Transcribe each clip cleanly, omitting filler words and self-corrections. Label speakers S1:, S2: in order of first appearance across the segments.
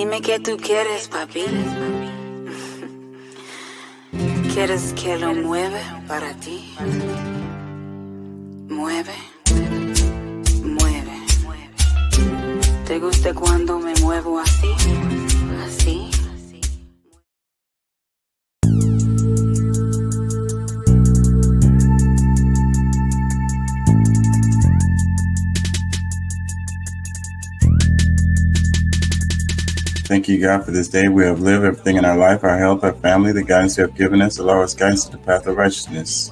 S1: Dime qué tú quieres, papi. ¿Quieres que lo mueva para ti? Mueve, mueve. ¿Te gusta cuando me muevo así? Así.
S2: Thank you, God, for this day we have lived, everything in our life, our health, our family, the guidance you have given us, allow us guidance to the path of righteousness.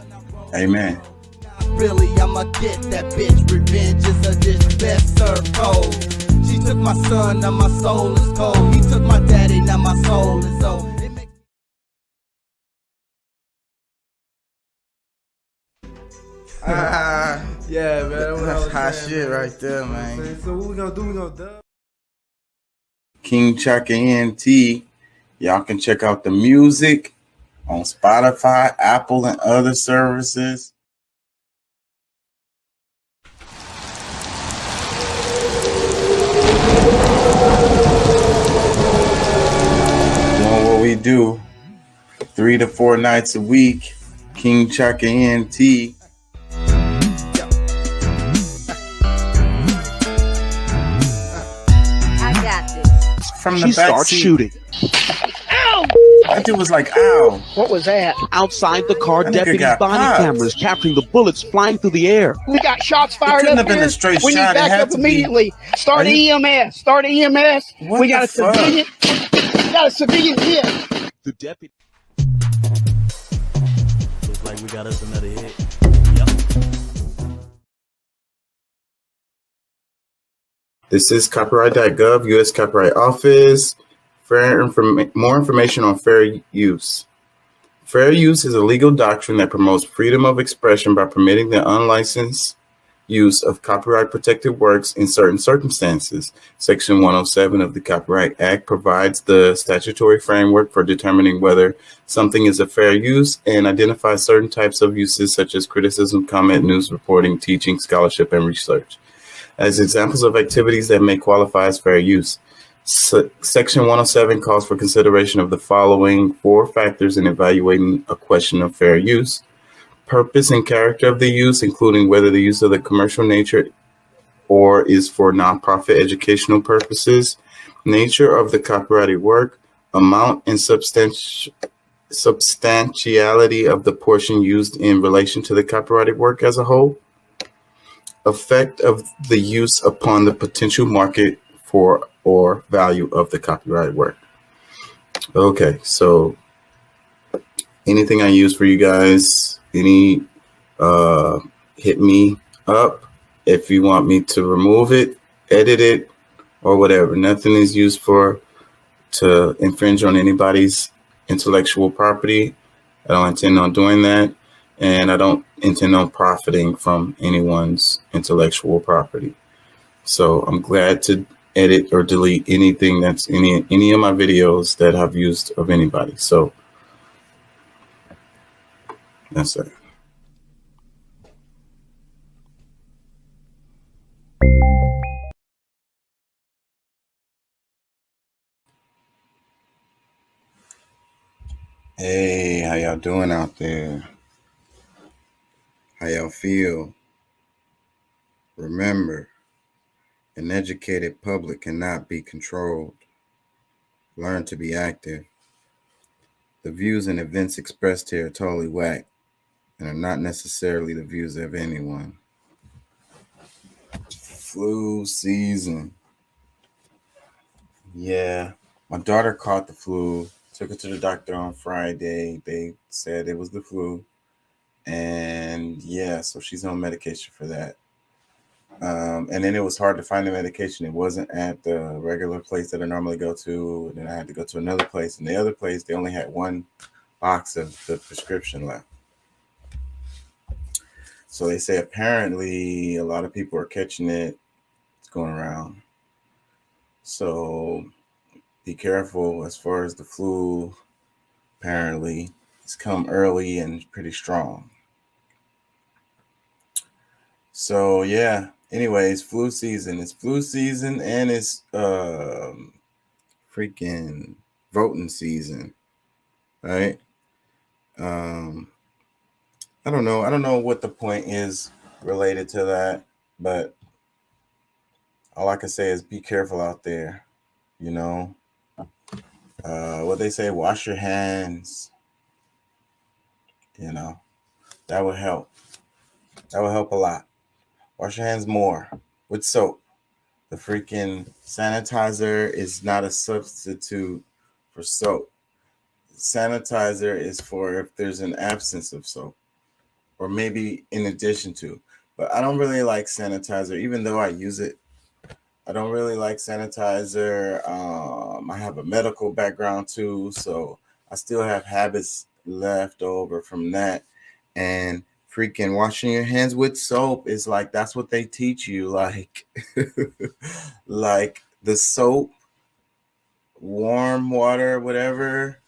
S2: Amen.
S3: Really, I'ma get that bitch. Revenge is a dish best served cold. She took my son, now my soul is cold. He took my daddy, now my soul is old.
S4: Yeah, man.
S5: That's hot shit right there, man.
S4: So what we gonna do? We gonna dub.
S2: King Chaka ENT. Y'all can check out the music on Spotify, Apple, and other services. Doing what we do 3 to 4 nights a week. King Chaka ENT. From the
S6: She
S2: back
S6: starts
S2: seat.
S6: shooting.
S7: Ow!
S2: That dude was like, ow.
S7: What was that?
S6: Outside the car,
S2: That nigga
S6: deputies'
S2: got
S6: body
S2: popped.
S6: cameras capturing the bullets flying through the air.
S7: We got shots fired
S2: couldn't
S7: up
S2: have been
S7: here.
S2: a straight
S7: We need
S2: shot. It had
S7: backup
S2: to be-
S7: immediately. Start
S2: Are you-
S7: EMS. Start EMS.
S2: What
S7: We got
S2: the
S7: a
S2: fuck?
S7: civilian. We got a civilian hit.
S6: The deputy.
S8: Looks like we got us another hit.
S2: This is copyright.gov, U.S. Copyright Office. More information on fair use. Fair use is a legal doctrine that promotes freedom of expression by permitting the unlicensed use of copyright-protected works in certain circumstances. Section 107 of the Copyright Act provides the statutory framework for determining whether something is a fair use and identifies certain types of uses such as criticism, comment, news reporting, teaching, scholarship, and research as examples of activities that may qualify as fair use. Section 107 calls for consideration of the following 4 factors in evaluating a question of fair use: purpose and character of the use, including whether the use of the commercial nature or is for nonprofit educational purposes, nature of the copyrighted work, amount and substantiality of the portion used in relation to the copyrighted work as a whole, effect of the use upon the potential market for or value of the copyrighted work. Okay, so anything I use for you guys, hit me up if you want me to remove it, edit it, or whatever. Nothing is used to infringe on anybody's intellectual property. I don't intend on doing that, and I don't intend on profiting from anyone's intellectual property. So I'm glad to edit or delete anything that's any of my videos that I've used of anybody. So that's it. Hey, how y'all doing out there? How y'all feel? Remember, an educated public cannot be controlled. Learn to be active. The views and events expressed here are totally whack and are not necessarily the views of anyone. Flu season. Yeah, my daughter caught the flu. Took her to the doctor on Friday. They said it was the flu. And yeah, so she's on medication for that. And then it was hard to find the medication. It wasn't at the regular place that I normally go to. And then I had to go to another place. And the other place, they only had one box of the prescription left. So they say apparently a lot of people are catching it. It's going around. So be careful as far as the flu. Apparently it's come early and pretty strong. So yeah, anyways, flu season. It's flu season and it's freaking voting season, right? I don't know. I don't know what the point is related to that, but all I can say is be careful out there. You know, what they say, wash your hands. You know, that would help. That would help a lot. Wash your hands more with soap. The freaking sanitizer is not a substitute for soap. Sanitizer is for if there's an absence of soap, or maybe in addition to. But I don't really like sanitizer, even though I use it. I don't really like sanitizer. I have a medical background too, so I still have habits left over from that. And freaking washing your hands with soap is like, that's what they teach you. Like, like the soap, warm water, whatever.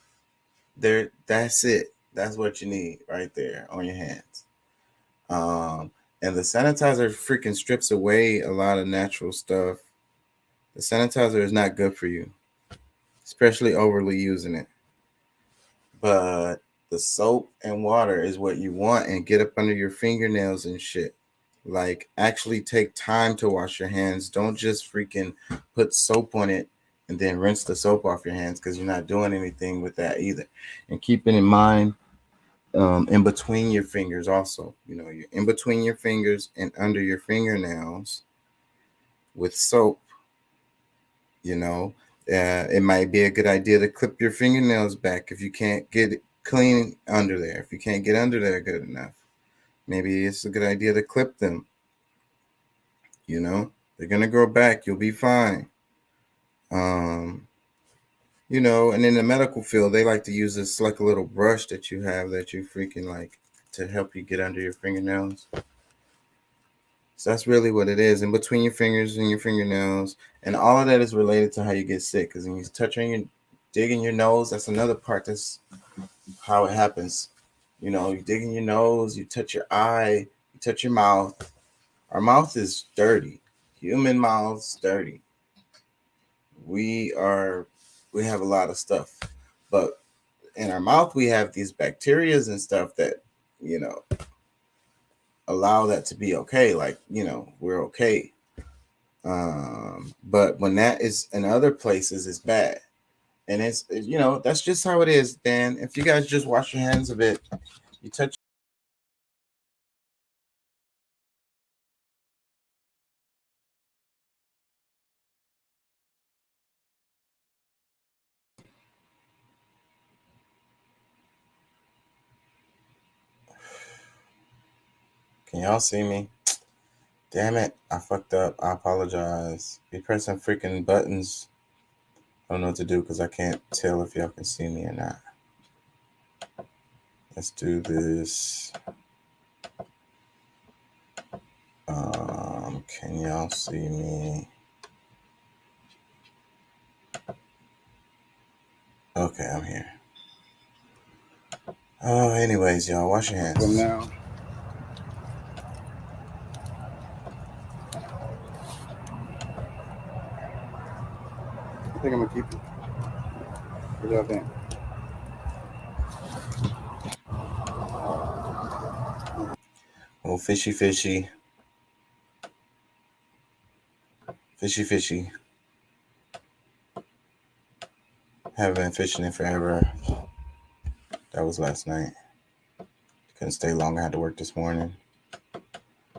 S2: That's it. That's what you need right there on your hands. And the sanitizer freaking strips away a lot of natural stuff. The sanitizer is not good for you, especially overly using it. But the soap and water is what you want, and get up under your fingernails and shit. Like, actually take time to wash your hands. Don't just freaking put soap on it and then rinse the soap off your hands, because you're not doing anything with that either. And keep it in mind, in between your fingers also. You know, you're in between your fingers and under your fingernails with soap. You know, it might be a good idea to clip your fingernails back if you can't get it clean under there. If you can't get under there good enough, maybe it's a good idea to clip them. You know, they're going to grow back. You'll be fine. You know, and in the medical field, they like to use this like a little brush that you have that you freaking like to help you get under your fingernails. So that's really what it is, in between your fingers and your fingernails. And all of that is related to how you get sick. Because when you touch on your, dig in your nose, that's another part. That's how it happens. You know, you dig in your nose, you touch your eye, you touch your mouth. Our mouth is dirty. Human mouth's dirty. We have a lot of stuff. But in our mouth, we have these bacteria and stuff that, you know, allow that to be okay. Like, you know, we're okay. But when that is in other places, it's bad. And it's, you know, that's just how it is, Dan. If you guys just wash your hands a bit, you touch. Can y'all see me? Damn it, I fucked up. I apologize. Be pressing freaking buttons. I don't know what to do because I can't tell if y'all can see me or not. Let's do this. Can y'all see me? Okay, I'm here. Anyways, y'all, wash your hands.
S7: From now.
S2: I think I'm gonna keep it. What y'all think? Oh, fishy. Fishy. Haven't been fishing in forever. That was last night. Couldn't stay long. I had to work this morning. I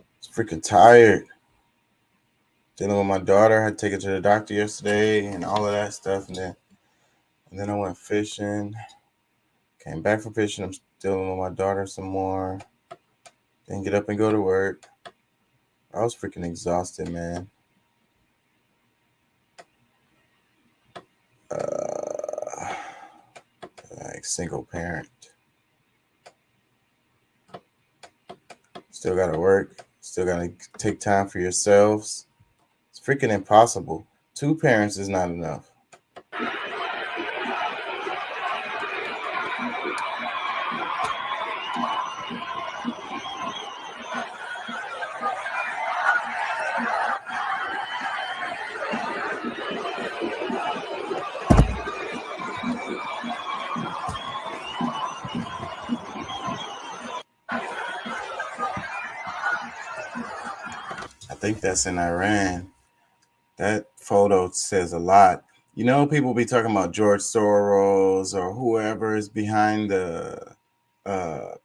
S2: was freaking tired. Dealing with my daughter. I had to take her to the doctor yesterday and all of that stuff. And then I went fishing. Came back from fishing. I'm dealing with my daughter some more. Then get up and go to work. I was freaking exhausted, man. Like single parent. Still gotta work. Still gotta take time for yourselves. It's freaking impossible. 2 parents is not enough. think that's in Iran. That photo says a lot. You know, people be talking about George Soros or whoever is behind the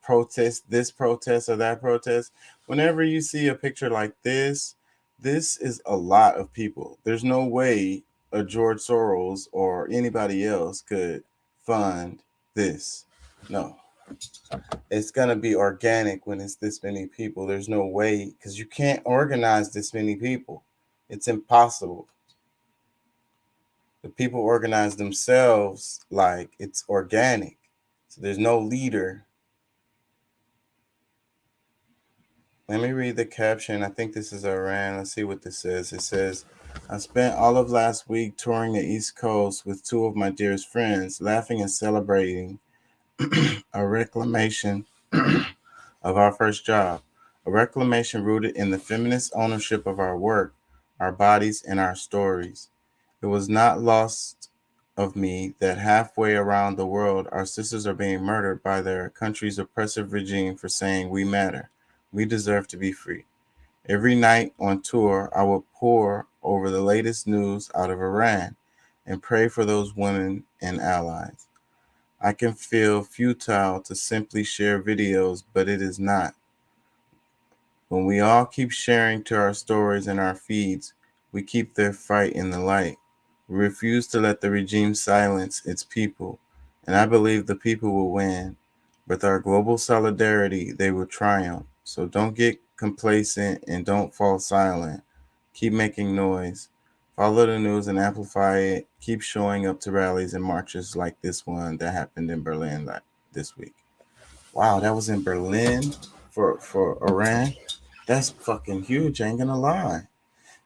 S2: protest, this protest or that protest. Whenever you see a picture like this is a lot of people. There's no way a George Soros or anybody else could fund this. No. It's going to be organic when it's this many people. There's no way, because you can't organize this many people. It's impossible. The people organize themselves like it's organic. So there's no leader. Let me read the caption. I think this is Iran. Let's see what this says. It says, I spent all of last week touring the East Coast with two of my dearest friends, laughing and celebrating a reclamation of our first job, a reclamation rooted in the feminist ownership of our work, our bodies, and our stories. It was not lost of me that halfway around the world, our sisters are being murdered by their country's oppressive regime for saying we matter. We deserve to be free. Every night on tour, I would pore over the latest news out of Iran and pray for those women and allies. I can feel futile to simply share videos, but it is not. When we all keep sharing to our stories and our feeds, we keep their fight in the light. We refuse to let the regime silence its people, and I believe the people will win. With our global solidarity, they will triumph. So don't get complacent and don't fall silent. Keep making noise. Follow the news and amplify it. Keep showing up to rallies and marches like this one that happened in Berlin this week. Wow, that was in Berlin for Iran. That's fucking huge. I ain't gonna lie.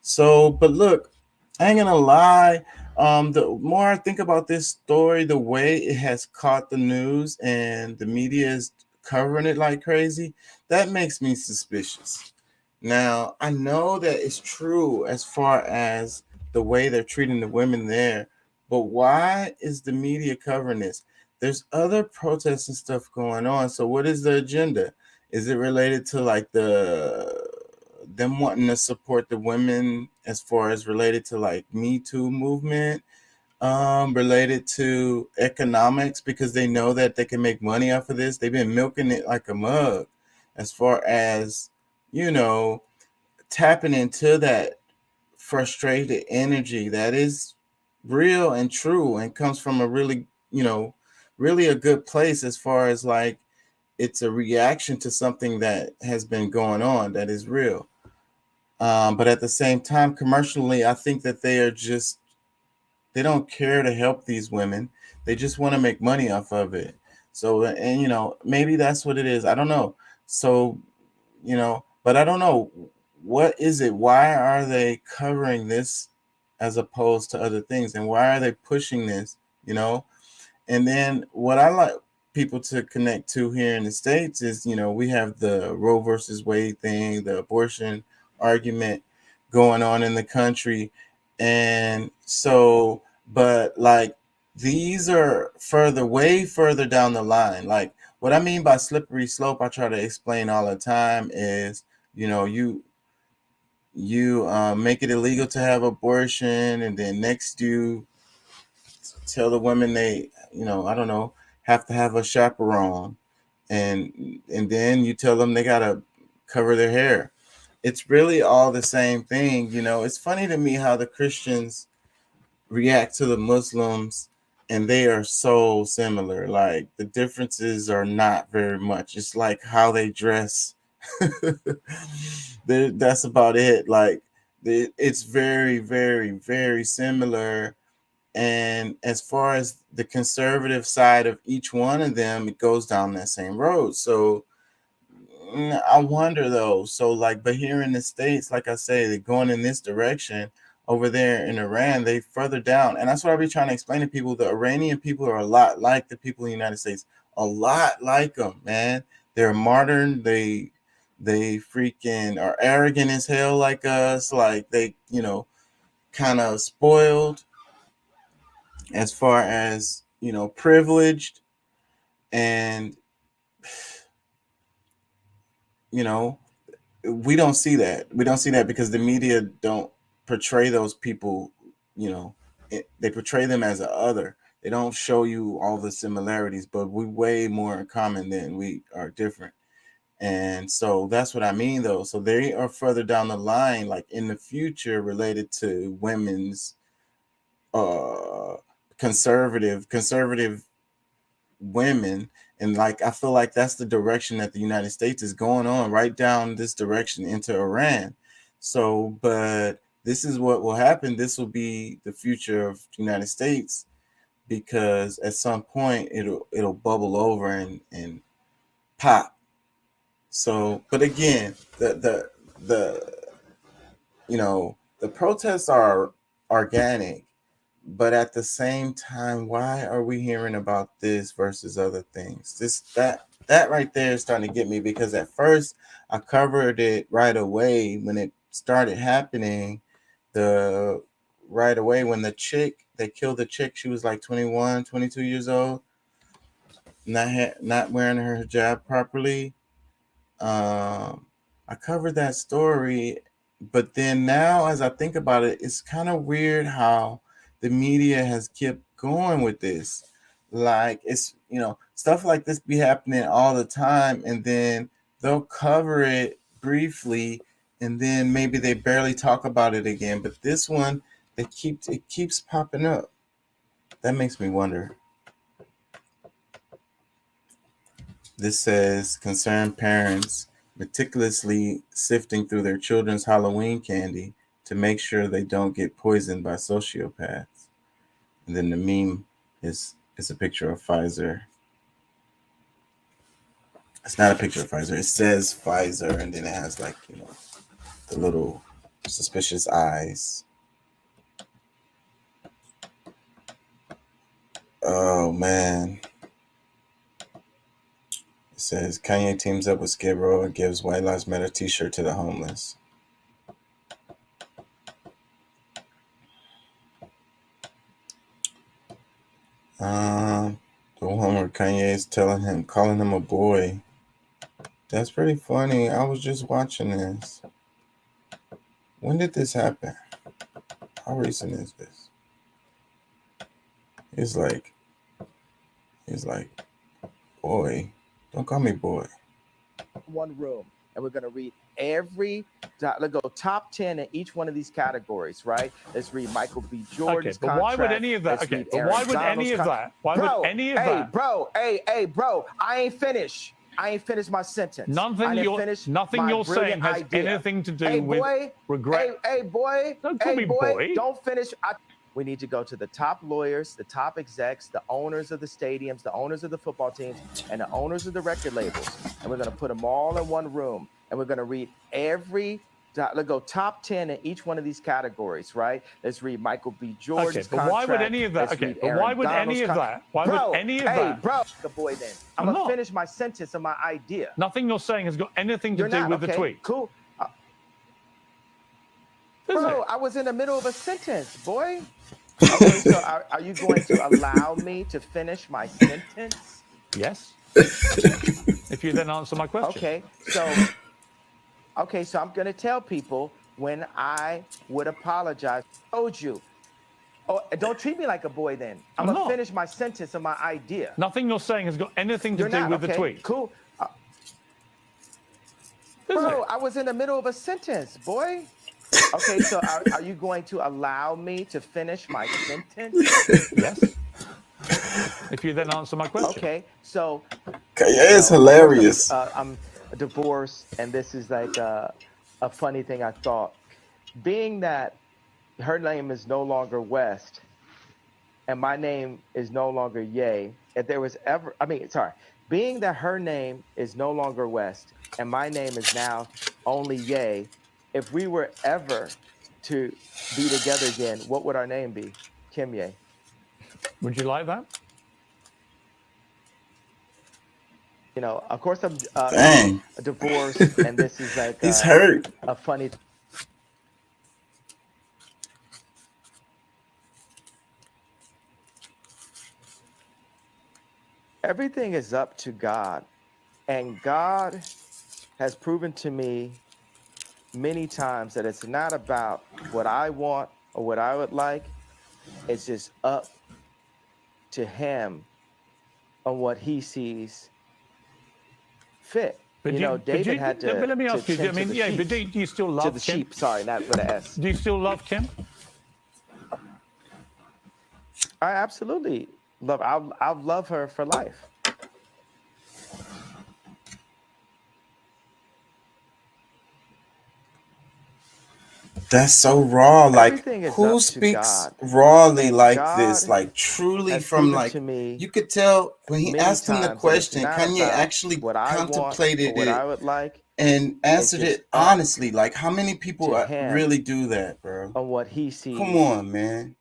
S2: So, but look, I ain't gonna lie. The more I think about this story, the way it has caught the news and the media is covering it like crazy, that makes me suspicious. Now, I know that it's true as far as the way they're treating the women there, but why is the media covering this? There's other protests and stuff going on. So what is the agenda? Is it related to like them wanting to support the women as far as related to like Me Too movement, related to economics because they know that they can make money off of this? They've been milking it like a mug as far as, tapping into that frustrated energy that is real and true and comes from a really, really a good place as far as like it's a reaction to something that has been going on that is real. But at the same time, commercially, I think that they don't care to help these women. They just want to make money off of it. So, and, maybe that's what it is. I don't know. So, but I don't know. What is it? Why are they covering this as opposed to other things? And why are they pushing this, And then what I like people to connect to here in the States is, we have the Roe versus Wade thing, the abortion argument going on in the country. And so, but like, these are way further down the line. Like what I mean by slippery slope, I try to explain all the time is, you make it illegal to have abortion, and then next you tell the women they, I don't know, have to have a chaperone, and then you tell them they gotta cover their hair. It's really all the same thing. It's funny to me how the Christians react to the Muslims, and they are so similar. Like the differences are not very much. It's like how they dress. That's about it. Like it's very, very, very similar. And as far as the conservative side of each one of them, it goes down that same road. So I wonder though. So like, but here in the States, like I say, they're going in this direction. Over there in Iran, they further down. And that's what I be trying to explain to people. The Iranian people are a lot like the people in the United States. A lot like them, man. They're modern. They freaking are arrogant as hell like us. Like they, kind of spoiled as far as, privileged. And, we don't see that. We don't see that because the media don't portray those people. You know, they portray them as a other. They don't show you all the similarities, but we way more in common than we are different. And so that's what I mean, though. So they are further down the line, like in the future, related to women's uh conservative women. And like I feel like that's the direction that the United States is going on, right down this direction into Iran. So, but this is what will happen. This will be the future of the United States because at some point it'll bubble over and pop. So, but again, the you know, the protests are organic, but at the same time, why are we hearing about this versus other things? That right there is starting to get me because at first I covered it right away when it started happening. The right away when they killed the chick, she was like 21, 22 years old, not wearing her hijab properly. I covered that story, but then now as I think about it, it's kind of weird how the media has kept going with this. Like it's, you know, stuff like this be happening all the time, and then they'll cover it briefly, and then maybe they barely talk about it again. But this one, it keeps popping up. That makes me wonder. This says concerned parents meticulously sifting through their children's Halloween candy to make sure they don't get poisoned by sociopaths. And then the meme is a picture of Pfizer. It's not a picture of Pfizer. It says Pfizer, and then it has like, you know, the little suspicious eyes. Oh man. It says Kanye teams up with Skid Row and gives White Lives Matter t-shirt to the homeless. The one where Kanye is calling him a boy. That's pretty funny. I was just watching this. When did this happen? How recent is this? He's like, boy, don't call me boy.
S9: One room, and we're going to read let's go top 10 in each one of these categories, right? Let's read Michael B. Jordan's
S10: but why would any of that?
S9: Let's
S10: Okay,
S9: read
S10: but
S9: Aaron
S10: why would
S9: Donald's
S10: any of that? Why
S9: Bro,
S10: would any of
S9: hey,
S10: that?
S9: bro, I ain't finished. I ain't finished my sentence.
S10: Nothing you're saying has anything to do with regret.
S9: Hey, boy.
S10: Don't call me boy.
S9: Don't finish. We need to go to the top lawyers, the top execs, the owners of the stadiums, the owners of the football teams, and the owners of the record labels. And we're going to put them all in one room. And we're going to read let's go top 10 in each one of these categories, right? Let's read Michael B. Jordan's
S10: but why would any of that? Why would any of that? Why would any of that?
S9: Hey, bro, the boy then. I'm going to finish my sentence and my idea.
S10: Nothing you're saying has got anything to do with the tweet.
S9: Cool. Bro, I was in the middle of a sentence, boy. Okay, so are you going to allow me to finish my sentence?
S10: Yes. If you then answer my question.
S9: Okay, so I'm going to tell people when I would apologize. I told you. Oh, don't treat me like a boy then. I'm going to finish my sentence and my idea.
S10: Nothing you're saying has got anything to do with the tweet.
S9: Cool. Bro, I was in the middle of a sentence, boy. Okay, so are you going to allow me to finish my sentence?
S10: Yes. If you then answer my question.
S9: Okay, so
S2: It's hilarious.
S9: I'm divorced, and this is like a funny thing I thought. Being that her name is no longer West, and my name is no longer Ye, if there was ever, being that her name is no longer West, and my name is now only Ye, if we were ever to be together again, what would our name be? Kim Ye.
S10: Would you like that?
S9: You know, of course I'm divorced, and this is like
S2: he's hurt.
S9: A funny. Everything is up to God, and God has proven to me many times that it's not about what I want or what I would like. It's just up to him on what he sees fit.
S10: But
S9: David had to.
S10: But let me ask you. I mean, yeah, but do you still love
S9: to the
S10: Kim?
S9: sheep? Sorry, not with an S.
S10: Do you still love Kim?
S9: I absolutely love. I'll love her for life.
S2: That's so raw. Like,
S9: Everything is
S2: who
S9: up to
S2: speaks
S9: God.
S2: rawly
S9: And
S2: like
S9: God
S2: this? Like, truly
S9: has
S2: from
S9: proven
S2: like,
S9: to me
S2: you could tell when he
S9: many
S2: asked him the
S9: times that it's
S2: question,
S9: not
S2: Kanye
S9: about
S2: actually
S9: what I want
S2: contemplated
S9: or what I
S2: it
S9: would like.
S2: and answered
S9: just
S2: it
S9: up
S2: honestly. Like, how many people
S9: to him
S2: really do that, bro?
S9: on what he sees
S2: Come on, man.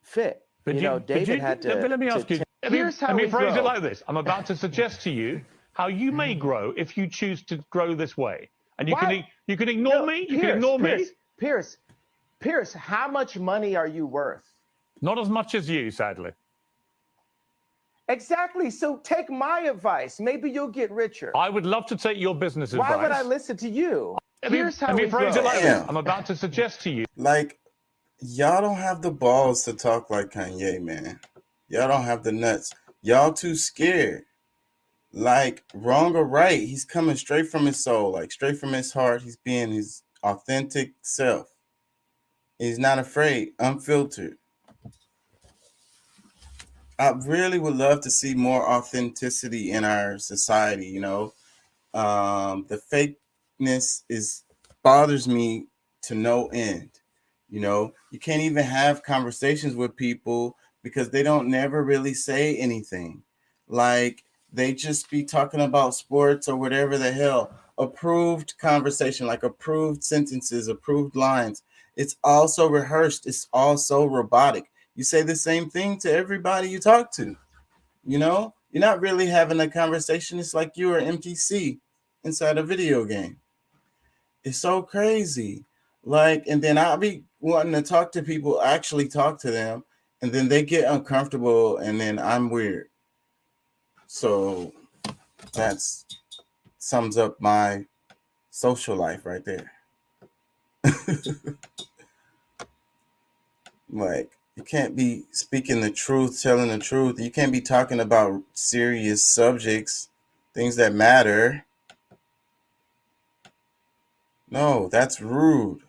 S9: fit.
S10: But
S9: David had to.
S10: But let me ask you.
S9: Here's how
S10: let me
S9: we
S10: phrase
S9: grow.
S10: it like this. I'm about to suggest to you how you may grow if you choose to grow this way. And you can ignore me. You can ignore me.
S9: Pierce, how much money are you worth?
S10: Not as much as you, sadly.
S9: Exactly. So take my advice. Maybe you'll get richer.
S10: I would love to take your business advice.
S9: Why would I listen to you?
S10: Here's how we phrase it like this. I'm about to suggest to you.
S2: Like, y'all don't have the balls to talk like Kanye, man. Y'all don't have the nuts. Y'all too scared. Like, wrong or right, he's coming straight from his soul, like straight from his heart. He's being his authentic self. He's not afraid, unfiltered. I really would love to see more authenticity in our society. The fakeness bothers me to no end. You can't even have conversations with people because they don't never really say anything. Like, they just be talking about sports or whatever the hell. Approved conversation, like approved sentences, approved lines. It's also rehearsed. It's also robotic. You say the same thing to everybody you talk to. You're not really having a conversation. It's like you're an NPC inside a video game. It's so crazy. Like, and then I'll be wanting to talk to people, actually talk to them, and then they get uncomfortable, and then I'm weird. So that sums up my social life right there. Like, you can't be speaking the truth, telling the truth. You can't be talking about serious subjects, things that matter. No, that's rude.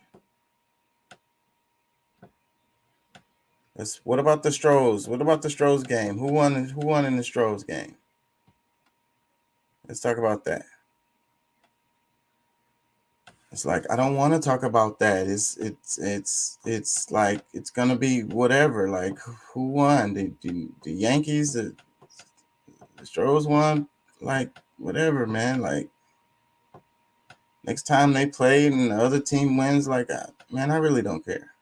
S2: What about the Stros? What about the Stros game? Who won in the Stros game? Let's talk about that. It's like, I don't want to talk about that. It's like, it's gonna be whatever. Like, who won? The Yankees, the Stros won? Like, whatever, man. Like, next time they play and the other team wins, like, man, I really don't care.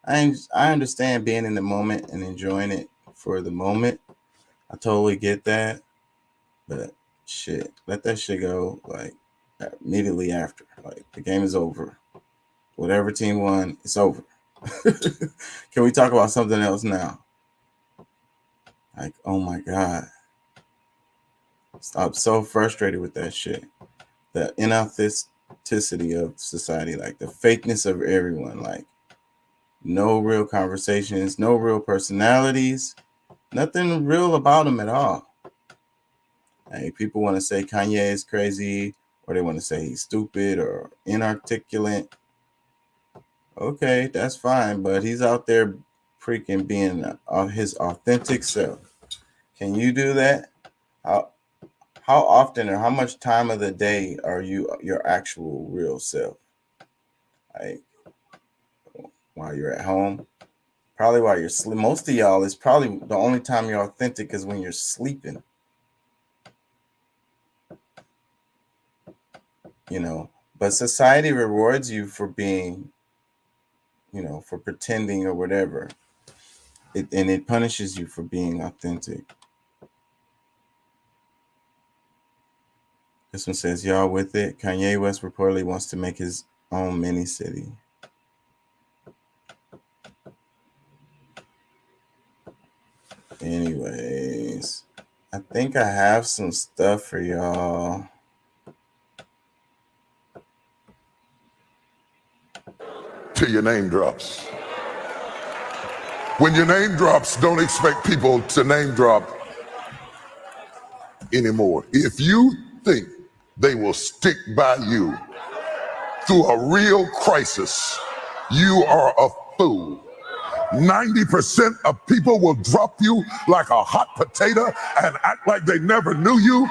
S2: I understand being in the moment and enjoying it for the moment. I totally get that. But shit, let that shit go, like, immediately after. Like, the game is over. Whatever team won, it's over. Can we talk about something else now? Like, oh my God. I'm so frustrated with that shit. The inauthenticity of society, like the fakeness of everyone, like no real conversations, no real personalities, nothing real about them at all. Like, people want to say Kanye is crazy, or they want to say he's stupid or inarticulate. Okay, that's fine, but he's out there freaking being his authentic self. Can you do that? How often or how much time of the day are you your actual real self? Like, while you're at home, probably while you're sleeping. Most of y'all, is probably the only time you're authentic is when you're sleeping. But society rewards you for being, for pretending or whatever. And it punishes you for being authentic. This one says, y'all with it? Kanye West reportedly wants to make his own mini city. Anyways, I think I have some stuff for y'all.
S11: till your name drops. When your name drops, don't expect people to name drop anymore. If you think they will stick by you through a real crisis, you are a fool. 90% of people will drop you like a hot potato and act like they never knew you.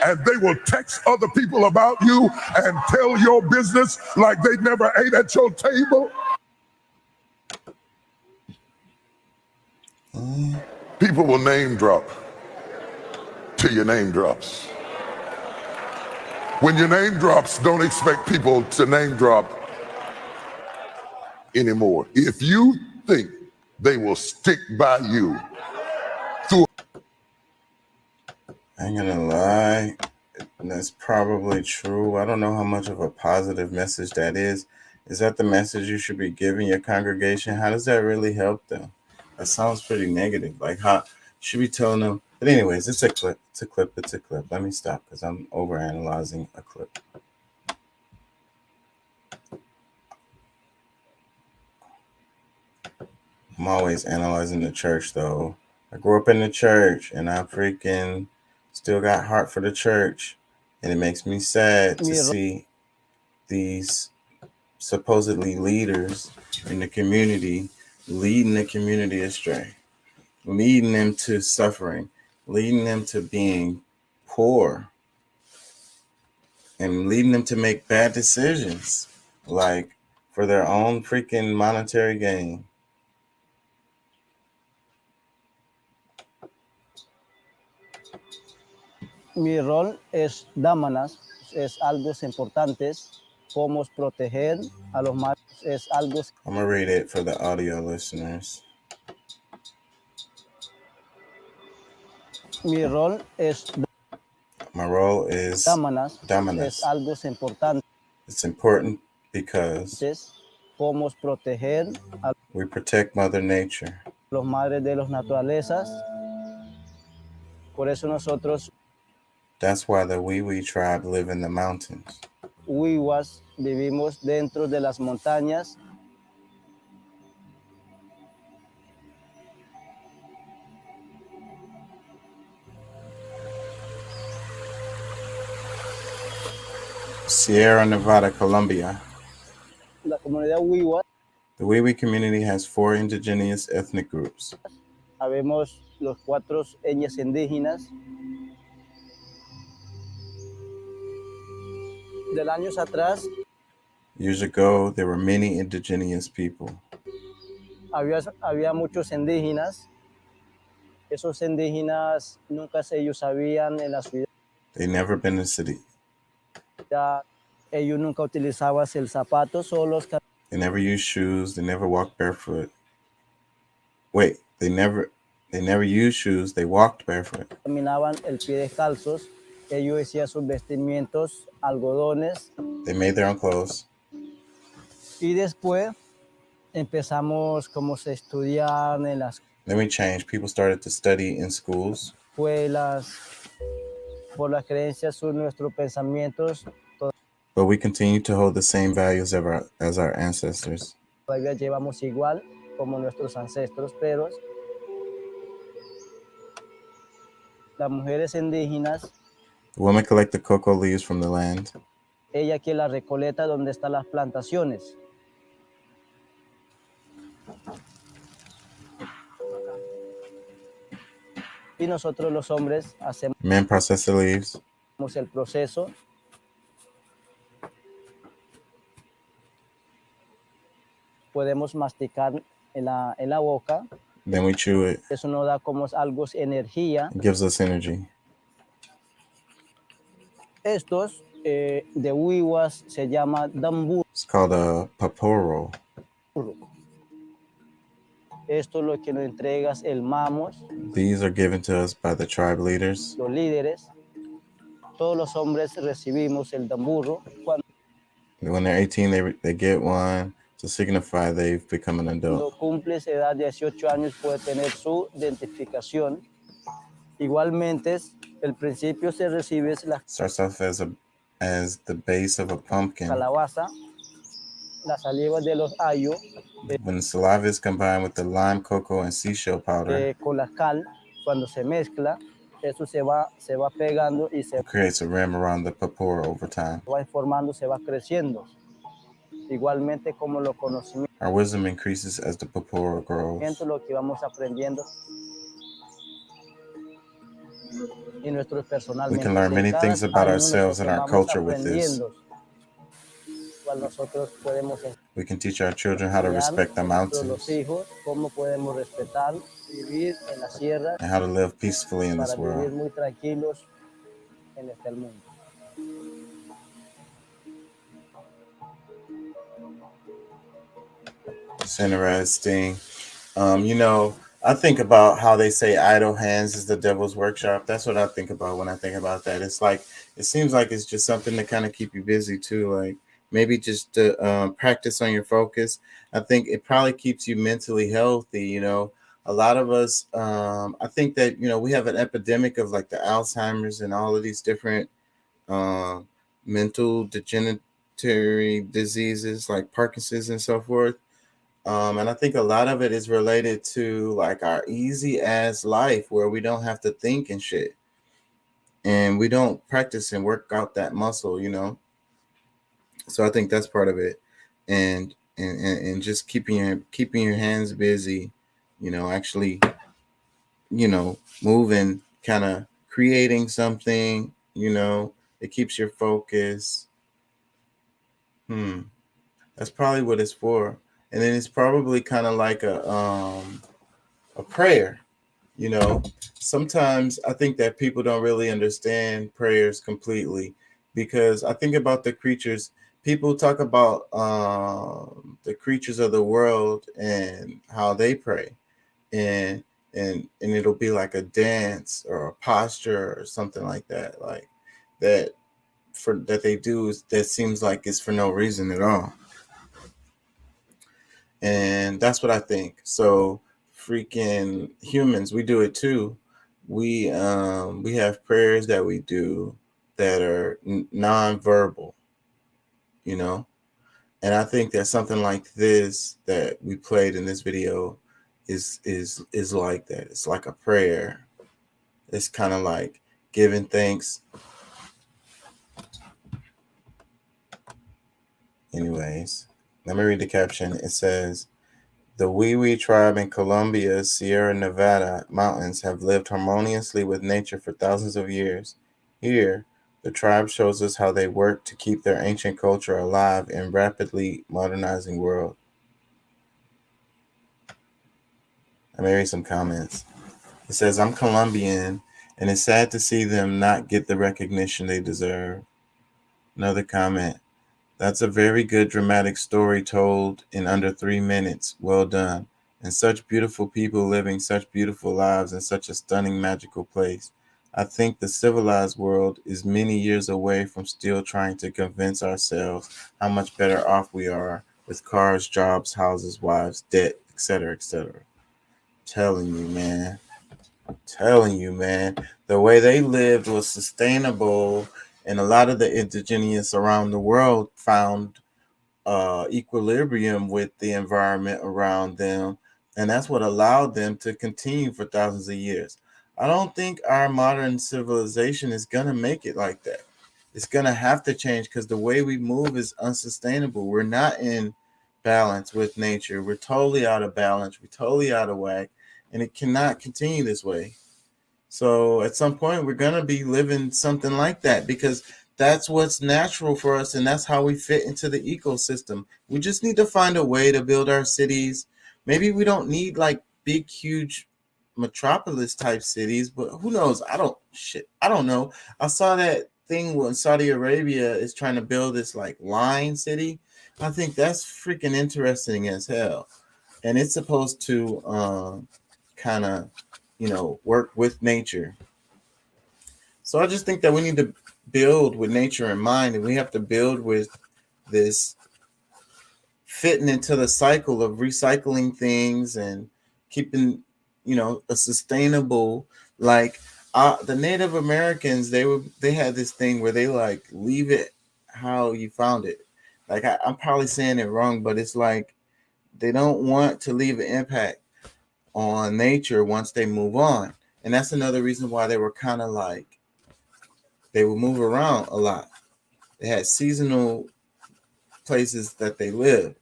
S11: And they will text other people about you and tell your business like they never ate at your table. People will name drop till your name drops. When your name drops, don't expect people to name drop anymore. If you think they will stick by you through.
S2: I ain't gonna lie, that's probably true. I don't know how much of a positive message that is. Is that the message you should be giving your congregation? How does that really help them? That sounds pretty negative. Like how you should be telling them. But anyways, it's a clip. It's a clip. It's a clip. Let me stop because I'm overanalyzing a clip. I'm always analyzing the church, though. I grew up in the church, and I freaking still got heart for the church. And it makes me sad to see these supposedly leaders in the community leading the community astray, leading them to suffering, leading them to being poor, and leading them to make bad decisions, like for their own freaking monetary gain.
S12: Mi rol es dámanas, es algo importante, cómo proteger a los más, es algo.
S2: I'm gonna read it for the audio listeners.
S12: Mi rol es.
S2: My role is
S12: dámanas,
S2: dominus.
S12: Es algo importante.
S2: It's important because
S12: cómo proteger a
S2: we protect Mother Nature.
S12: Los madres de las naturalezas. Por eso nosotros.
S2: That's why the Wiwi tribe live in the mountains.
S12: Wiwas vivimos dentro de las montañas.
S2: Sierra Nevada, Colombia.
S12: La comunidad Wiwa.
S2: The Wiwi community has 4 indigenous ethnic groups.
S12: Habemos los 4 etnias indígenas. Del años atrás.
S2: Years ago, there were many indigenous people.
S12: Había muchos indígenas. Esos indígenas nunca ellos sabían en la ciudad.
S2: They never been in the city.
S12: Ellos nunca utilizaban el zapato solos.
S2: They never used shoes. They never walked barefoot. Wait, they never used shoes. They walked barefoot.
S12: Caminaban el pie descalzos. Ellos hacían sus vestimientos, algodones.
S2: They made their own clothes.
S12: Y después empezamos como se estudiar en las
S2: Then we changed. People started to study in schools.
S12: escuelas. Por las creencias son nuestros pensamientos.
S2: But we continue to hold the same values as our ancestors.
S12: Todavía llevamos igual como nuestros ancestros, pero las mujeres indígenas.
S2: The women collect the cocoa leaves from the land.
S12: Ella que la recolecta donde están las plantaciones. Y nosotros los hombres hacemos
S2: Men process the leaves.
S12: el proceso. Podemos masticar en la boca.
S2: Then we chew it.
S12: Eso nos da como algo energía.
S2: It gives us energy.
S12: Estos de Wiwas se llama dambur.
S2: It's called a paporo.
S12: Esto es lo que nos entregas el mamos.
S2: These are given to us by the tribe leaders.
S12: Los líderes. Todos los hombres recibimos el damburro.
S2: When they're 18, they get one to signify they've become an adult.
S12: Cuando cumples edad de 18 años puede tener su identificación. Igualmente, el principio se recibe la
S2: Starts off as the base of a pumpkin.
S12: calabaza. la saliva de los ayos
S2: When the saliva is combined with the lime, cocoa, and seashell powder,
S12: con la cal, cuando se mezcla, eso se va pegando y se
S2: it creates a rim around the purpura over time.
S12: va formando, se va creciendo. Igualmente como los conocimientos.
S2: Our wisdom increases as the purpura grows.
S12: Lo que vamos aprendiendo. Y nuestros personalmente.
S2: We can learn many things about ourselves and our culture with this. We can teach our children how to respect the mountains and how to live peacefully in this world. It's interesting. You know, I think about how they say idle hands is the devil's workshop. That's what I think about when I think about that. It's like, it seems like it's just something to kind of keep you busy too. Like maybe just to practice on your focus. I think it probably keeps you mentally healthy. You know, a lot of us, I think that, you know, we have an epidemic of like the Alzheimer's and all of these different mental degenerative diseases like Parkinson's and so forth. And I think a lot of it is related to like our easy ass life where we don't have to think and shit. And we don't practice and work out that muscle, you know. So I think that's part of it. And just keeping your hands busy, you know, actually, you know, moving, kind of creating something, you know, it keeps your focus. That's probably what it's for. And then it's probably kind of like a prayer, you know. Sometimes I think that people don't really understand prayers completely because I think about the creatures. People talk about the creatures of the world and how they pray, and it'll be like a dance or a posture or something like that, like that they do that seems like it's for no reason at all. And that's what I think. So freaking humans, we do it too. We have prayers that we do that are non-verbal, you know. And I think that something like this that we played in this video is like that. It's like a prayer. It's kind of like giving thanks. Anyways, let me read the caption. It says, the Wiwi tribe in Colombia's Sierra Nevada mountains have lived harmoniously with nature for thousands of years. Here, the tribe shows us how they work to keep their ancient culture alive in a rapidly modernizing world. I may read some comments. It says, I'm Colombian, and it's sad to see them not get the recognition they deserve. Another comment. That's a very good dramatic story told in under 3 minutes. Well done. And such beautiful people living such beautiful lives in such a stunning, magical place. I think the civilized world is many years away from still trying to convince ourselves how much better off we are with cars, jobs, houses, wives, debt, etc., etc. Telling you, man. The way they lived was sustainable. And a lot of the indigenous around the world found equilibrium with the environment around them. And that's what allowed them to continue for thousands of years. I don't think our modern civilization is going to make it like that. It's going to have to change because the way we move is unsustainable. We're not in balance with nature. We're totally out of balance. We're totally out of whack. And it cannot continue this way. So at some point, we're going to be living something like that because that's what's natural for us. And that's how we fit into the ecosystem. We just need to find a way to build our cities. Maybe we don't need like big, huge metropolis type cities, but who knows? I don't know. I saw that thing when Saudi Arabia is trying to build this like line city. I think that's freaking interesting as hell. And it's supposed to kind of, you know, work with nature. So I just think that we need to build with nature in mind, and we have to build with this fitting into the cycle of recycling things and keeping, you know, a sustainable, like the Native Americans, they had this thing where they like leave it how you found it. like I'm probably saying it wrong, but it's like they don't want to leave an impact on nature once they move on. And that's another reason why they were kind of like, they would move around a lot. They had seasonal places that they lived.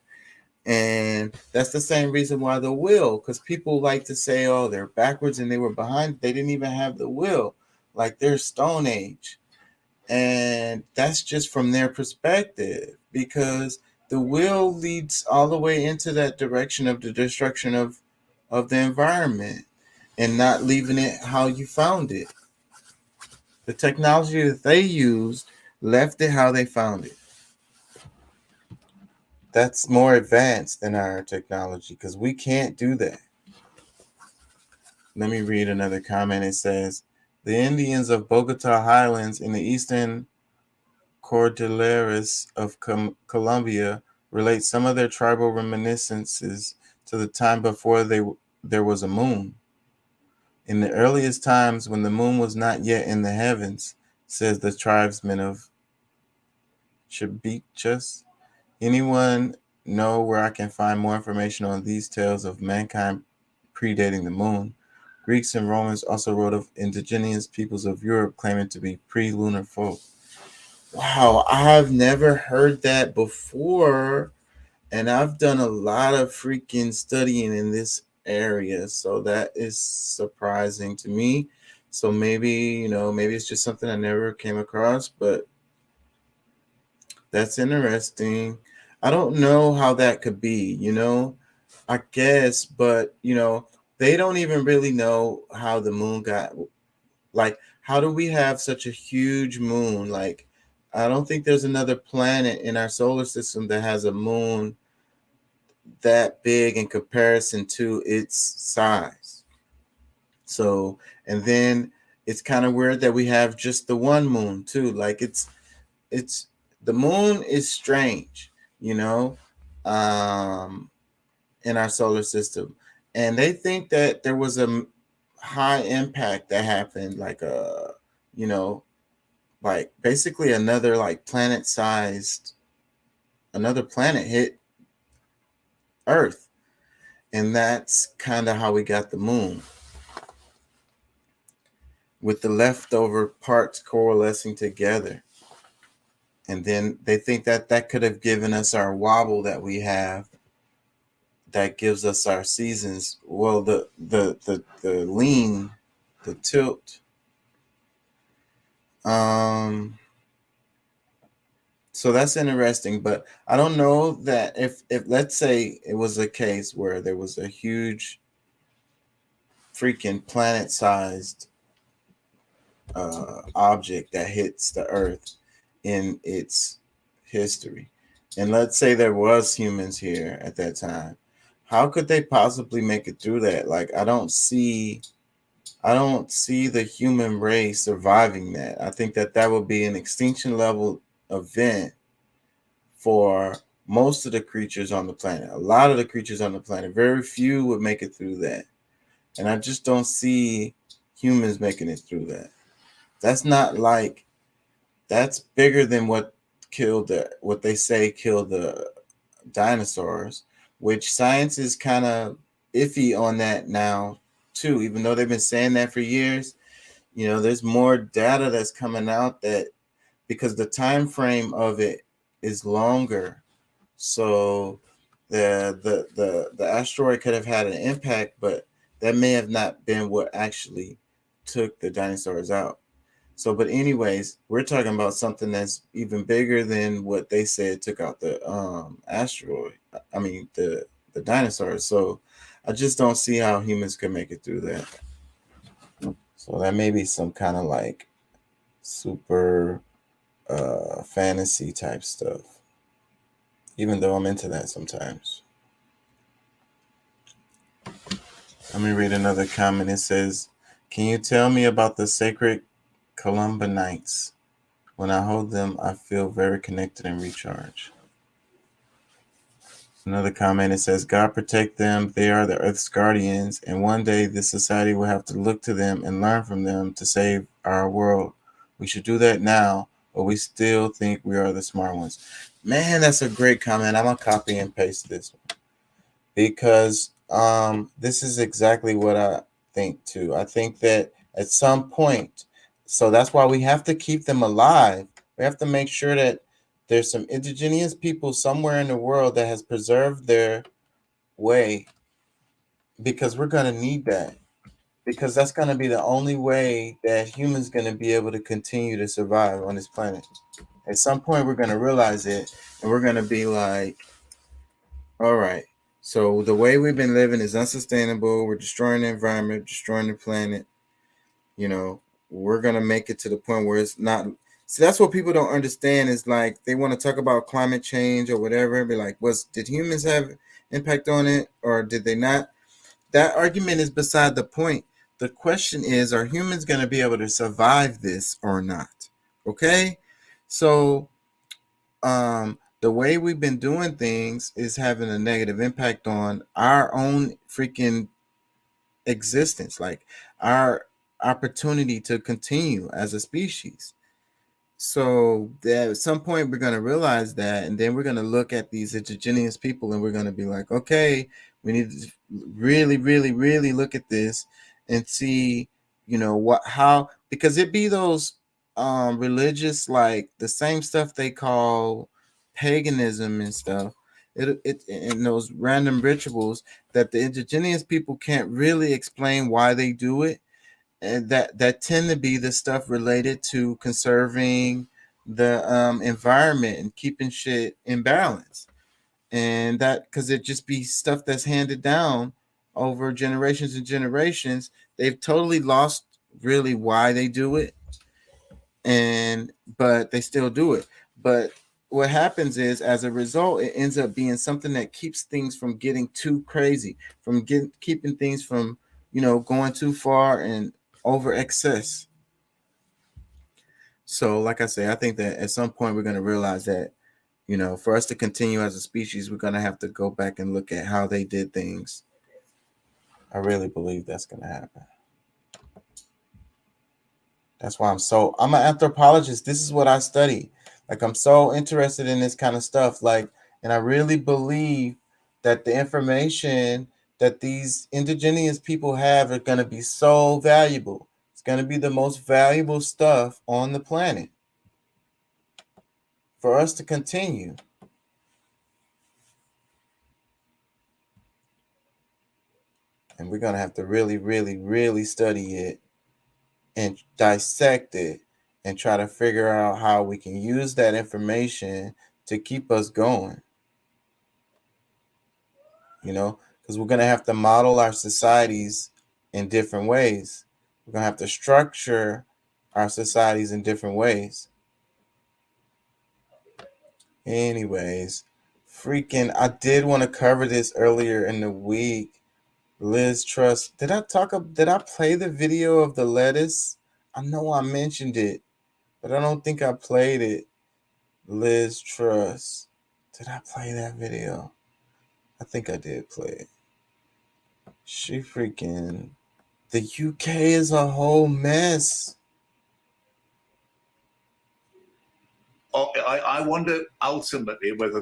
S2: And that's the same reason why the wheel, because people like to say, oh, they're backwards and they were behind. They didn't even have the wheel. Like they're Stone Age. And that's just from their perspective, because the wheel leads all the way into that direction of the destruction of the environment and not leaving it how you found it. The technology that they used left it how they found it. That's more advanced than our technology because we can't do that. Let me read another comment. It says, the Indians of Bogota Highlands in the eastern Cordilleras of Colombia relate some of their tribal reminiscences to the time before there was a moon. In the earliest times when the moon was not yet in the heavens, says the tribesmen of Chibichas. Anyone know where I can find more information on these tales of mankind predating the moon? Greeks and Romans also wrote of indigenous peoples of Europe claiming to be pre-lunar folk. Wow, I have never heard that before, and I've done a lot of freaking studying in this area, so that is surprising to me. So maybe, maybe it's just something I never came across, but that's interesting. I don't know how that could be, I guess, but, they don't even really know how the moon got, like, how do we have such a huge moon? Like, I don't think there's another planet in our solar system that has a moon that big in comparison to its size. So, and then it's kind of weird that we have just the one moon too. Like it's the moon is strange, in our solar system. And they think that there was a high impact that happened, like like basically another like planet-sized, another planet hit Earth. And that's kind of how we got the moon, with the leftover parts coalescing together. And then they think that that could have given us our wobble that we have, that gives us our seasons. Well, the lean, the tilt. So that's interesting, but I don't know that if let's say it was a case where there was a huge freaking planet-sized object that hits the Earth in its history, and let's say there was humans here at that time, how could they possibly make it through that? Like, I don't see the human race surviving that. I think that would be an extinction level event for most of the creatures on the planet. A lot of the creatures on the planet, very few would make it through that. And I just don't see humans making it through that. That's not like, that's bigger than what they say killed the dinosaurs, which science is kind of iffy on that now too, even though they've been saying that for years. There's more data that's coming out, that because the time frame of it is longer, so the asteroid could have had an impact, but that may have not been what actually took the dinosaurs out. So, but anyways, we're talking about something that's even bigger than what they said took out the asteroid. I mean, the dinosaurs. So I just don't see how humans could make it through that. So that may be some kind of like super fantasy type stuff, even though I'm into that sometimes. Let me read another comment. It says, can you tell me about the sacred Columbanites? When I hold them, I feel very connected and recharged. Another comment, it says, God protect them. They are the Earth's guardians, and one day this society will have to look to them and learn from them to save our world. We should do that now, but we still think we are the smart ones. Man, that's a great comment. I'm gonna copy and paste this one because this is exactly what I think too. I think that at some point, so that's why we have to keep them alive. We have to make sure that there's some indigenous people somewhere in the world that has preserved their way, because we're gonna need that. Because that's gonna be the only way that humans gonna be able to continue to survive on this planet. At some point, we're gonna realize it, and we're gonna be like, all right, so the way we've been living is unsustainable. We're destroying the environment, destroying the planet. You know, we're gonna make it to the point where it's not. See, that's what people don't understand is like they want to talk about climate change or whatever. Be like, did humans have impact on it or did they not? That argument is beside the point. The question is, are humans gonna be able to survive this or not? Okay, so the way we've been doing things is having a negative impact on our own freaking existence, like our opportunity to continue as a species. So at some point we're going to realize that, and then we're going to look at these indigenous people and we're going to be like, okay, we need to really, really, really look at this and see, how, because it be those religious, like the same stuff they call paganism and stuff. It in those random rituals that the indigenous people can't really explain why they do it, and that tend to be the stuff related to conserving the environment and keeping shit in balance, and that because it just be stuff that's handed down over generations and generations. They've totally lost really why they do it, but they still do it. But what happens is, as a result, it ends up being something that keeps things from getting too crazy, from keeping things from going too far and over excess. So like I say, I think that at some point we're going to realize that for us to continue as a species, we're going to have to go back and look at how they did things. I really believe that's going to happen. That's why I'm an anthropologist. This is what I study. Like, I'm so interested in this kind of stuff. Like, and I really believe that the information that these indigenous people have are going to be so valuable. It's going to be the most valuable stuff on the planet for us to continue. And we're going to have to really, really, really study it and dissect it and try to figure out how we can use that information to keep us going. Because we're going to have to model our societies in different ways. We're going to have to structure our societies in different ways. Anyways, I did want to cover this earlier in the week. Liz Truss. Did I play the video of the lettuce? I know I mentioned it, but I don't think I played it. Liz Truss. Did I play that video? I think I did play it. The UK is a whole mess.
S13: I wonder ultimately whether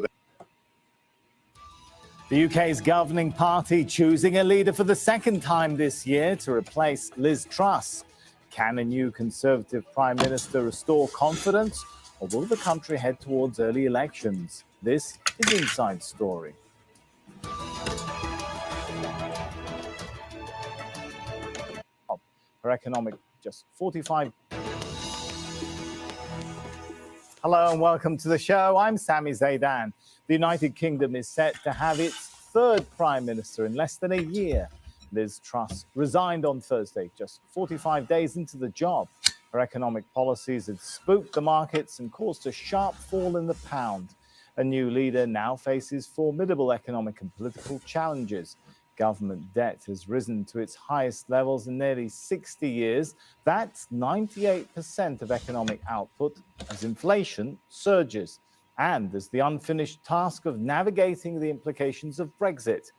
S14: the UK's governing party choosing a leader for the second time this year to replace Liz Truss. Can a new Conservative Prime Minister restore confidence, or will the country head towards early elections? This is Inside Story. For economic, just 45. Hello and welcome to the show. I'm Sami Zaidan. The United Kingdom is set to have its third Prime Minister in less than a year. Liz Truss resigned on Thursday, just 45 days into the job. Her economic policies had spooked the markets and caused a sharp fall in the pound. A new leader now faces formidable economic and political challenges. Government debt has risen to its highest levels in nearly 60 years. That's 98% of economic output as inflation surges, and as the unfinished task of navigating the implications of Brexit.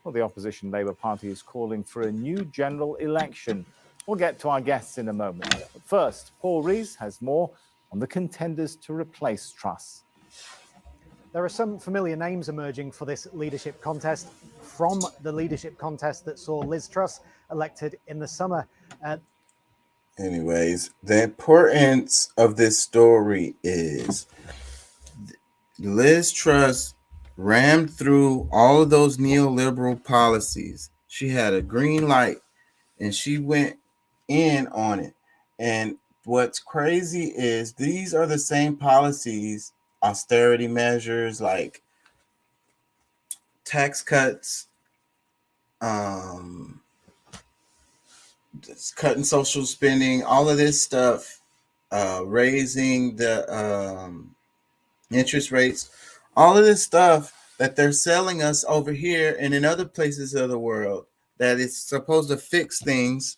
S14: Well, the opposition Labour Party is calling for a new general election. We'll get to our guests in a moment. But first, Paul Rees has more on the contenders to replace Truss.
S15: There are some familiar names emerging for this leadership contest from the leadership contest that saw Liz Truss elected in the summer.
S2: Anyways, the importance of this story is Liz Truss rammed through all of those neoliberal policies. She had a green light and she went in on it. And what's crazy is these are the same policies, austerity measures like tax cuts, cutting social spending, all of this stuff, raising the interest rates, all of this stuff that they're selling us over here and in other places of the world that is supposed to fix things,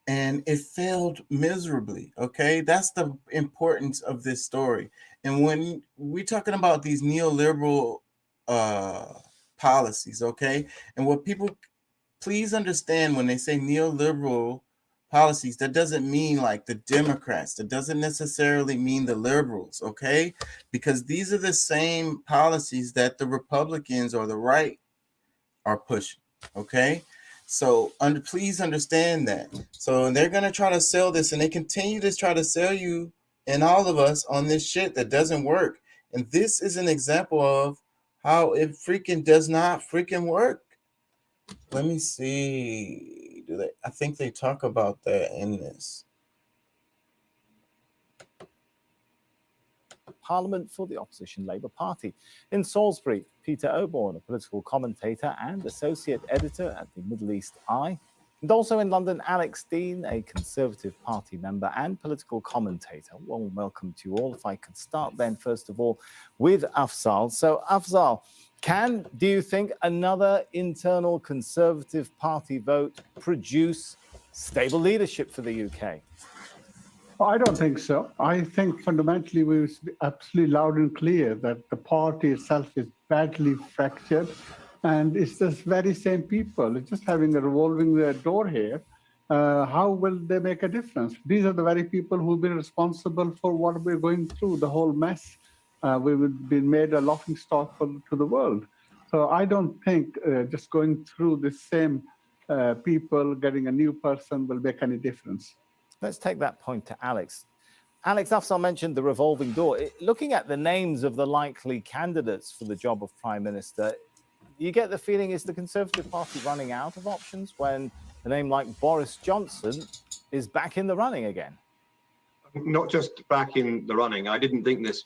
S2: and it failed miserably. Okay, that's the importance of this story. And when we're talking about these neoliberal policies, okay, and what people please understand when they say neoliberal policies, that doesn't mean like the Democrats. That doesn't necessarily mean the liberals, okay? Because these are the same policies that the Republicans or the right are pushing, okay? So please understand that. So they're going to try to sell this, and they continue to try to sell you and all of us on this shit that doesn't work. And this is an example of how it freaking does not freaking work. Let me see. I think they talk about that in this.
S14: Parliament for the opposition Labour Party. In Salisbury, Peter Oborne, a political commentator and associate editor at the Middle East Eye. And also in London, Alex Dean, a Conservative Party member and political commentator. Warm welcome to you all. If I could start then, first of all, with Afzal. So, Afzal, do you think another internal Conservative Party vote produce stable leadership for the UK?
S16: I don't think so. I think fundamentally we was absolutely loud and clear that the party itself is badly fractured, and it's the very same people. It's just having a revolving door here. How will they make a difference? These are the very people who've been responsible for what we're going through, the whole mess. We've been made a laughing stock to the world. So I don't think just going through the same people, getting a new person will make any difference.
S14: Let's take that point to Alex. Alex, Afzal mentioned the revolving door. Looking at the names of the likely candidates for the job of Prime Minister, you get the feeling, is the Conservative Party running out of options when a name like Boris Johnson is back in the running again?
S17: Not just back in the running. I didn't think this.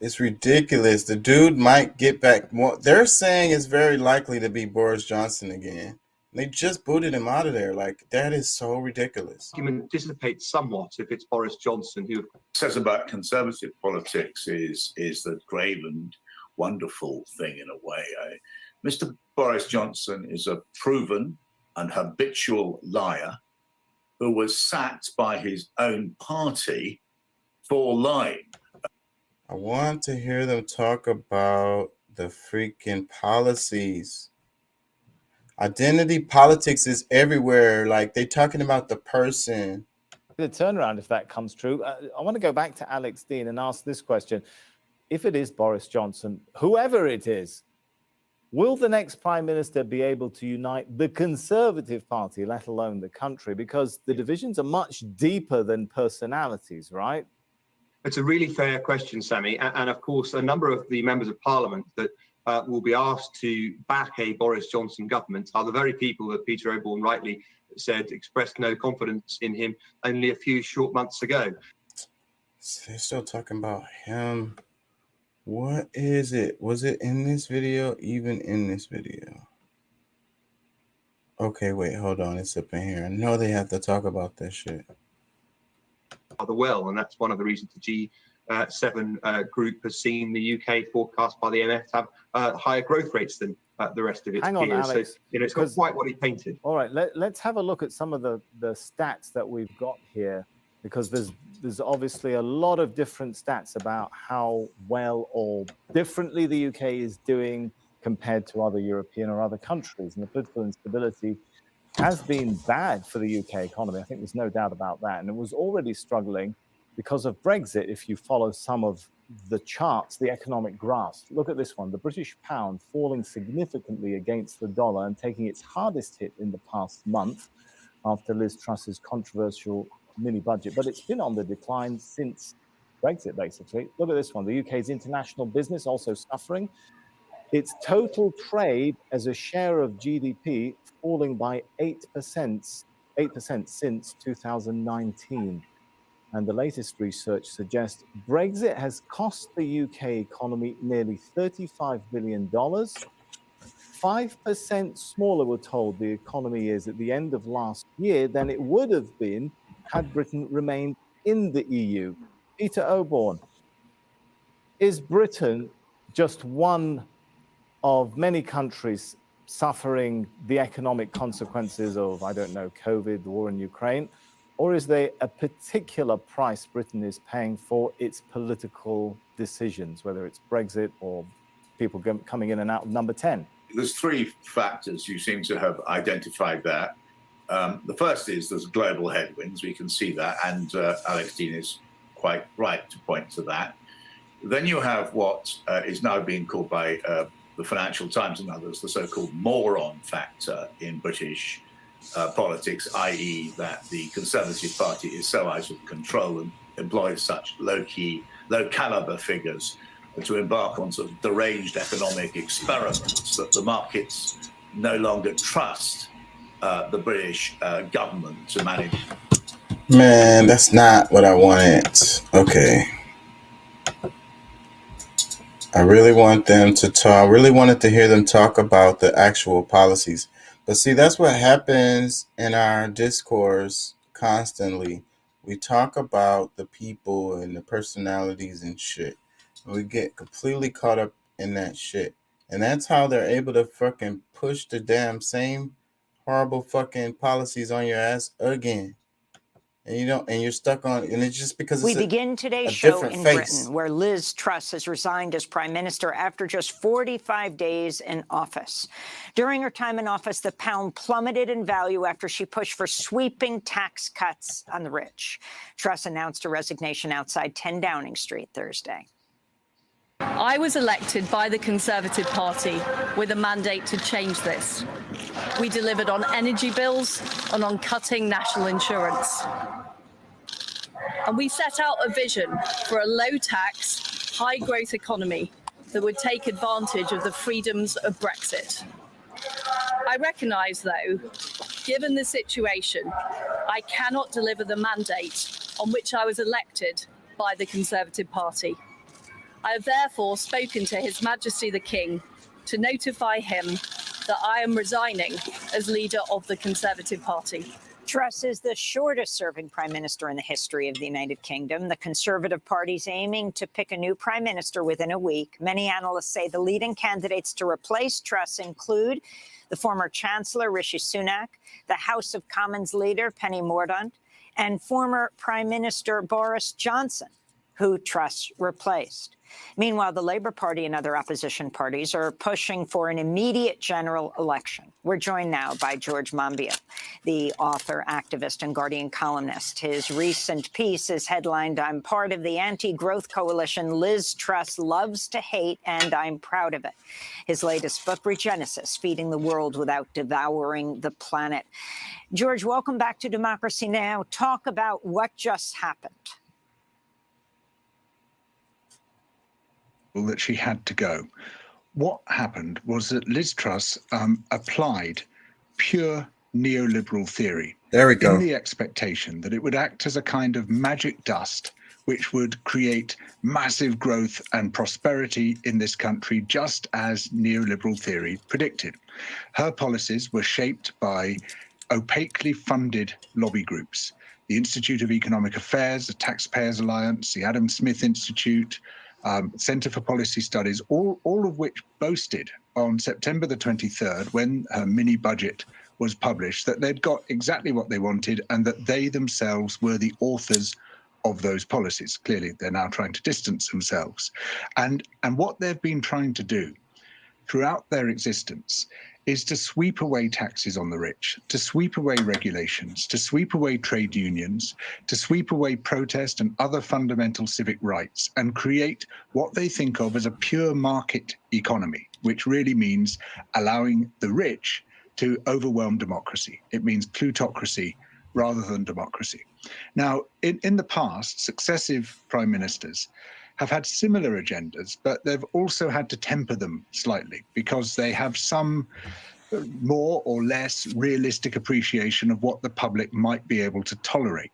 S2: It's ridiculous. The dude might get back. More. They're saying it's very likely to be Boris Johnson again. They just booted him out of there. Like, that is so ridiculous.
S17: Argument dissipates somewhat if it's Boris Johnson who
S13: says about Conservative politics is the grave and wonderful thing in a way. Mr. Boris Johnson is a proven and habitual liar who was sacked by his own party for lying.
S2: I want to hear them talk about the freaking policies. Identity politics is everywhere. Like, they're talking about the person.
S14: The turnaround, if that comes true. I want to go back to Alex Dean and ask this question. If it is Boris Johnson, whoever it is, will the next Prime Minister be able to unite the Conservative Party, let alone the country? Because the divisions are much deeper than personalities, right?
S17: It's a really fair question, Sammy. And of course, a number of the members of Parliament that will be asked to back a Boris Johnson government are the very people that Peter Oborne rightly said expressed no confidence in him only a few short months ago.
S2: They're still talking about him. What is it? Was it in this video? Even in this video? Okay, wait, hold on. It's up in here. I know they have to talk about that shit.
S17: Rather well, and that's one of the reasons the G7 group has seen the UK forecast by the IMF to have higher growth rates than the rest of its
S14: Hang on,
S17: peers.
S14: Alex,
S17: so, it's not quite what he painted.
S14: All right, let's have a look at some of the stats that we've got here, because there's obviously a lot of different stats about how well or differently the UK is doing compared to other European or other countries. And the political instability has been bad for the UK economy. I think there's no doubt about that. And it was already struggling because of Brexit, if you follow some of the charts, the economic graphs. Look at this one, the British pound falling significantly against the dollar and taking its hardest hit in the past month after Liz Truss's controversial mini budget, but it's been on the decline since Brexit, basically. Look at this one, the UK's international business also suffering. Its total trade as a share of GDP falling by 8% since 2019. And the latest research suggests Brexit has cost the UK economy nearly $35 billion. 5% smaller, we're told, the economy is at the end of last year than it would have been had Britain remained in the EU. Peter Oborne, is Britain just one of many countries suffering the economic consequences of, I don't know, COVID, the war in Ukraine? Or is there a particular price Britain is paying for its political decisions, whether it's Brexit or people coming in and out of number 10?
S13: There's three factors you seem to have identified there. The first is there's global headwinds. We can see that, and Alex Dean is quite right to point to that. Then you have what is now being called by the Financial Times and others the so-called moron factor in British politics, i.e. that the Conservative Party is so out of control and employs such low-caliber figures to embark on sort of deranged economic experiments that the markets no longer trust the British government to manage.
S2: Man, that's not what I wanted. Okay. I really want them to talk. I really wanted to hear them talk about the actual policies. But see, that's what happens in our discourse constantly. We talk about the people and the personalities and shit. We get completely caught up in that shit. And that's how they're able to fucking push the damn same horrible fucking policies on your ass again. And you don't, and you're stuck on, and it's just because
S18: we begin today's show in Britain, where Liz Truss has resigned as prime minister after just 45 days in office. During her time in office, the pound plummeted in value after she pushed for sweeping tax cuts on the rich. Truss announced her resignation outside 10 Downing Street Thursday.
S19: I was elected by the Conservative Party with a mandate to change this. We delivered on energy bills and on cutting national insurance. And we set out a vision for a low-tax, high-growth economy that would take advantage of the freedoms of Brexit. I recognise, though, given the situation, I cannot deliver the mandate on which I was elected by the Conservative Party. I have therefore spoken to His Majesty the King to notify him that I am resigning as leader of the Conservative Party.
S18: Truss is the shortest-serving prime minister in the history of the United Kingdom. The Conservative Party's aiming to pick a new prime minister within a week. Many analysts say the leading candidates to replace Truss include the former Chancellor Rishi Sunak, the House of Commons leader Penny Mordaunt, and former Prime Minister Boris Johnson, who Truss replaced. Meanwhile, the Labour Party and other opposition parties are pushing for an immediate general election. We're joined now by George Monbiot, the author, activist, and Guardian columnist. His recent piece is headlined, "I'm part of the anti-growth coalition Liz Truss loves to hate, and I'm proud of it." His latest book, Regenesis, Feeding the World Without Devouring the Planet. George, welcome back to Democracy Now! Talk about what just happened.
S20: That she had to go. What happened was that Liz Truss applied pure neoliberal theory.
S2: There we go.
S20: In the expectation that it would act as a kind of magic dust which would create massive growth and prosperity in this country, just as neoliberal theory predicted. Her policies were shaped by opaquely funded lobby groups. The Institute of Economic Affairs, the Taxpayers Alliance, the Adam Smith Institute, Centre for Policy Studies, all of which boasted on September the 23rd, when her mini budget was published, that they'd got exactly what they wanted and that they themselves were the authors of those policies. Clearly, they're now trying to distance themselves. And what they've been trying to do throughout their existence is to sweep away taxes on the rich, to sweep away regulations, to sweep away trade unions, to sweep away protest and other fundamental civic rights, and create what they think of as a pure market economy, which really means allowing the rich to overwhelm democracy. It means plutocracy rather than democracy. Now, in the past, successive prime ministers have had similar agendas, but they've also had to temper them slightly because they have some more or less realistic appreciation of what the public might be able to tolerate.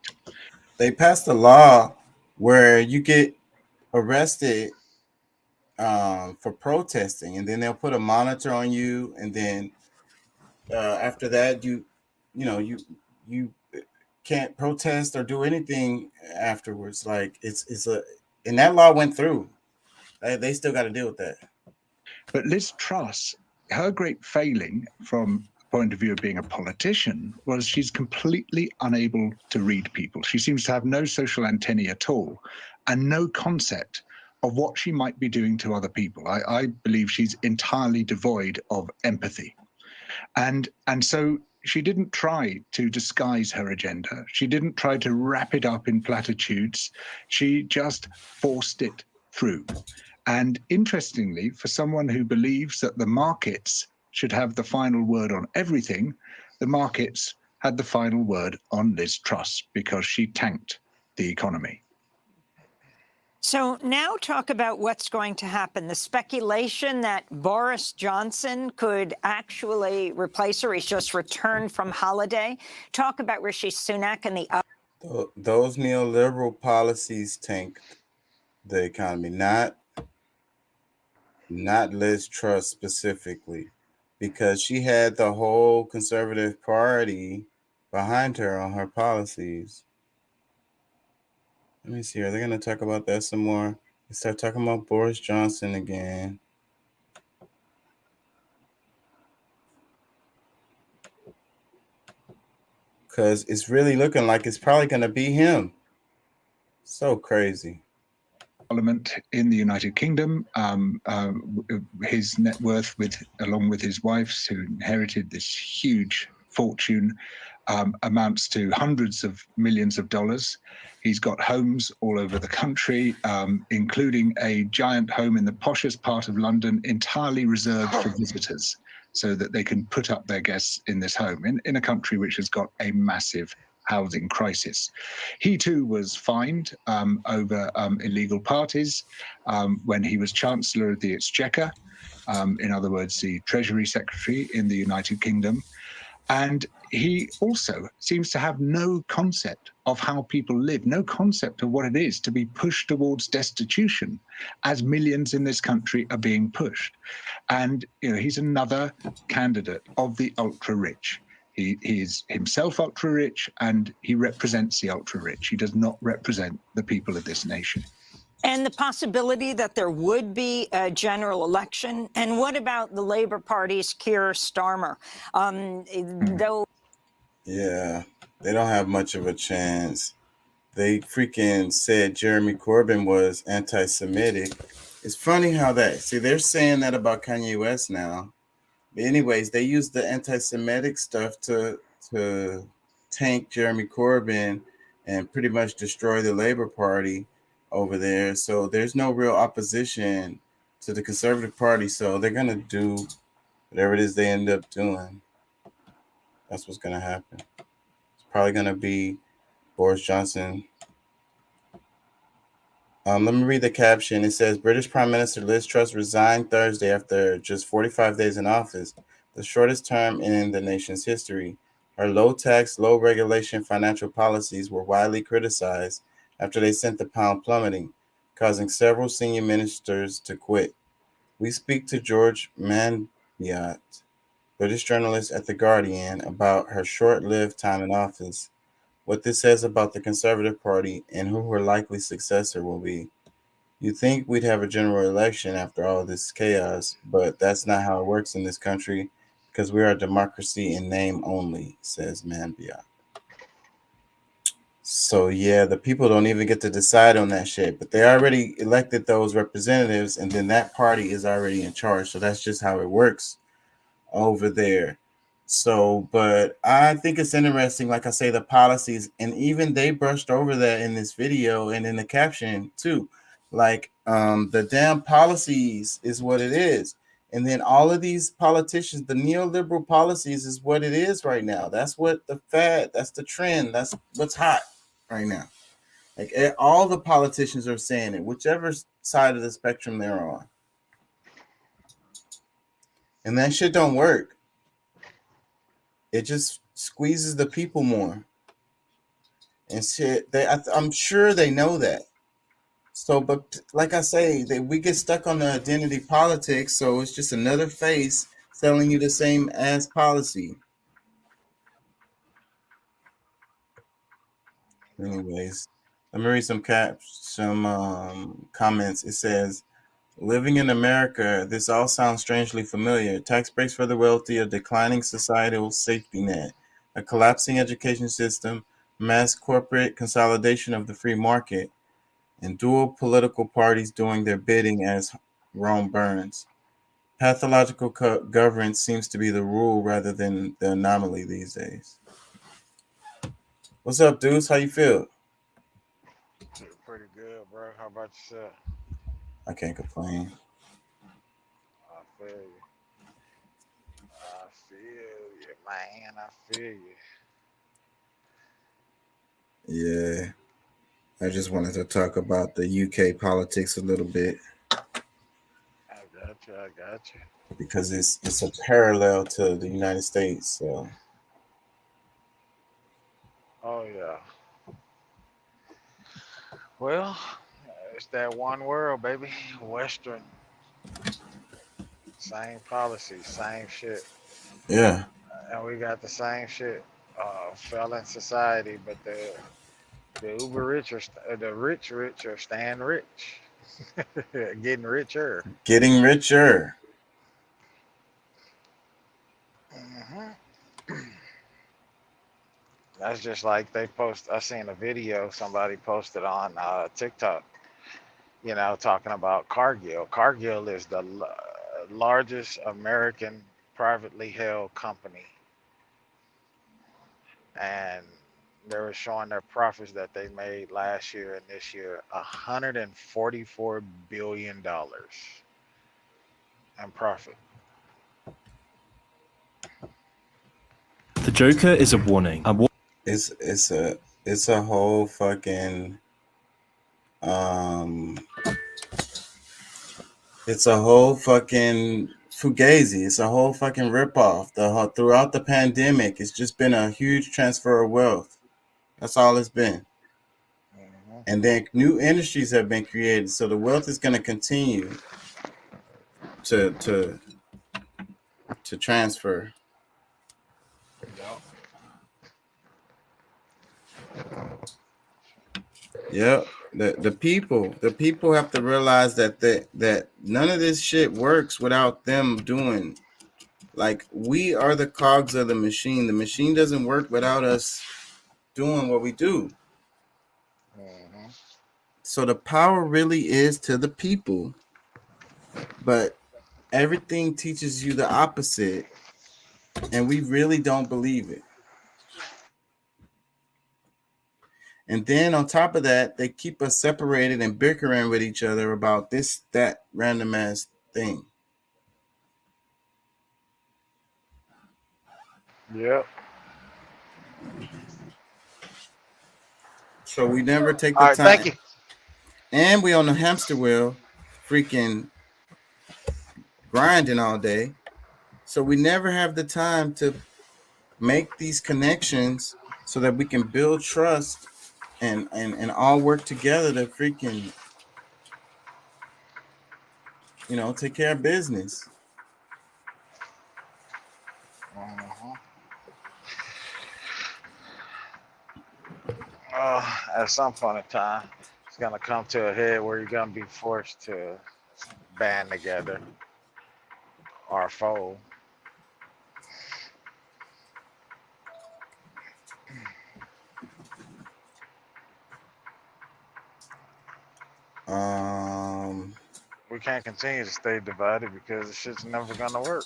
S2: They passed a law where you get arrested for protesting, and then they'll put a monitor on you, and then after that, you can't protest or do anything afterwards. Like and that law went through. They still got to deal with that.
S20: But Liz Truss, her great failing from the point of view of being a politician was she's completely unable to read people. She seems to have no social antennae at all and no concept of what she might be doing to other people. I believe she's entirely devoid of empathy. And so she didn't try to disguise her agenda. She didn't try to wrap it up in platitudes. She just forced it through. And interestingly, for someone who believes that the markets should have the final word on everything, the markets had the final word on Liz Truss because she tanked the economy.
S18: So now talk about what's going to happen. The speculation that Boris Johnson could actually replace her. He's just returned from holiday. Talk about Rishi Sunak and
S2: those neoliberal policies tanked the economy, not Liz Truss specifically, because she had the whole Conservative Party behind her on her policies. Let me see. Are they going to talk about that some more? They start talking about Boris Johnson again. Because it's really looking like it's probably going to be him. So crazy.
S20: Parliament in the United Kingdom, his net worth, along with his wife's, who inherited this huge fortune, amounts to hundreds of millions of dollars. He's got homes all over the country, including a giant home in the poshest part of London, entirely reserved for visitors, so that they can put up their guests in this home in a country which has got a massive housing crisis. He too was fined over illegal parties when he was Chancellor of the Exchequer, in other words, the Treasury Secretary in the United Kingdom. And he also seems to have no concept of how people live, no concept of what it is to be pushed towards destitution, as millions in this country are being pushed. And he's another candidate of the ultra-rich. He is himself ultra-rich, and he represents the ultra-rich. He does not represent the people of this nation.
S18: And the possibility that there would be a general election. And what about the Labour Party's Keir Starmer?
S2: Yeah, they don't have much of a chance. They freaking said Jeremy Corbyn was anti-Semitic. It's funny how they're saying that about Kanye West now. But anyways, they used the anti-Semitic stuff to tank Jeremy Corbyn and pretty much destroy the Labour Party over there. So there's no real opposition to the Conservative Party. So they're going to do whatever it is they end up doing. That's what's going to happen. It's probably going to be Boris Johnson. Let me read the caption. It says, British Prime Minister Liz Truss resigned Thursday after just 45 days in office, the shortest term in the nation's history. Her low-tax, low-regulation financial policies were widely criticized after they sent the pound plummeting, causing several senior ministers to quit. We speak to George Manbiat, British journalist at The Guardian, about her short-lived time in office, what this says about the Conservative Party, and who her likely successor will be. You'd think we'd have a general election after all this chaos, but that's not how it works in this country, because we are a democracy in name only, says Manbiat. So yeah, the people don't even get to decide on that shit, but they already elected those representatives, and then that party is already in charge. So that's just how it works. over there. So, but I think it's interesting, like I say, the policies, and even they brushed over that in this video and in the caption too. Like, the damn policies is what it is. And then all of these politicians, the neoliberal policies is what it is right now. That's what the fad, that's the trend, that's what's hot right now. Like all the politicians are saying it, whichever side of the spectrum they're on. And that shit don't work. It just squeezes the people more. And shit, I'm sure they know that. So, but like I say, we get stuck on the identity politics, so it's just another face selling you the same ass policy. Anyways, let me read some comments. It says, living in America, this all sounds strangely familiar. Tax breaks for the wealthy, a declining societal safety net, a collapsing education system, mass corporate consolidation of the free market, and dual political parties doing their bidding as Rome burns. Pathological governance seems to be the rule rather than the anomaly these days. What's up, dudes? How you feel?
S21: Pretty good, bro. How about yourself?
S2: I can't complain.
S21: I feel you. I feel you, man. I feel you.
S2: Yeah. I just wanted to talk about the UK politics a little bit.
S21: I got you.
S2: Because it's a parallel to the United States, so.
S21: Oh, yeah. Well, it's that one world, baby. Western. Same policy, same shit.
S2: Yeah.
S21: And we got the same shit. Fell in society, but the uber rich are the rich are staying rich. Getting richer.
S2: Getting richer.
S21: That's just like I seen a video somebody posted on TikTok, talking about Cargill. Cargill is the largest American privately held company. And they were showing their profits that they made last year and this year, $144 billion in profit.
S8: The Joker is a warning.
S2: It's a whole fucking it's a whole fucking fugazi. It's a whole fucking ripoff. Throughout the pandemic, it's just been a huge transfer of wealth. That's all it's been. And then new industries have been created, so the wealth is going to continue to transfer. Yep. The people have to realize that none of this shit works without them doing. Like, we are the cogs of the machine. The machine doesn't work without us doing what we do. So the power really is to the people, but everything teaches you the opposite, and we really don't believe it. And then on top of that, they keep us separated and bickering with each other about this, that random ass thing.
S21: Yep.
S2: So we never take the
S21: All right,
S2: time.
S21: thank you.
S2: And we on the hamster wheel, freaking grinding all day. So we never have the time to make these connections so that we can build trust and all work together to freaking, take care of business.
S21: At some point in time, it's going to come to a head where you're going to be forced to band together or fold. We can't continue to stay divided because the shit's never going to work.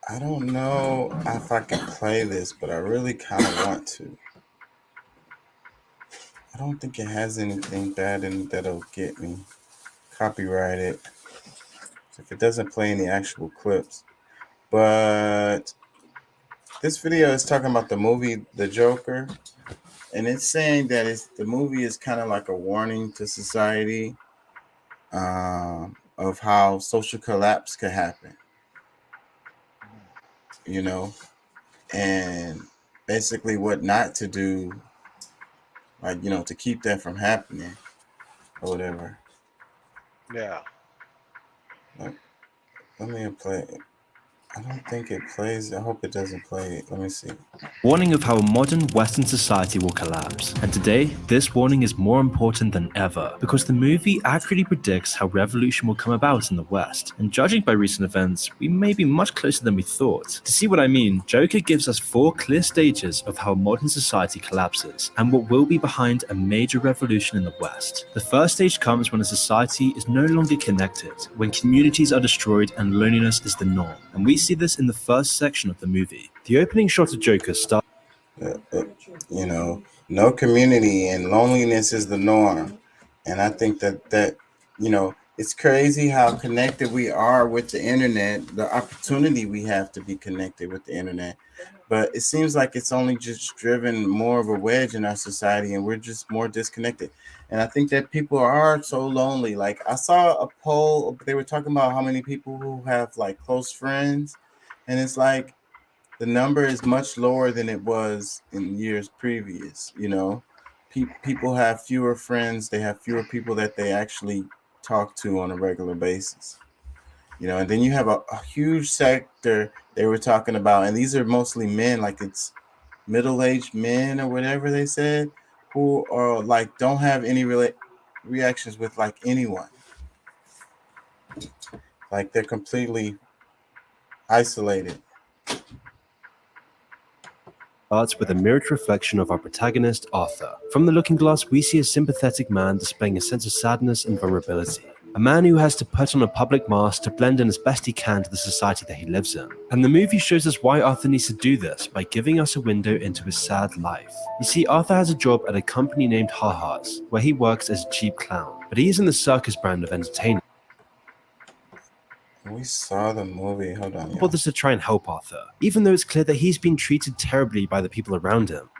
S2: I don't know if I can play this, but I really kind of want to. I don't think it has anything bad in it that'll get me copyrighted. So if it doesn't play any actual clips. But this video is talking about the movie The Joker. And it's saying that the movie is kind of like a warning to society of how social collapse could happen. You know, and basically what not to do, like, you know, to keep that from happening or whatever.
S21: Yeah.
S2: Like, let me play it. I don't think it plays. I hope it doesn't play it. Let me see.
S8: Warning of how a modern Western society will collapse. And today, this warning is more important than ever because the movie accurately predicts how revolution will come about in the West. And judging by recent events, we may be much closer than we thought. To see what I mean, Joker gives us 4 clear stages of how modern society collapses and what will be behind a major revolution in the West. The first stage comes when a society is no longer connected, when communities are destroyed and loneliness is the norm. And we see this in the first section of the movie. The opening shot of Joker starts.
S2: You know, no community and loneliness is the norm. And I think that you know, it's crazy how connected we are with the internet, the opportunity we have to be connected with the internet. But it seems like it's only just driven more of a wedge in our society and we're just more disconnected. And I think that people are so lonely. Like I saw a poll, they were talking about how many people who have like close friends. And it's like the number is much lower than it was in years previous. You know, people have fewer friends. They have fewer people that they actually talk to on a regular basis. You know, and then you have a huge sector they were talking about, and these are mostly men, like it's middle-aged men or whatever they said, who are like don't have any reactions with like anyone. Like they're completely isolated.
S8: Starts with a mirrored reflection of our protagonist, Arthur. From the looking glass, we see a sympathetic man displaying a sense of sadness and vulnerability. A man who has to put on a public mask to blend in as best he can to the society that he lives in. And the movie shows us why Arthur needs to do this by giving us a window into his sad life. You see, Arthur has a job at a company named Ha-Ha's, where he works as a cheap clown, but he is in the circus brand of entertainment.
S2: We saw the movie. Hold on.
S8: Bothers to try and help Arthur, even though it's clear that he's been treated terribly by the people around him.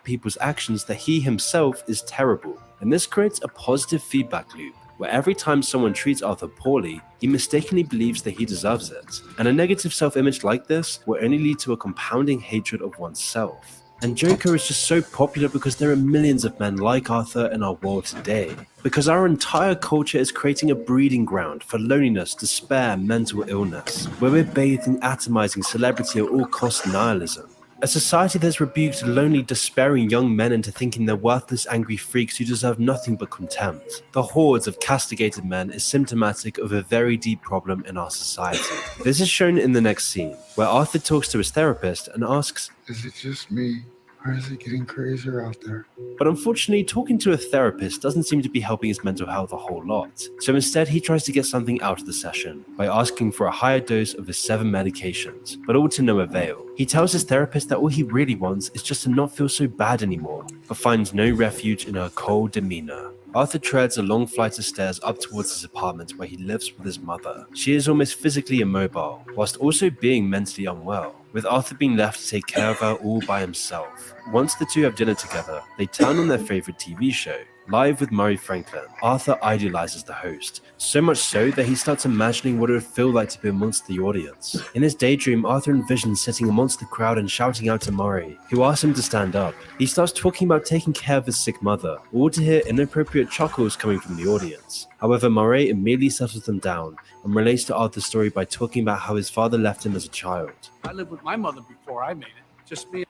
S8: People's actions that he himself is terrible. And this creates a positive feedback loop, where every time someone treats Arthur poorly, he mistakenly believes that he deserves it. And a negative self-image like this will only lead to a compounding hatred of oneself. And Joker is just so popular because there are millions of men like Arthur in our world today. Because our entire culture is creating a breeding ground for loneliness, despair, mental illness, where we're bathed in atomizing celebrity at all cost nihilism. A society that's rebuked lonely, despairing young men into thinking they're worthless, angry freaks who deserve nothing but contempt. The hordes of castigated men is symptomatic of a very deep problem in our society. This is shown in the next scene, where Arthur talks to his therapist and asks,
S1: "Is it just me, or is it getting crazier out there?"
S8: But unfortunately, talking to a therapist doesn't seem to be helping his mental health a whole lot. So instead, he tries to get something out of the session by asking for a higher dose of his 7 medications, but all to no avail. He tells his therapist that all he really wants is just to not feel so bad anymore, but finds no refuge in her cold demeanor. Arthur treads a long flight of stairs up towards his apartment where he lives with his mother. She is almost physically immobile, whilst also being mentally unwell, with Arthur being left to take care of her all by himself. Once the two have dinner together, they turn on their favorite TV show, Live with Murray Franklin. Arthur idolizes the host, so much so that he starts imagining what it would feel like to be amongst the audience. In his daydream, Arthur envisions sitting amongst the crowd and shouting out to Murray, who asks him to stand up. He starts talking about taking care of his sick mother, all to hear inappropriate chuckles coming from the audience. However, Murray immediately settles them down and relates to Arthur's story by talking about how his father left him as a child.
S22: I lived with my mother before I made it. Just me.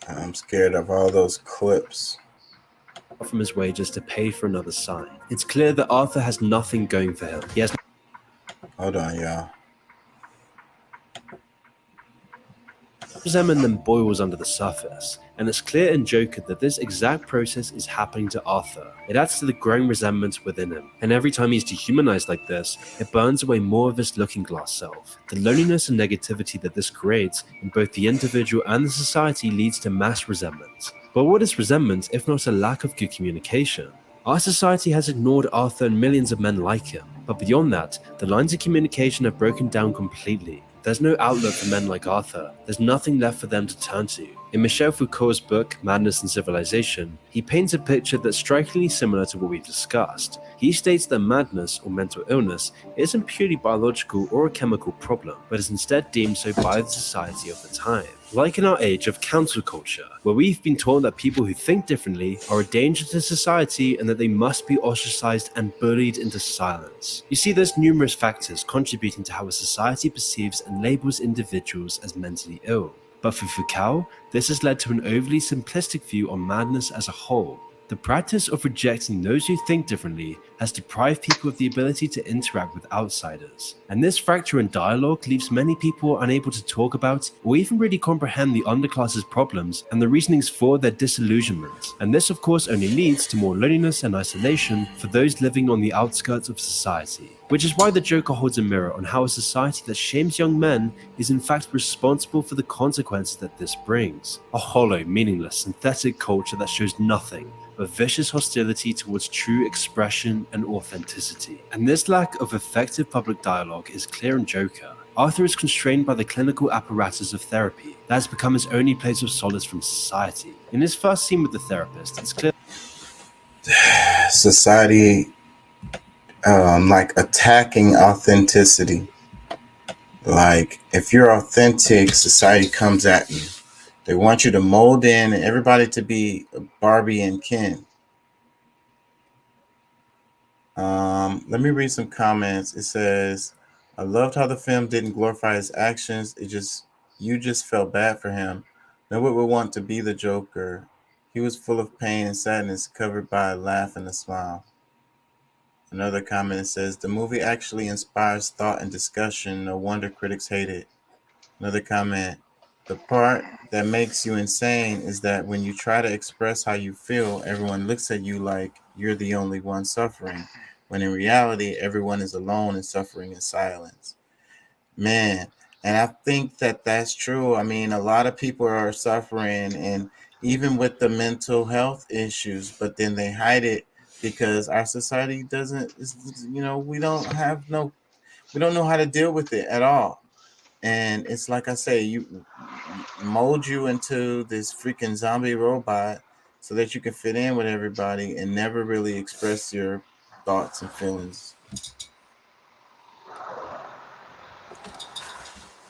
S2: I'm scared of all those clips.
S8: From his wages to pay for another sign. It's clear that Arthur has nothing going for him. He has.
S2: Hold on, y'all.
S8: Resentment then boils under the surface. and it's clear in Joker that this exact process is happening to Arthur. It adds to the growing resentment within him, and every time he's dehumanized like this, it burns away more of his looking glass self. The loneliness and negativity that this creates in both the individual and the society leads to mass resentment. But what is resentment if not a lack of good communication? Our society has ignored Arthur and millions of men like him, but beyond that, the lines of communication have broken down completely. There's no outlet for men like Arthur. There's nothing left for them to turn to. In Michel Foucault's book, Madness and Civilization, he paints a picture that's strikingly similar to what we've discussed. He states that madness or mental illness isn't purely biological or a chemical problem, but is instead deemed so by the society of the time. Like in our age of cancel culture, where we've been taught that people who think differently are a danger to society and that they must be ostracized and bullied into silence. You see, there's numerous factors contributing to how a society perceives and labels individuals as mentally ill. But for Foucault, this has led to an overly simplistic view on madness as a whole. The practice of rejecting those who think differently has deprived people of the ability to interact with outsiders. And this fracture in dialogue leaves many people unable to talk about or even really comprehend the underclass's problems and the reasonings for their disillusionment. And this of course only leads to more loneliness and isolation for those living on the outskirts of society. Which is why the Joker holds a mirror on how a society that shames young men is in fact responsible for the consequences that this brings. A hollow, meaningless, synthetic culture that shows nothing but vicious hostility towards true expression and authenticity. And this lack of effective public dialogue is clear in Joker. Arthur is constrained by the clinical apparatus of therapy that has become his only place of solace from society. In his first scene with the therapist, it's clear
S2: society like attacking authenticity. Like if you're authentic, society comes at you. They want you to mold in and everybody to be Barbie and Ken. Let me read some comments. It says, I loved how the film didn't glorify his actions. You just felt bad for him. No one would want to be the Joker. He was full of pain and sadness, covered by a laugh and a smile. Another comment says, the movie actually inspires thought and discussion. No wonder critics hate it. Another comment, the part that makes you insane is that when you try to express how you feel, everyone looks at you like you're the only one suffering, when in reality, everyone is alone and suffering in silence. Man, and I think that that's true. I mean, a lot of people are suffering, and even with the mental health issues, but then they hide it because our society doesn't, we don't know how to deal with it at all. And it's like I say, you mold you into this freaking zombie robot so that you can fit in with everybody and never really express your thoughts and feelings.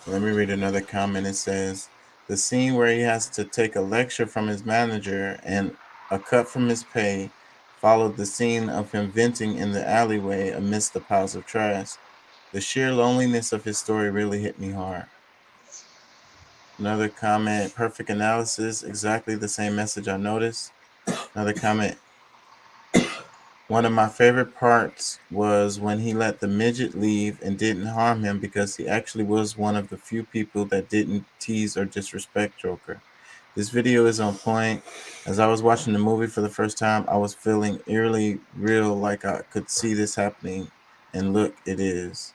S2: Let me read another comment. It says, the scene where he has to take a lecture from his manager and a cut from his pay followed the scene of him venting in the alleyway amidst the piles of trash. The sheer loneliness of his story really hit me hard. Another comment, perfect analysis, exactly the same message I noticed. Another comment, one of my favorite parts was when he let the midget leave and didn't harm him because he actually was one of the few people that didn't tease or disrespect Joker. This video is on point. As I was watching the movie for the first time, I was feeling eerily real, like I could see this happening. And look, it is.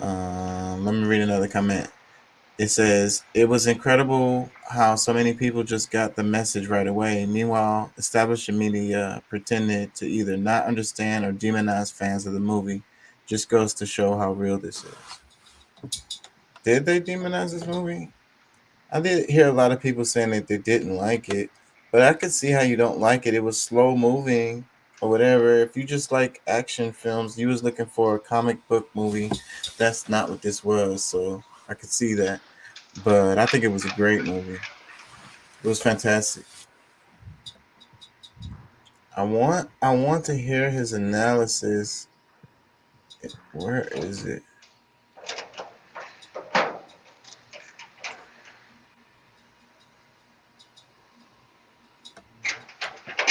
S2: Let me read another comment. It says, it was incredible how so many people just got the message right away. Meanwhile, established media pretended to either not understand or demonize fans of the movie. Just goes to show how real this is. Did they demonize this movie? I did hear a lot of people saying that they didn't like it, but I could see how you don't like it. It was slow moving or whatever. If you just like action films, you was looking for a comic book movie. That's not what this was, so I could see that. But I think it was a great movie. It was fantastic. I want to hear his analysis. Where is it?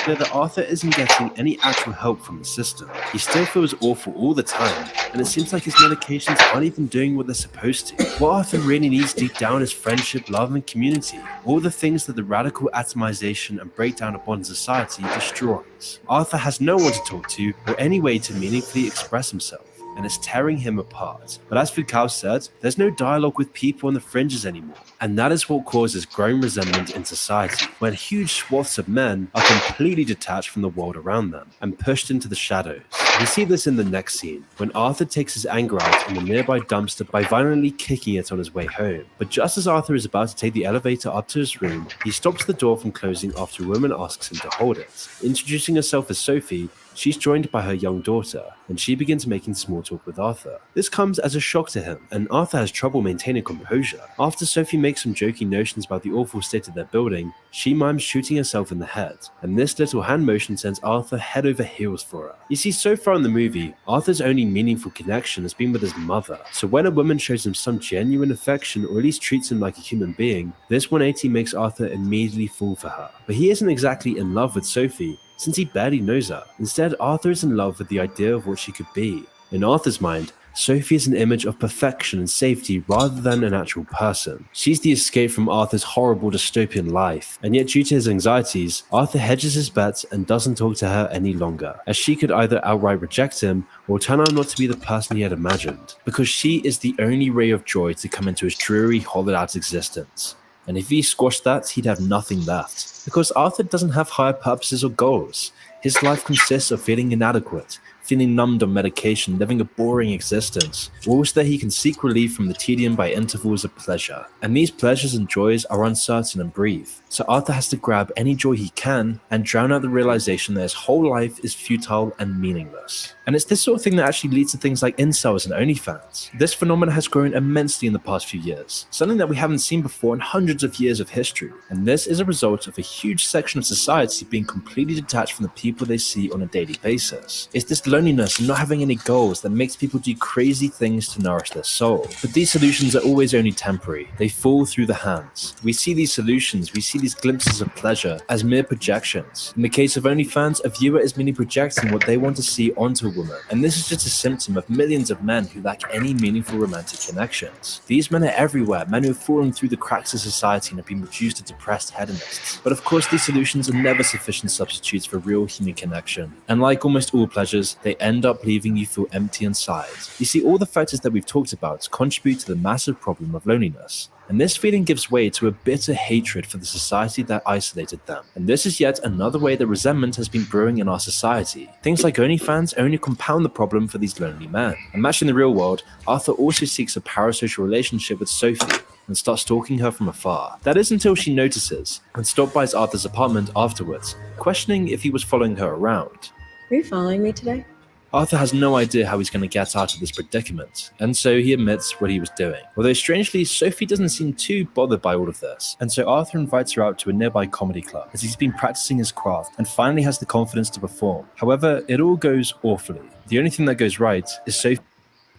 S8: clear that Arthur isn't getting any actual help from the system. He still feels awful all the time, and it seems like his medications aren't even doing what they're supposed to. What Arthur really needs deep down is friendship, love, and community. All the things that the radical atomization and breakdown of modern society destroys. Arthur has no one to talk to or any way to meaningfully express himself, and it's tearing him apart. But as Foucault said, there's no dialogue with people on the fringes anymore, and that is what causes growing resentment in society, when huge swaths of men are completely detached from the world around them and pushed into the shadows. We see this in the next scene, when Arthur takes his anger out in the nearby dumpster by violently kicking it on his way home. But just as Arthur is about to take the elevator up to his room, he stops the door from closing after a woman asks him to hold it. Introducing herself as Sophie, she's joined by her young daughter, and she begins making small talk with Arthur. This comes as a shock to him, and Arthur has trouble maintaining composure. After Sophie makes some joking notions about the awful state of their building, she mimes shooting herself in the head, and this little hand motion sends Arthur head over heels for her. You see, so far in the movie, Arthur's only meaningful connection has been with his mother, so when a woman shows him some genuine affection or at least treats him like a human being, this 180 makes Arthur immediately fall for her. But he isn't exactly in love with Sophie, since he barely knows her. Instead, Arthur is in love with the idea of what she could be. In Arthur's mind, Sophie is an image of perfection and safety rather than an actual person. She's the escape from Arthur's horrible dystopian life, and yet due to his anxieties, Arthur hedges his bets and doesn't talk to her any longer, as she could either outright reject him or turn out not to be the person he had imagined, because she is the only ray of joy to come into his dreary, hollowed-out existence. And if he squashed that, he'd have nothing left. Because Arthur doesn't have higher purposes or goals. His life consists of feeling inadequate, feeling numbed on medication, living a boring existence, all so that he can seek relief from the tedium by intervals of pleasure. And these pleasures and joys are uncertain and brief, so Arthur has to grab any joy he can and drown out the realization that his whole life is futile and meaningless. And it's this sort of thing that actually leads to things like incels and OnlyFans. This phenomenon has grown immensely in the past few years, something that we haven't seen before in hundreds of years of history. And this is a result of a huge section of society being completely detached from the people they see on a daily basis. It's this loneliness and not having any goals that makes people do crazy things to nourish their soul. But these solutions are always only temporary. They fall through the hands. We see these solutions, we see these glimpses of pleasure as mere projections. In the case of OnlyFans, a viewer is merely projecting what they want to see onto a woman, and this is just a symptom of millions of men who lack any meaningful romantic connections. These men are everywhere, men who have fallen through the cracks of society and have been reduced to depressed hedonists. But of course, these solutions are never sufficient substitutes for real human connection, and like almost all pleasures, they end up leaving you feel empty inside. You see, all the factors that we've talked about contribute to the massive problem of loneliness. And this feeling gives way to a bitter hatred for the society that isolated them. And this is yet another way that resentment has been brewing in our society. Things like OnlyFans only compound the problem for these lonely men. And matching the real world, Arthur also seeks a parasocial relationship with Sophie and starts stalking her from afar. That is until she notices and stops by Arthur's apartment afterwards, questioning if he was following her around.
S3: Are you following me today?
S8: Arthur has no idea how he's going to get out of this predicament, and so he admits what he was doing. Although strangely, Sophie doesn't seem too bothered by all of this, and so Arthur invites her out to a nearby comedy club as he's been practicing his craft and finally has the confidence to perform. However, it all goes awfully. The only thing that goes right is Sophie.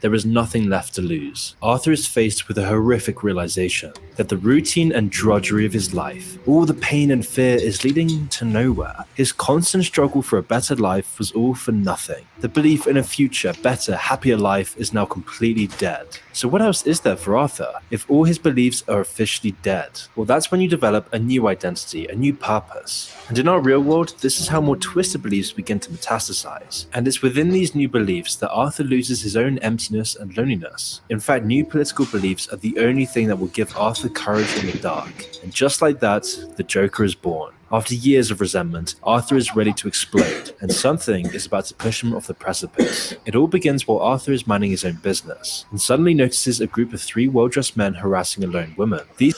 S8: There is nothing left to lose. Arthur is faced with a horrific realization that the routine and drudgery of his life, all the pain and fear, is leading to nowhere. His constant struggle for a better life was all for nothing. The belief in a future, better, happier life is now completely dead. So what else is there for Arthur if all his beliefs are officially dead? Well, that's when you develop a new identity, a new purpose. And in our real world, this is how more twisted beliefs begin to metastasize. And it's within these new beliefs that Arthur loses his own emptiness and loneliness. In fact, new political beliefs are the only thing that will give Arthur courage in the dark. And just like that, the Joker is born. After years of resentment, Arthur is ready to explode, and something is about to push him off the precipice. It all begins while Arthur is minding his own business, and suddenly notices a group of 3 well-dressed men harassing a lone woman.
S2: I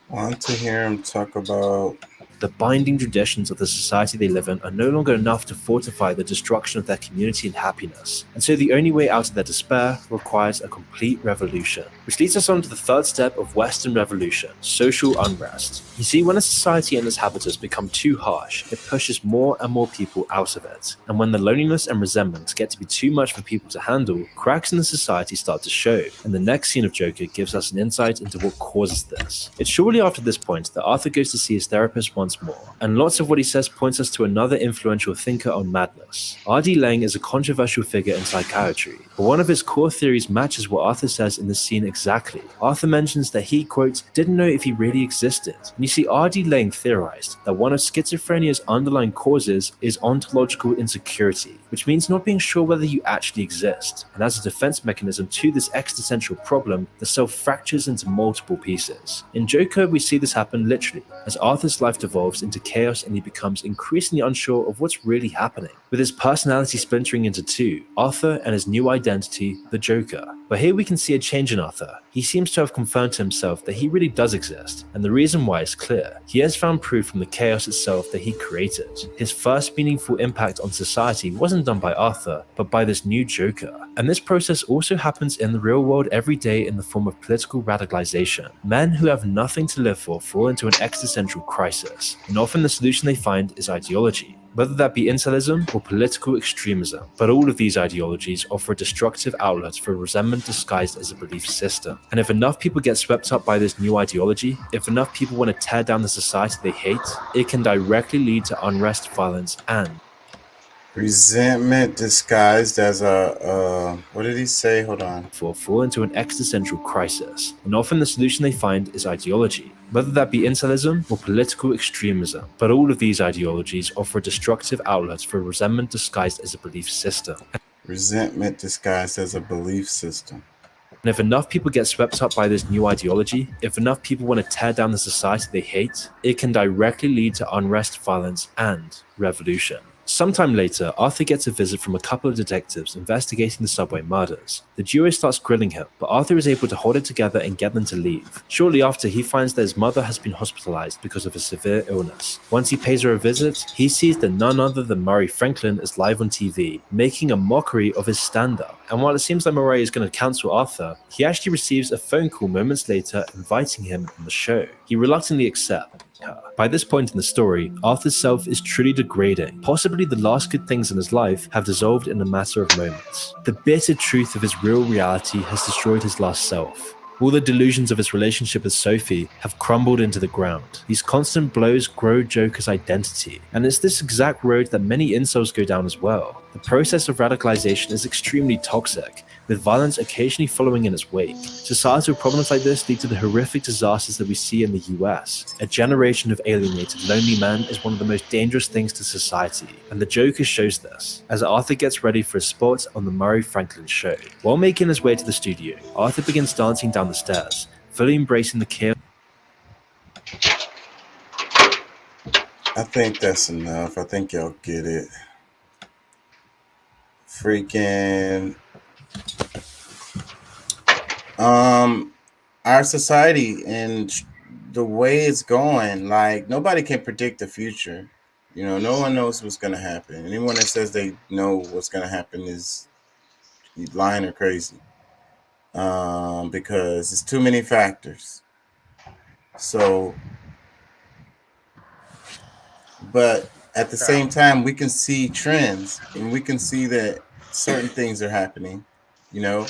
S2: want to hear him talk about
S8: the binding traditions of the society they live in are no longer enough to fortify the destruction of their community and happiness. And so the only way out of their despair requires a complete revolution. Which leads us on to the third step of Western revolution, social unrest. You see, when a society and its habitants become too harsh, it pushes more and more people out of it. And when the loneliness and resentment get to be too much for people to handle, cracks in the society start to show. And the next scene of Joker gives us an insight into what causes this. It's shortly after this point that Arthur goes to see his therapist once once more. And lots of what he says points us to another influential thinker on madness. R.D. Laing is a controversial figure in psychiatry, but one of his core theories matches what Arthur says in this scene exactly. Arthur mentions that he, quote, didn't know if he really existed. And you see, R.D. Laing theorized that one of schizophrenia's underlying causes is ontological insecurity, which means not being sure whether you actually exist. And as a defense mechanism to this existential problem, the self fractures into multiple pieces. In Joker, we see this happen literally, as Arthur's life devolves into chaos and he becomes increasingly unsure of what's really happening. With his personality splintering into two, Arthur and his new identity, the Joker. But here we can see a change in Arthur. He seems to have confirmed to himself that he really does exist, and the reason why is clear. He has found proof from the chaos itself that he created. His first meaningful impact on society wasn't done by Arthur, but by this new Joker. And this process also happens in the real world every day in the form of political radicalization. Men who have nothing to live for fall into an existential crisis, and often the solution they find is ideology, whether that be incelism or political extremism. But all of these ideologies offer a destructive outlet for resentment disguised as a belief system. And if enough people get swept up by this new ideology, if enough people want to tear down the society they hate, it can directly lead to unrest, violence, and
S2: resentment disguised as a what did he say? Hold on.
S8: Fall into an existential crisis. And often the solution they find is ideology, whether that be incelism or political extremism. But all of these ideologies offer a destructive outlet for resentment disguised as a belief system.
S2: Resentment disguised as a belief system.
S8: And if enough people get swept up by this new ideology, if enough people want to tear down the society they hate, it can directly lead to unrest, violence, and revolution. Sometime later, Arthur gets a visit from a couple of detectives investigating the subway murders. The duo starts grilling him, but Arthur is able to hold it together and get them to leave. Shortly after, he finds that his mother has been hospitalized because of a severe illness. Once he pays her a visit, he sees that none other than Murray Franklin is live on TV, making a mockery of his stand-up. And while it seems like Murray is going to cancel Arthur, he actually receives a phone call moments later inviting him on the show. He reluctantly accepts. By this point in the story, Arthur's self is truly degrading. Possibly the last good things in his life have dissolved in a matter of moments. The bitter truth of his real reality has destroyed his last self. All the delusions of his relationship with Sophie have crumbled into the ground. These constant blows grow Joker's identity, and it's this exact road that many incels go down as well. The process of radicalization is extremely toxic, with violence occasionally following in its wake. Societal problems like this lead to the horrific disasters that we see in the US. A generation of alienated, lonely men is one of the most dangerous things to society, and the Joker shows this, as Arthur gets ready for a spot on the Murray Franklin show. While making his way to the studio, Arthur begins dancing down the stairs, fully embracing the chaos.
S2: I think that's enough. I think y'all get it. Freaking our society and the way it's going, like nobody can predict the future. You know, no one knows what's going to happen. Anyone that says they know what's going to happen is lying or crazy, because it's too many factors. So, but at the same time, we can see trends and we can see that certain things are happening, you know,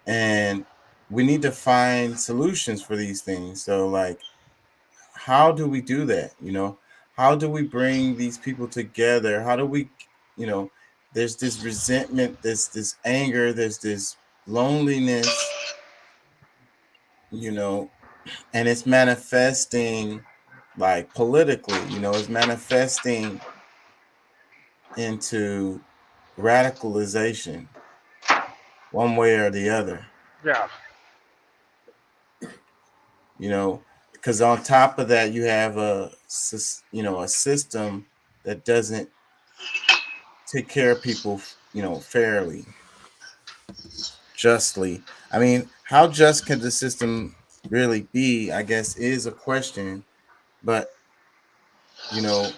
S2: and we need to find solutions for these things. So like, how do we do that? You know, how do we bring these people together? How do we, you know, there's this resentment, there's this anger, there's this loneliness, you know, and it's manifesting like politically, you know, it's manifesting into radicalization one way or the other.
S21: Yeah.
S2: You know, because on top of that, you have a system that doesn't take care of people, you know, fairly, justly. I mean, how just can the system really be, I guess, is a question. But, you know,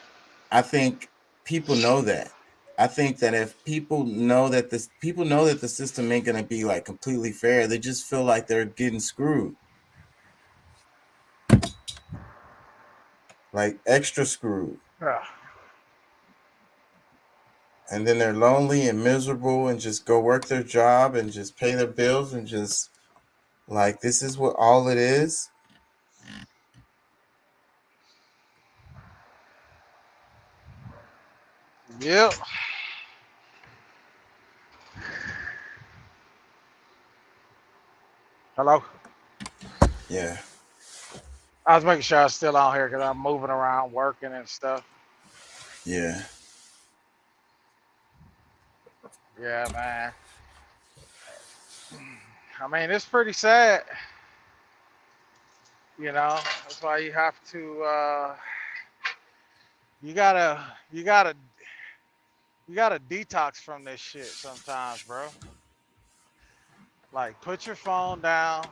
S2: I think people know that. I think that if people know that the system ain't going to be like completely fair, they just feel like they're getting screwed. Like extra screwed.
S21: Yeah.
S2: And then they're lonely and miserable and just go work their job and just pay their bills and just like, this is what all it is.
S21: Yep. Hello.
S2: Yeah.
S21: I was making sure I was still on here because I'm moving around, working and stuff.
S2: Yeah.
S21: Yeah, man. I mean, it's pretty sad. You know, that's why you have to. You gotta detox from this shit sometimes, bro. Like, put your phone down.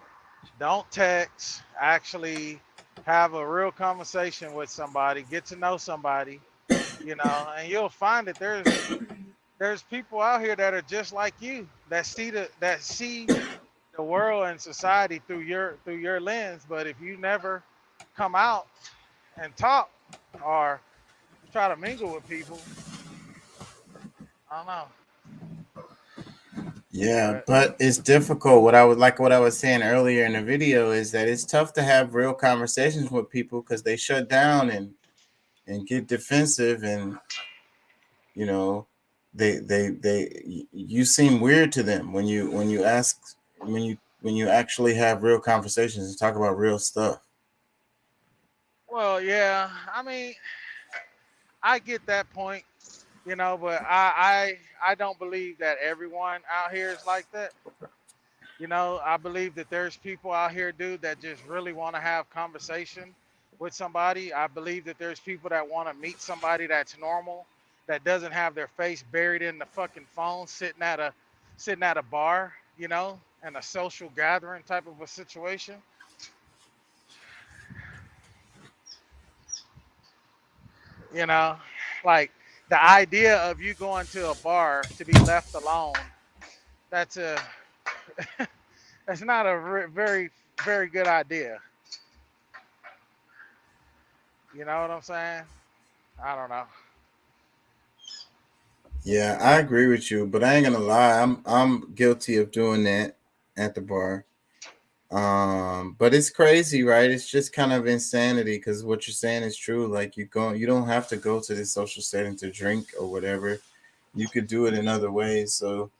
S21: Don't text. Actually, have a real conversation with somebody. Get to know somebody. You know, and you'll find that there's people out here that are just like you that see the world and society through your lens. But if you never come out and talk or try to mingle with people, I don't know.
S2: Yeah, but it's difficult. What I was saying earlier in the video is that it's tough to have real conversations with people because they shut down and get defensive, and you know, you seem weird to them when you actually have real conversations and talk about real stuff.
S21: Well, yeah, I mean, I get that point, you know, but I don't believe that everyone out here is like that. You know, I believe that there's people out here, dude, that just really want to have conversation with somebody. I believe that there's people that want to meet somebody that's normal, that doesn't have their face buried in the fucking phone, sitting at a bar, you know, in a social gathering type of a situation. You know, like the idea of you going to a bar to be left alone, that's not a very, very good idea. You know what I'm saying? I don't know.
S2: Yeah, I agree with you, but I ain't gonna lie, I'm guilty of doing that at the bar. But it's crazy, right? It's just kind of insanity because what you're saying is true. Like you don't have to go to this social setting to drink or whatever. You could do it in other ways. So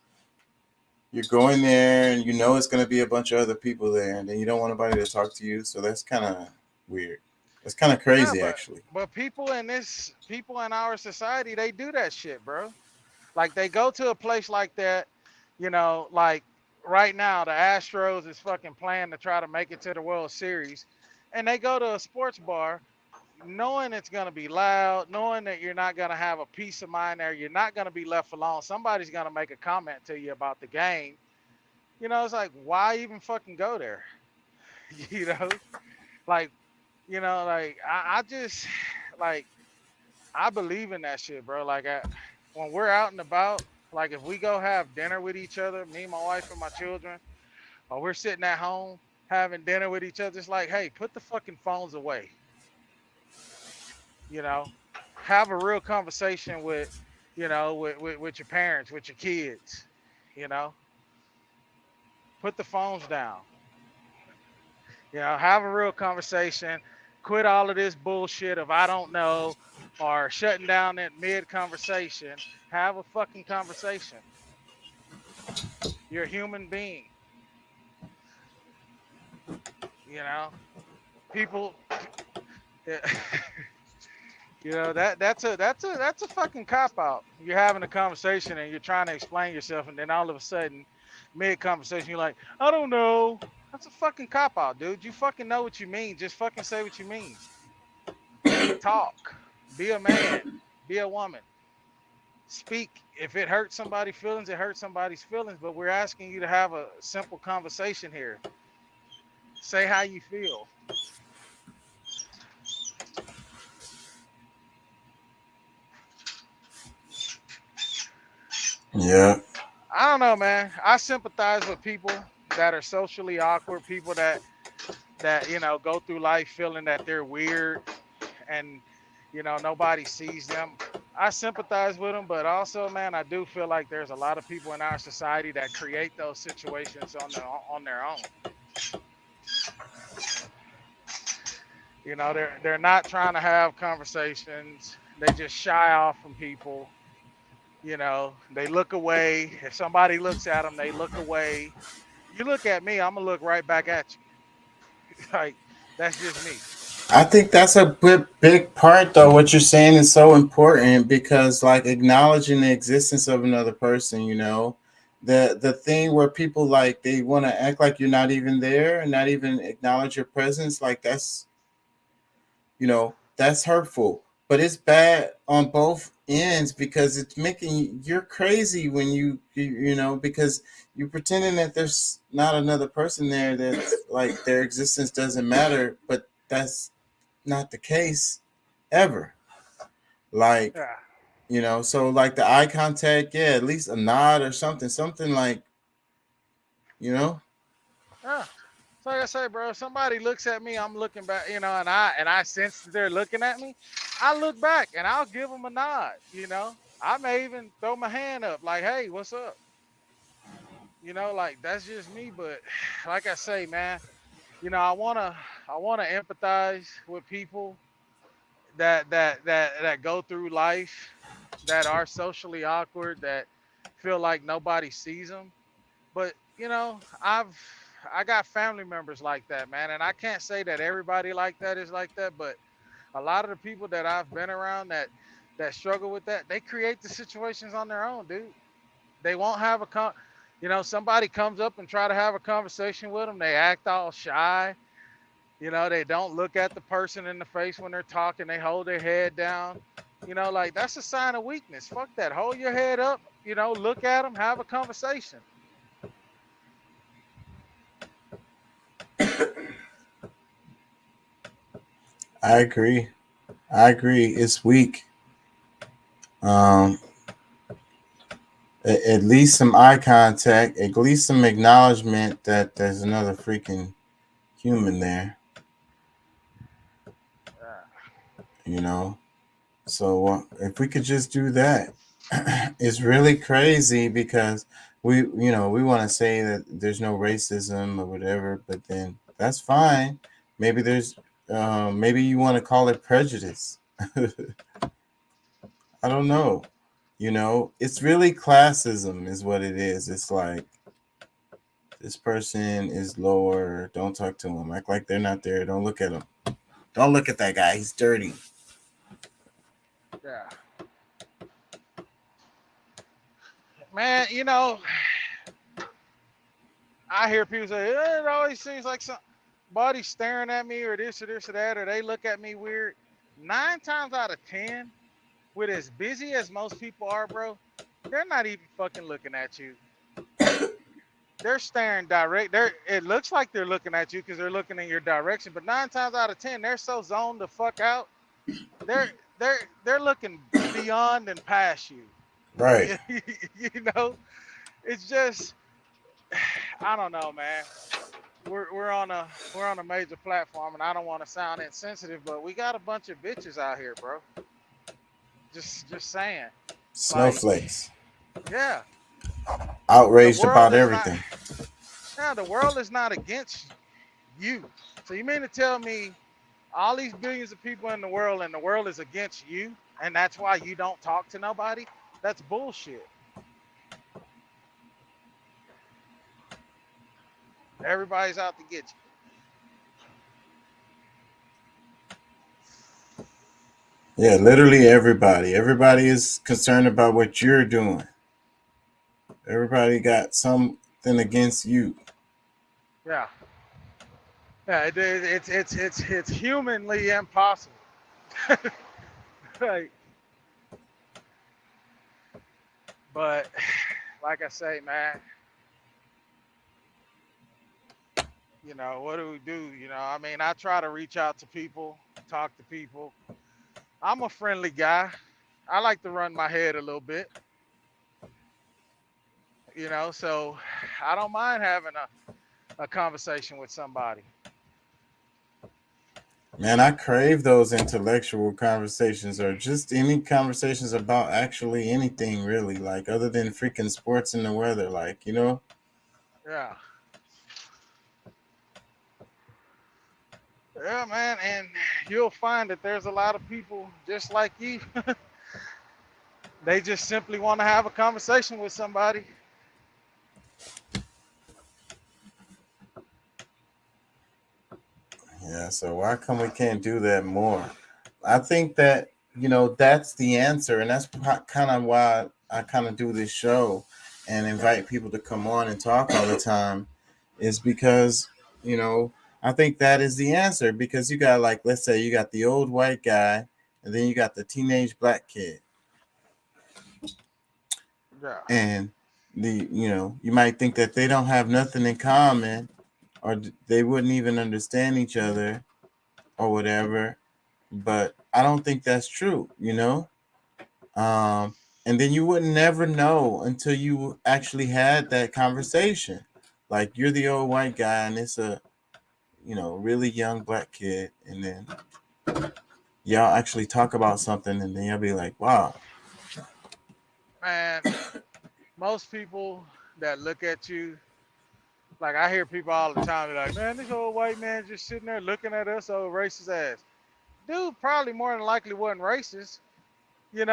S2: you're going there and you know it's gonna be a bunch of other people there, and then you don't want anybody to talk to you. So that's kind of weird. That's kind of crazy, actually.
S21: But people in our society, they do that shit, bro. Like they go to a place like that, you know, like right now the Astros is fucking playing to try to make it to the World Series, and they go to a sports bar knowing it's gonna be loud, knowing that you're not gonna have a peace of mind there, you're not gonna be left alone. Somebody's gonna make a comment to you about the game. You know, it's like, why even fucking go there? You know, like, you know, like I just like I believe in that shit, bro. Like when we're out and about, like if we go have dinner with each other, me, my wife, and my children, or we're sitting at home having dinner with each other, it's like, hey, put the fucking phones away. You know, have a real conversation with, you know, with your parents, with your kids. You know, put the phones down. You know, have a real conversation. Quit all of this bullshit of I don't know or shutting down that mid conversation. Have a fucking conversation. You're a human being. You know, people. You know, that's a fucking cop out. You're having a conversation and you're trying to explain yourself, and then all of a sudden, mid conversation, you're like, I don't know. That's a fucking cop out, dude. You fucking know what you mean. Just fucking say what you mean. Talk. Be a man. Be a woman. Speak. If it hurts somebody's feelings, it hurts somebody's feelings. But we're asking you to have a simple conversation here. Say how you feel.
S2: Yeah.
S21: I don't know, man. I sympathize with people that are socially awkward, people that you know go through life feeling that they're weird and you know nobody sees them. I sympathize with them, but also, man, I do feel like there's a lot of people in our society that create those situations on their own. You know, they're not trying to have conversations. They just shy off from people. You know, they look away. If somebody looks at them, they look away. You look at me, I'm gonna look right back at you. Like that's just me.
S2: I think that's a big part, though. What you're saying is so important because, like, acknowledging the existence of another person, you know, the thing where people like they want to act like you're not even there and not even acknowledge your presence, like that's, you know, that's hurtful. But it's bad on both ends because it's making you're crazy when you know, because you're pretending that there's not another person there, that's like their existence doesn't matter, but that's not the case ever. Like,
S21: Yeah.
S2: you know, so like the eye contact, yeah, at least a nod or something like, you know.
S21: Yeah. So like I say, bro, if somebody looks at me, I'm looking back, you know, and I sense that they're looking at me, I look back and I'll give them a nod, you know. I may even throw my hand up like, hey, what's up? You know, like that's just me. But like I say, man, you know, I wanna empathize with people that go through life that are socially awkward, that feel like nobody sees them. But you know, I got family members like that, man, and I can't say that everybody like that is like that, but a lot of the people that I've been around that struggle with that, they create the situations on their own, dude. They won't have you know, somebody comes up and try to have a conversation with them, they act all shy. You know, they don't look at the person in the face when they're talking. They hold their head down. You know, like that's a sign of weakness. Fuck that. Hold your head up. You know, look at them, have a conversation.
S2: I agree. It's weak. Um, at least some eye contact, at least some acknowledgement that there's another freaking human there. You know, so if we could just do that, it's really crazy because we want to say that there's no racism or whatever, but then that's fine. Maybe there's, maybe you want to call it prejudice. I don't know. You know, it's really classism is what it is. It's like this person is lower. Don't talk to them. Act like they're not there. Don't look at him. Don't look at that guy. He's dirty.
S21: Yeah. Man, you know, I hear people say, it always seems like somebody's staring at me or this or this or that, or they look at me weird. 9 times out of 10, with as busy as most people are, bro, they're not even fucking looking at you. They're staring direct. It looks like they're looking at you because they're looking in your direction, but 9 times out of 10, they're so zoned the fuck out. They're looking beyond and past you.
S2: Right.
S21: You know, it's just, I don't know, man. We're on a major platform, and I don't want to sound insensitive, but we got a bunch of bitches out here, bro. Just saying.
S2: Snowflakes.
S21: Like, yeah.
S2: Outraged about everything.
S21: The world is not against you. So you mean to tell me all these billions of people in the world and the world is against you, and that's why you don't talk to nobody? That's bullshit. Everybody's out to get you.
S2: Yeah, literally everybody. Everybody is concerned about what you're doing. Everybody got something against you.
S21: Yeah. Yeah, it's humanly impossible. Like, but like I say, man, you know, what do we do? You know, I mean, I try to reach out to people, talk to people. I'm a friendly guy. I like to run my head a little bit. You know, so I don't mind having a conversation with somebody.
S2: Man, I crave those intellectual conversations or just any conversations about actually anything really, like other than freaking sports and the weather, like, you know?
S21: Yeah. Yeah, man, and you'll find that there's a lot of people just like you They just simply want to have a conversation with somebody.
S2: Yeah, so why come we can't do that more? I think that, that's the answer. And that's kind of why I kind of do this show and invite people to come on and talk all the time, is because, I think that is the answer. Because you got, like, let's say you got the old white guy and then you got the teenage black kid.
S21: Yeah.
S2: And you might think that they don't have nothing in common, or they wouldn't even understand each other or whatever. But I don't think that's true, and then you would never know until you actually had that conversation. Like, you're the old white guy and it's a, really young black kid. And then y'all actually talk about something and then you'll be like, wow.
S21: Man, most people that look at you, like, I hear people all the time, they're like, man, this old white man just sitting there looking at us, old racist ass. Dude probably more than likely wasn't racist. He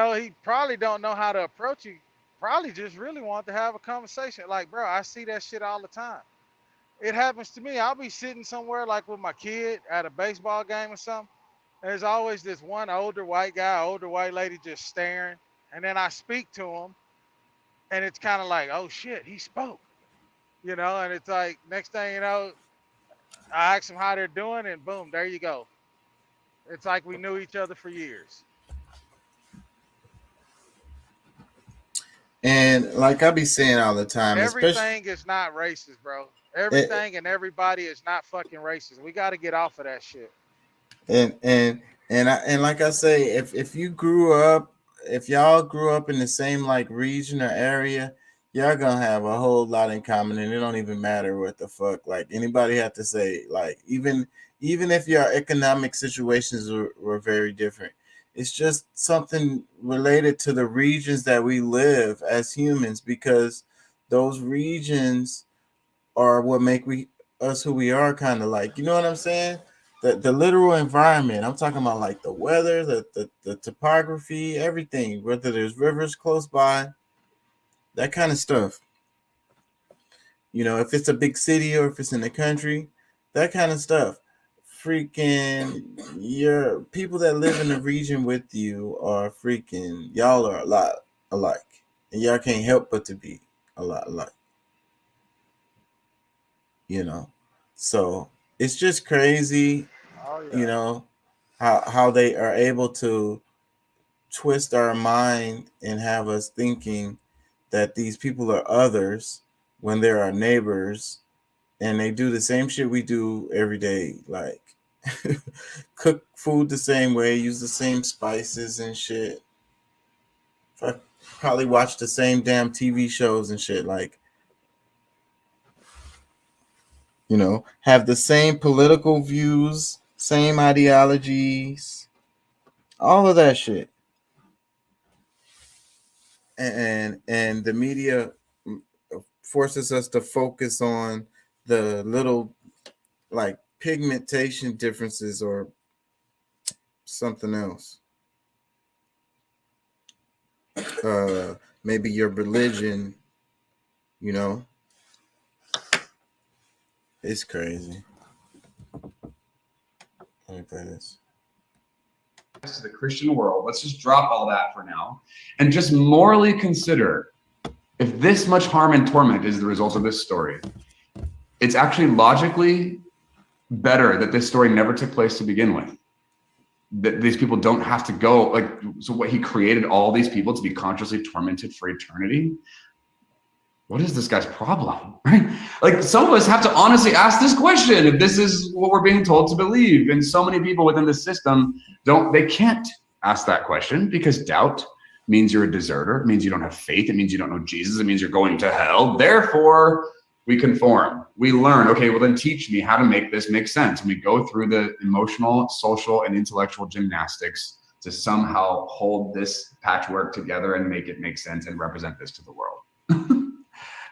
S21: probably don't know how to approach you. Probably just really want to have a conversation. Like, bro, I see that shit all the time. It happens to me. I'll be sitting somewhere like with my kid at a baseball game or something. And there's always this one older white guy, older white lady just staring. And then I speak to him and it's kind of like, oh shit, he spoke. And it's like, next thing you know, I ask them how they're doing and boom, there you go. It's like we knew each other for years.
S2: And like I be saying all the time,
S21: everything is not racist, bro. Everything and everybody is not fucking racist. We got to get off of that shit.
S2: And like I say, if y'all grew up in the same like region or area, y'all gonna have a whole lot in common, and it don't even matter what the fuck like anybody have to say. Like, even if your economic situations were very different, it's just something related to the regions that we live as humans, because those regions are what make us who we are, kind of like, you know what I'm saying? The literal environment. I'm talking about like the weather, the topography, everything, whether there's rivers close by, that kind of stuff. If it's a big city or if it's in the country, that kind of stuff. Freaking your people that live in the region with you are freaking, y'all are a lot alike. And y'all can't help but to be a lot alike. So it's just crazy, how they are able to twist our mind and have us thinking that these people are others when they're our neighbors, and they do the same shit we do every day, like cook food the same way, use the same spices and shit. Probably watch the same damn TV shows and shit, like, have the same political views, same ideologies, all of that shit. And the media forces us to focus on the little like pigmentation differences or something else. Maybe your religion, it's crazy. Let me play this.
S3: To the Christian world, let's just drop all that for now and just morally consider if this much harm and torment is the result of this story. It's actually logically better that this story never took place to begin with. That these people don't have to go, like, so what, he created all these people to be consciously tormented for eternity? What is this guy's problem, right? Like, some of us have to honestly ask this question if this is what we're being told to believe. And so many people within the system they can't ask that question, because doubt means you're a deserter. It means you don't have faith. It means you don't know Jesus. It means you're going to hell. Therefore, we conform. We learn, okay, well then teach me how to make this make sense. And we go through the emotional, social, and intellectual gymnastics to somehow hold this patchwork together and make it make sense and represent this to the world.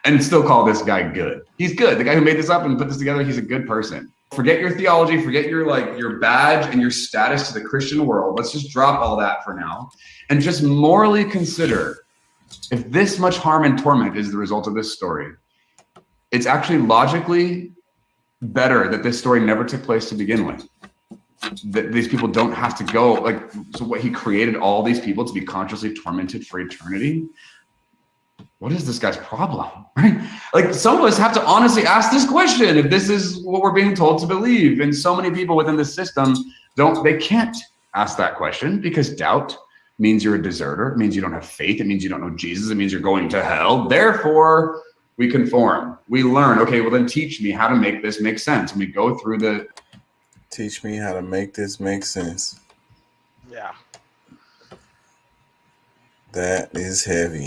S3: And still call this guy good. He's good. The guy who made this up and put this together, he's a good person. Forget your theology, forget your badge and your status to the Christian world. Let's just drop all that for now and just morally consider if this much harm and torment is the result of this story. It's actually logically better that this story never took place to begin with. That these people don't have to go, like, so what, he created all these people to be consciously tormented for eternity? What is this guy's problem, right? Like, some of us have to honestly ask this question if this is what we're being told to believe. And so many people within the system they can't ask that question because doubt means you're a deserter. It means you don't have faith. It means you don't know Jesus. It means you're going to hell. Therefore, we conform. We learn, okay, well then teach me how to make this make sense. And we go through the...
S2: Teach me how to make this make sense.
S21: Yeah.
S2: That is heavy.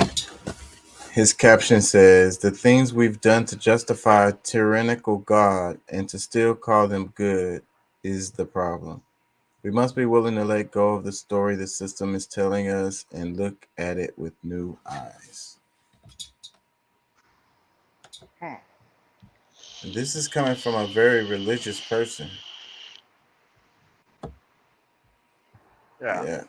S2: His caption says, the things we've done to justify a tyrannical God and to still call them good is the problem. We must be willing to let go of the story the system is telling us and look at it with new eyes. And this is coming from a very religious person.
S21: Yeah.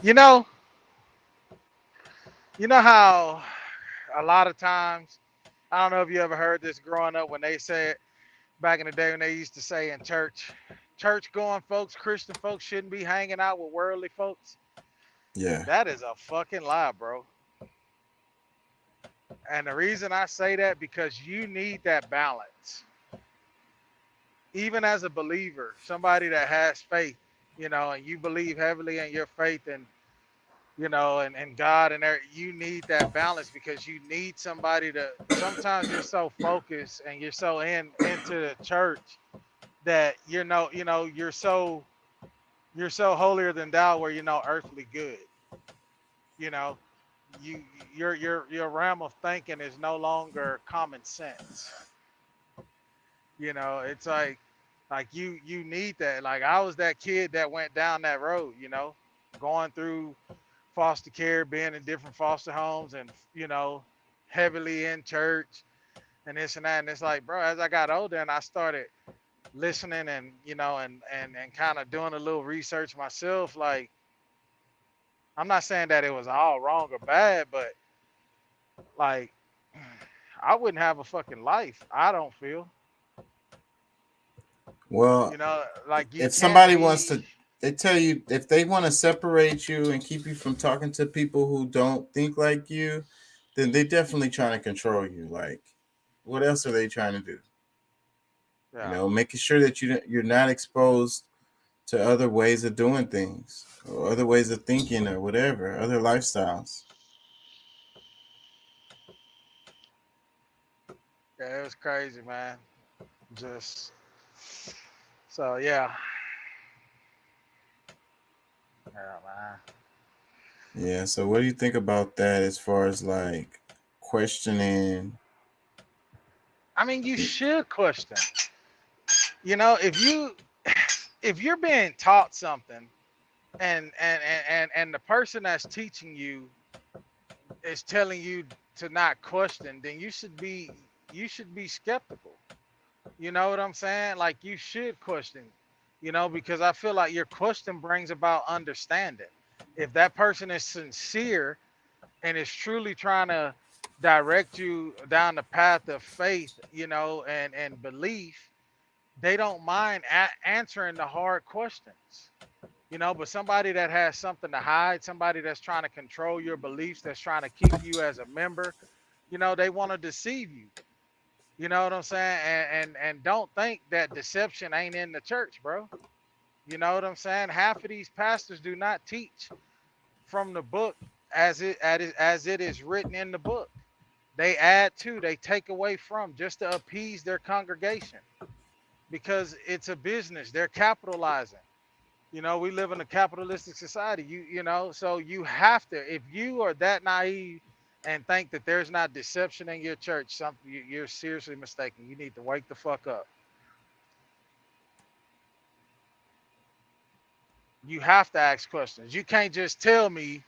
S21: You know how a lot of times, I don't know if you ever heard this growing up when they said back in the day when they used to say in church going folks, Christian folks shouldn't be hanging out with worldly folks.
S2: Yeah.
S21: That is a fucking lie, bro. And the reason I say that, because you need that balance. Even as a believer, somebody that has faith, and you believe heavily in your faith and, and God and you need that balance, because you need somebody to, sometimes you're so focused and you're so into the church that you're so holier than thou where you're no earthly good. Your realm of thinking is no longer common sense. It's like you need that. Like, I was that kid that went down that road, going through foster care, being in different foster homes and, heavily in church and this and that. And it's like, bro, as I got older and I started listening and, and kind of doing a little research myself, like, I'm not saying that it was all wrong or bad, but like, I wouldn't have a fucking life, I don't feel.
S2: Well,
S21: like,
S2: if somebody wants to, they tell you, if they want to separate you and keep you from talking to people who don't think like you, then they definitely trying to control you. Like, what else are they trying to do?
S21: Yeah.
S2: Making sure that you're not exposed to other ways of doing things or other ways of thinking or whatever, other lifestyles.
S21: Yeah, it was crazy, man. So yeah. Yeah, man.
S2: Yeah, so what do you think about that as far as like questioning?
S21: I mean, you should question. If you're being taught something and the person that's teaching you is telling you to not question, then you should be skeptical. You know what I'm saying? Like, you should question, because I feel like your question brings about understanding. If that person is sincere and is truly trying to direct you down the path of faith, and belief, they don't mind answering the hard questions. But somebody that has something to hide, somebody that's trying to control your beliefs, that's trying to keep you as a member, they want to deceive you. You know what I'm saying? And don't think that deception ain't in the church, bro. You know what I'm saying? Half of these pastors do not teach from the book as it is written in the book. They add to, they take away from, just to appease their congregation, because it's a business. They're capitalizing. We live in a capitalistic society. So you have to, if you are that naive and think that there's not deception in your church, you're seriously mistaken. You need to wake the fuck up. You have to ask questions. You can't just tell me,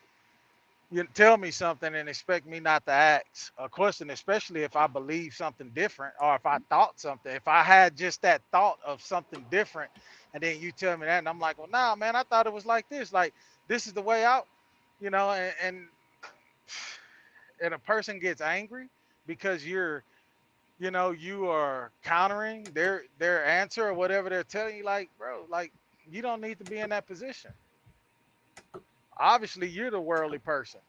S21: you tell me something and expect me not to ask a question, especially if I believe something different or if I thought something. If I had just that thought of something different, and then you tell me that, and I'm like, well, nah, man, I thought it was like this. Like, this is the way out, you know, and a person gets angry because you are countering their answer or whatever they're telling you. Like, bro, like, you don't need to be in that position. Obviously, you're the worldly person,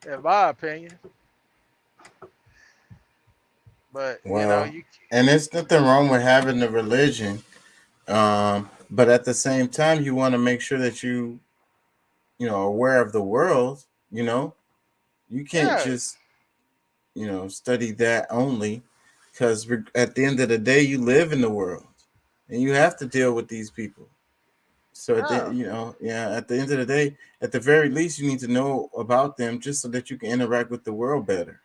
S21: in my opinion. But
S2: Well, and there's nothing wrong with having the religion, but at the same time, you want to make sure that you are aware of the world. You can't just study that only, because at the end of the day, you live in the world, and you have to deal with these people. So at the end of the day, at the very least, you need to know about them just so that you can interact with the world better.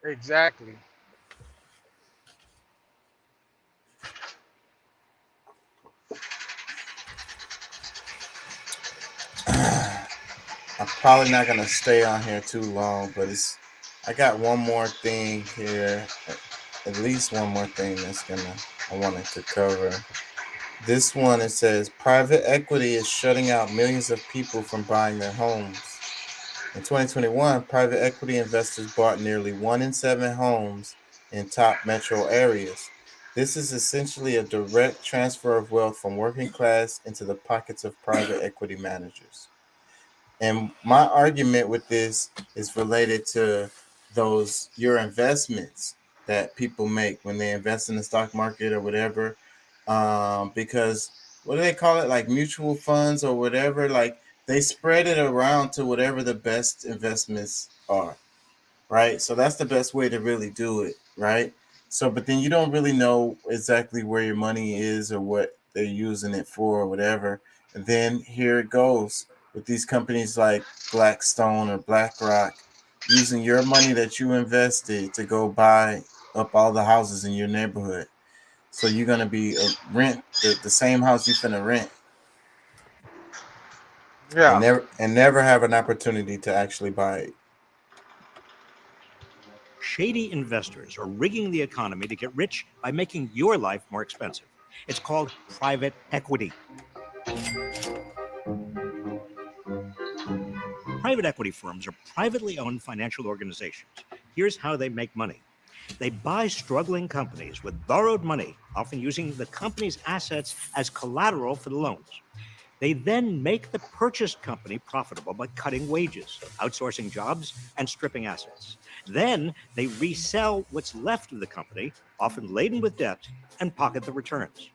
S21: Exactly.
S2: I'm probably not gonna stay on here too long, but I got one more thing here, at least one more thing I wanted to cover. This one, it says private equity is shutting out millions of people from buying their homes. In 2021, private equity investors bought nearly 1 in 7 homes in top metro areas. This is essentially a direct transfer of wealth from working class into the pockets of private equity managers. And my argument with this is related to your investments that people make when they invest in the stock market or whatever. Because what do they call it? Like mutual funds or whatever. Like they spread it around to whatever the best investments are, right? So that's the best way to really do it, right? So, but then you don't really know exactly where your money is or what they're using it for or whatever. And then here it goes with these companies like Blackstone or BlackRock using your money that you invested to go buy up all the houses in your neighborhood. So you're going to be rent the same house you're finna rent.
S21: Yeah.
S2: And never have an opportunity to actually buy it.
S4: Shady investors are rigging the economy to get rich by making your life more expensive. It's called private equity. Private equity firms are privately owned financial organizations. Here's how they make money. They buy struggling companies with borrowed money, often using the company's assets as collateral for the loans. They then make the purchased company profitable by cutting wages, outsourcing jobs, and stripping assets. Then they resell what's left of the company, often laden with debt, and pocket the returns.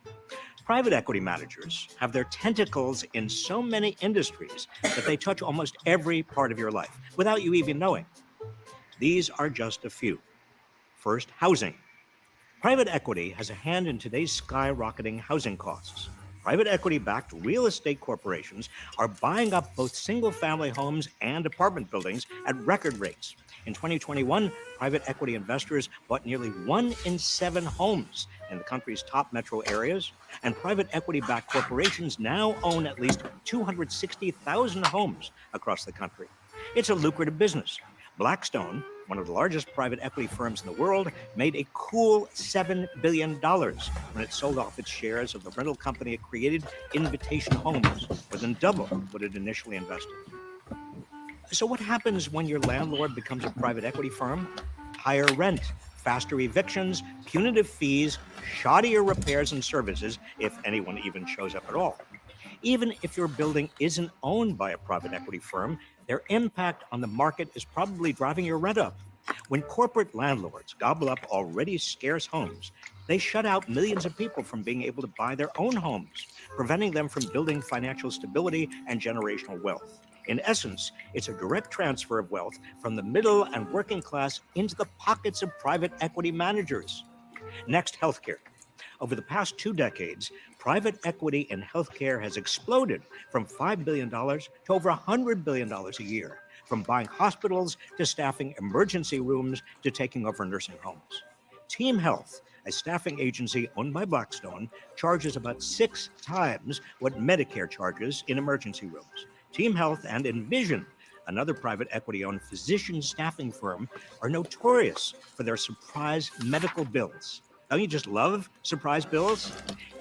S4: Private equity managers have their tentacles in so many industries that they touch almost every part of your life without you even knowing. These are just a few. First, housing. Private equity has a hand in today's skyrocketing housing costs. Private equity-backed real estate corporations are buying up both single-family homes and apartment buildings at record rates. In 2021, private equity investors bought nearly 1 in 7 homes in the country's top metro areas, and private equity-backed corporations now own at least 260,000 homes across the country. It's a lucrative business. Blackstone, one of the largest private equity firms in the world, made a cool $7 billion when it sold off its shares of the rental company it created, Invitation Homes, more than double what it initially invested. So what happens when your landlord becomes a private equity firm? Higher rent, faster evictions, punitive fees, shoddier repairs and services, if anyone even shows up at all. Even if your building isn't owned by a private equity firm, their impact on the market is probably driving your rent up. When corporate landlords gobble up already scarce homes, they shut out millions of people from being able to buy their own homes, preventing them from building financial stability and generational wealth. In essence, it's a direct transfer of wealth from the middle and working class into the pockets of private equity managers. Next, healthcare. Over the past 2 decades, private equity in healthcare has exploded from $5 billion to over $100 billion a year, from buying hospitals to staffing emergency rooms to taking over nursing homes. Team Health, a staffing agency owned by Blackstone, charges about 6 times what Medicare charges in emergency rooms. Team Health and Envision, another private equity-owned physician staffing firm, are notorious for their surprise medical bills. Don't you just love surprise bills?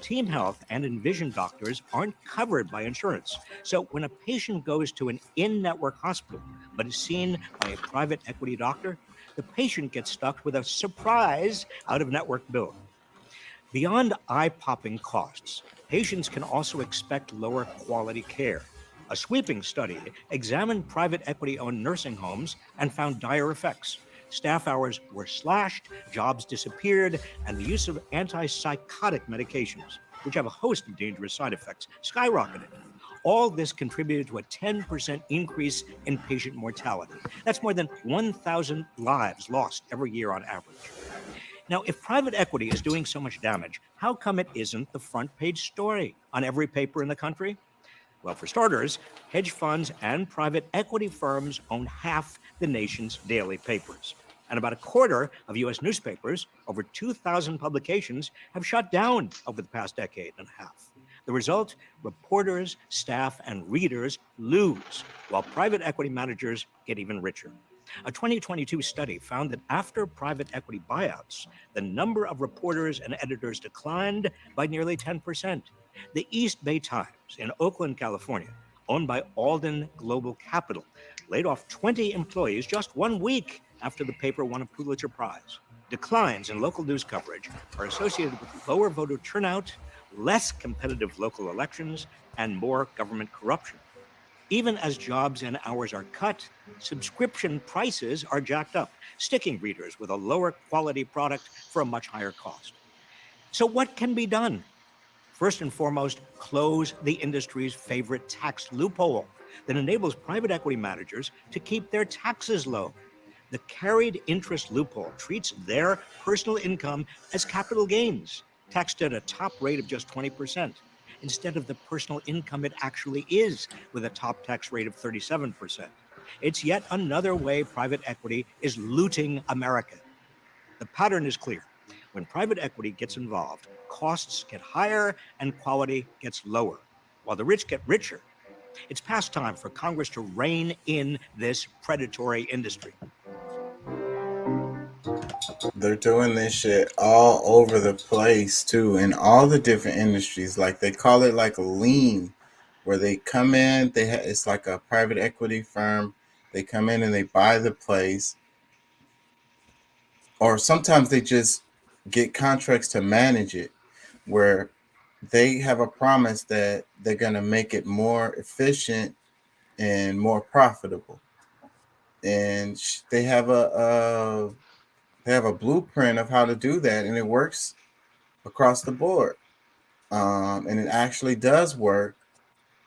S4: Team Health and Envision doctors aren't covered by insurance. So when a patient goes to an in-network hospital but is seen by a private equity doctor, the patient gets stuck with a surprise out-of-network bill. Beyond eye-popping costs, patients can also expect lower quality care. A sweeping study examined private equity-owned nursing homes and found dire effects. Staff hours were slashed, jobs disappeared, and the use of antipsychotic medications, which have a host of dangerous side effects, skyrocketed. All this contributed to a 10% increase in patient mortality. That's more than 1,000 lives lost every year on average. Now, if private equity is doing so much damage, how come it isn't the front page story on every paper in the country? Well, for starters, hedge funds and private equity firms own half the nation's daily papers. And about a quarter of U.S. newspapers, over 2,000 publications, have shut down over the past decade and a half. The result? Reporters, staff, and readers lose, while private equity managers get even richer. A 2022 study found that after private equity buyouts, the number of reporters and editors declined by nearly 10%. The East Bay Times in Oakland, California, owned by Alden Global Capital, laid off 20 employees just 1 week after the paper won a Pulitzer Prize. Declines in local news coverage are associated with lower voter turnout, less competitive local elections, and more government corruption. Even as jobs and hours are cut, subscription prices are jacked up, sticking readers with a lower quality product for a much higher cost. So what can be done? First and foremost, close the industry's favorite tax loophole that enables private equity managers to keep their taxes low. The carried interest loophole treats their personal income as capital gains, taxed at a top rate of just 20%, instead of the personal income it actually is, with a top tax rate of 37%. It's yet another way private equity is looting America. The pattern is clear. When private equity gets involved, costs get higher and quality gets lower, while the rich get richer. It's past time for Congress to rein in this predatory industry.
S2: They're doing this shit all over the place too, in all the different industries. Like they call it like a lien, where they come in, it's like a private equity firm. They come in and they buy the place, or sometimes they just get contracts to manage it, where they have a promise that they're going to make it more efficient and more profitable. And they have a blueprint of how to do that, and it works across the board. And it actually does work.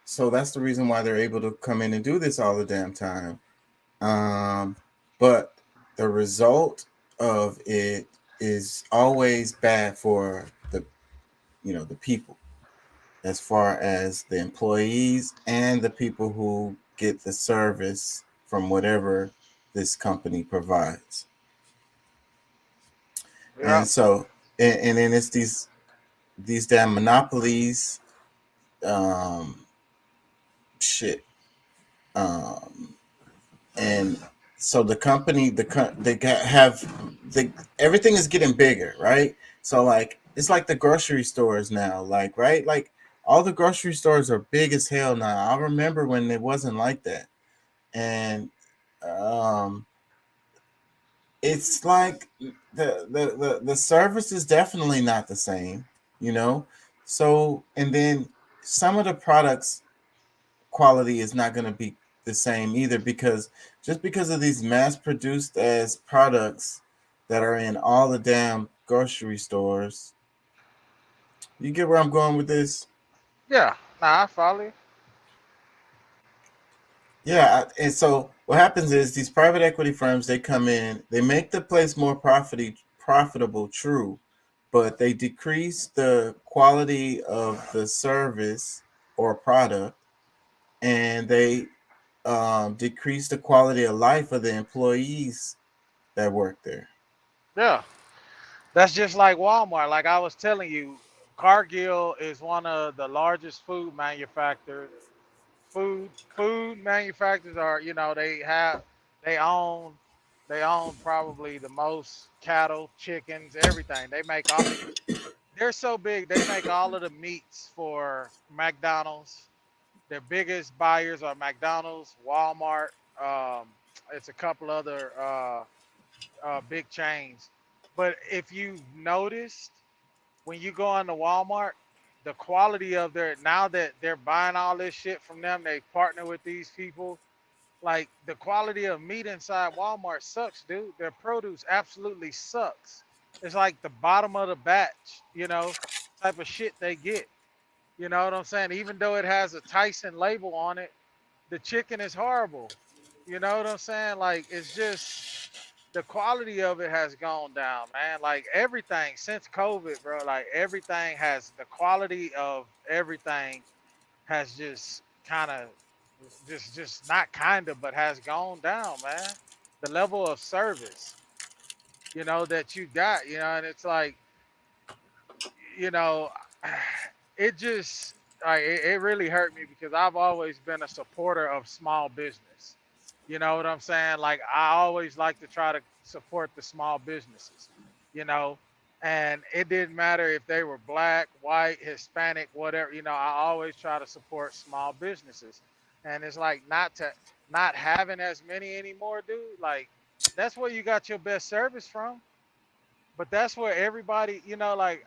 S2: So that's the reason why they're able to come in and do this all the damn time. But the result of it is always bad for the people, as far as the employees and the people who get the service from whatever this company provides.
S21: Yeah.
S2: And so, and then it's these damn monopolies, and so the company, everything is getting bigger, right? So like, it's like the grocery stores now, like, right? Like all the grocery stores are big as hell now. I remember when it wasn't like that. And it's like the service is definitely not the same, So, and then some of the products quality is not going to be the same either, because of these mass produced as products that are in all the damn grocery stores. You get where I'm going with this?
S21: Yeah, nah, I follow you.
S2: Yeah, and so what happens is these private equity firms, they come in, they make the place more profitable, true, but they decrease the quality of the service or product, and they decrease the quality of life of the employees that work there.
S21: Yeah. That's just like Walmart. Like I was telling you, Cargill is one of the largest food manufacturers. Food manufacturers are, they own they own probably the most cattle, chickens, everything. They're so big they make all of the meats for McDonald's. Their biggest buyers are McDonald's, Walmart. Um, it's a couple other big chains. But if you've noticed, when you go into Walmart, the quality of now that they're buying all this shit from them, they partner with these people. Like the quality of meat inside Walmart sucks, dude. Their produce absolutely sucks. It's like the bottom of the batch, type of shit they get. You know what I'm saying? Even though it has a Tyson label on it, the chicken is horrible. You know what I'm saying? Like it's just the quality of it has gone down, man. Like everything since COVID, bro. Like everything has the quality of everything has just kind of just not kind of, but has gone down, man. The level of service, that you got, and it's like, you know, it just like it really hurt me because I've always been a supporter of small business. You know what I'm saying? Like I always like to try to support the small businesses, and it didn't matter if they were black, white, Hispanic, whatever, I always try to support small businesses. And it's like not having as many anymore, dude. Like that's where you got your best service from. But that's where everybody, like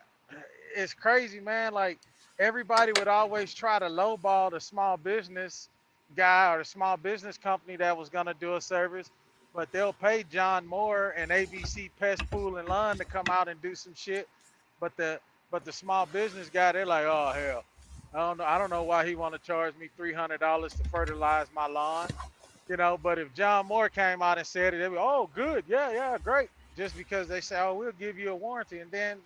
S21: it's crazy, man. Like everybody would always try to lowball the small business guy or the small business company that was gonna do a service, but they'll pay John Moore and ABC Pest Pool and Lawn to come out and do some shit. But the small business guy, they're like, oh hell, I don't know why he want to charge me $300 to fertilize my lawn, But if John Moore came out and said it, they'd be, oh good, yeah, great. Just because they say, oh, we'll give you a warranty, and then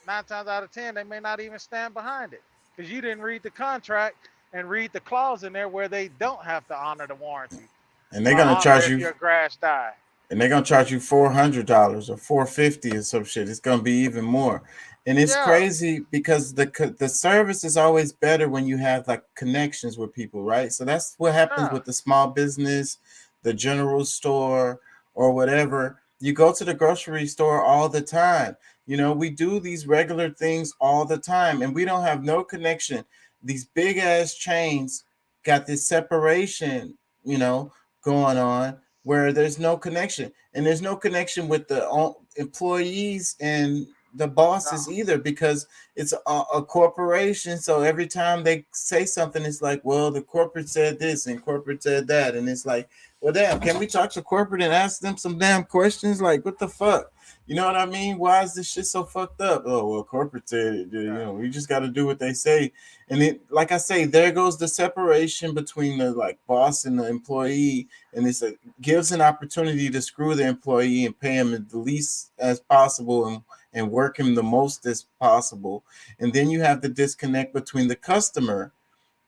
S21: 9 times out of 10 they may not even stand behind it because you didn't read the contract and read the clause in there where they don't have to honor the warranty.
S2: And they're gonna charge you
S21: your grass die.
S2: And they're gonna charge you $400 or $450 or some shit. It's gonna be even more. And it's crazy because the service is always better when you have like connections with people, right? So that's what happens with the small business, the general store, or whatever. You go to the grocery store all the time. We do these regular things all the time, and we don't have no connection. These big ass chains got this separation, going on where there's no connection, and there's no connection with the employees and the bosses either, because it's a corporation. So every time they say something, it's like, well, the corporate said this and corporate said that, and it's like, well, damn, can we talk to corporate and ask them some damn questions? Like, what the fuck? You know what I mean? Why is this shit so fucked up? Oh, well, corporate said it. We just got to do what they say. And it, like I say, there goes the separation between the like boss and the employee, and it gives an opportunity to screw the employee and pay him the least as possible and work him the most as possible. And then you have the disconnect between the customer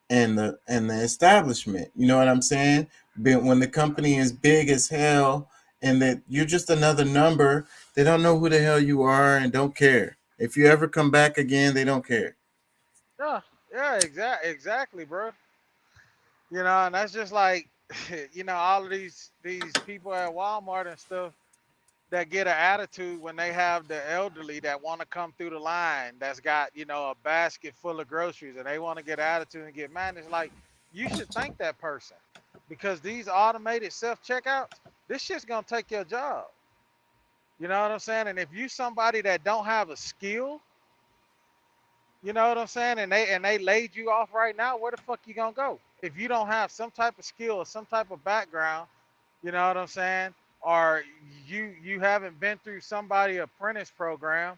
S2: and the establishment. You know what I'm saying? When the company is big as hell and that you're just another number, they don't know who the hell you are and don't care. If you ever come back again, they don't care.
S21: Yeah, exactly, bro. And that's just like, all of these people at Walmart and stuff that get an attitude when they have the elderly that want to come through the line that's got, a basket full of groceries, and they want to get attitude and get mad. It's like, you should thank that person, because these automated self-checkouts, this shit's going to take your job. You know what I'm saying? And if you somebody that don't have a skill, you know what I'm saying, and they laid you off right now, where the fuck you going to go? If you don't have some type of skill or some type of background, you know what I'm saying? Or you haven't been through somebody apprentice program,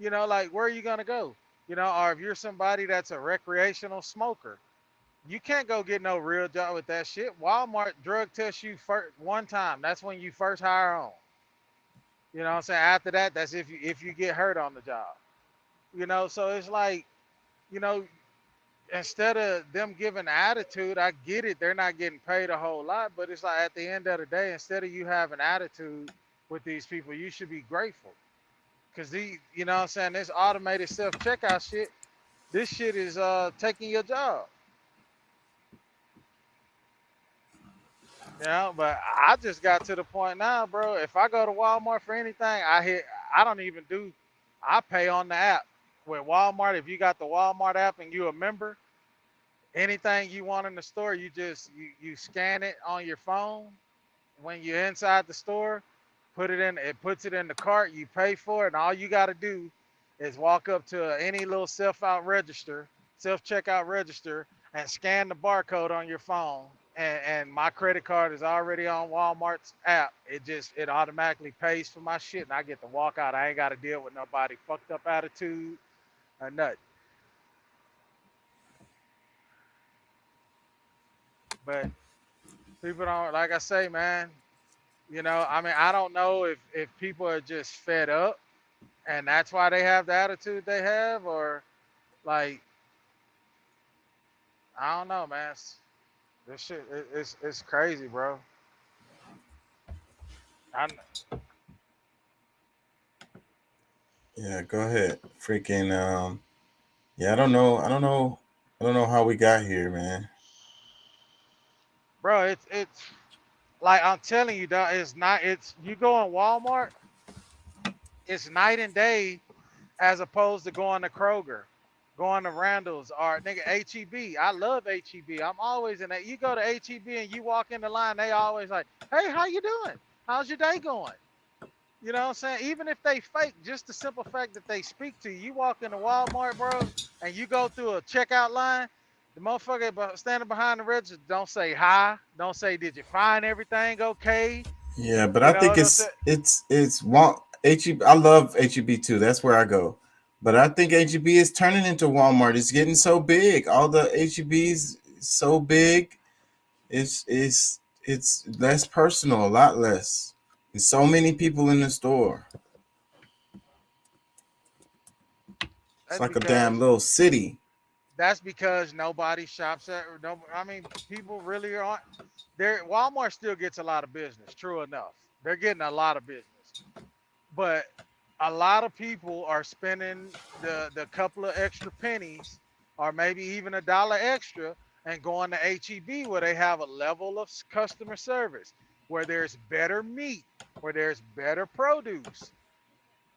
S21: like where are you gonna go? Or if you're somebody that's a recreational smoker, you can't go get no real job with that shit. Walmart drug tests you one time. That's when you first hire on. You know what I'm saying? After that, that's if you get hurt on the job. So it's like, instead of them giving attitude, I get it, they're not getting paid a whole lot, but it's like at the end of the day, instead of you having attitude with these people, you should be grateful, Cause you know what I'm saying, this automated self-checkout shit, this shit is taking your job. You know, but I just got to the point now, bro. If I go to Walmart for anything, I don't even do, I pay on the app. With Walmart, if you got the Walmart app and you a member, anything you want in the store, you just you scan it on your phone. When you're inside the store, it puts it in the cart, you pay for it, and all you got to do is walk up to any little self-checkout register and scan the barcode on your phone. And my credit card is already on Walmart's app. It automatically pays for my shit, and I get to walk out. I ain't got to deal with nobody fucked up attitude or nothing. But people don't, like I say, man, you know, I mean, I don't know if people are just fed up and that's why they have the attitude they have, or like, I don't know, man. This shit, it's crazy, bro.
S2: Yeah, go ahead. Freaking yeah, I don't know how we got here, man.
S21: Bro, it's like I'm telling you, dog, you go in Walmart, it's night and day as opposed to going to Kroger, going to Randall's, or nigga HEB. I love HEB. I'm always in that. You go to HEB and you walk in the line, they always like, hey, how you doing? How's your day going? You know what I'm saying? Even if they fake, just the simple fact that they speak to you. You walk into Walmart, bro, and you go through a checkout line, the motherfucker standing behind the register don't say hi, don't say, did you find everything okay?
S2: Yeah, but I think it's HEB. I love HEB too. That's where I go. But I think HEB is turning into Walmart. It's getting so big. All the HEBs so big. It's less personal, a lot less. There's so many people in the store. It's like a damn little city.
S21: That's because nobody shops at. No, I mean, people really aren't. Walmart still gets a lot of business. True enough, they're getting a lot of business, but a lot of people are spending the couple of extra pennies, or maybe even $1 extra, and going to HEB where they have a level of customer service, where there's better meat, where there's better produce.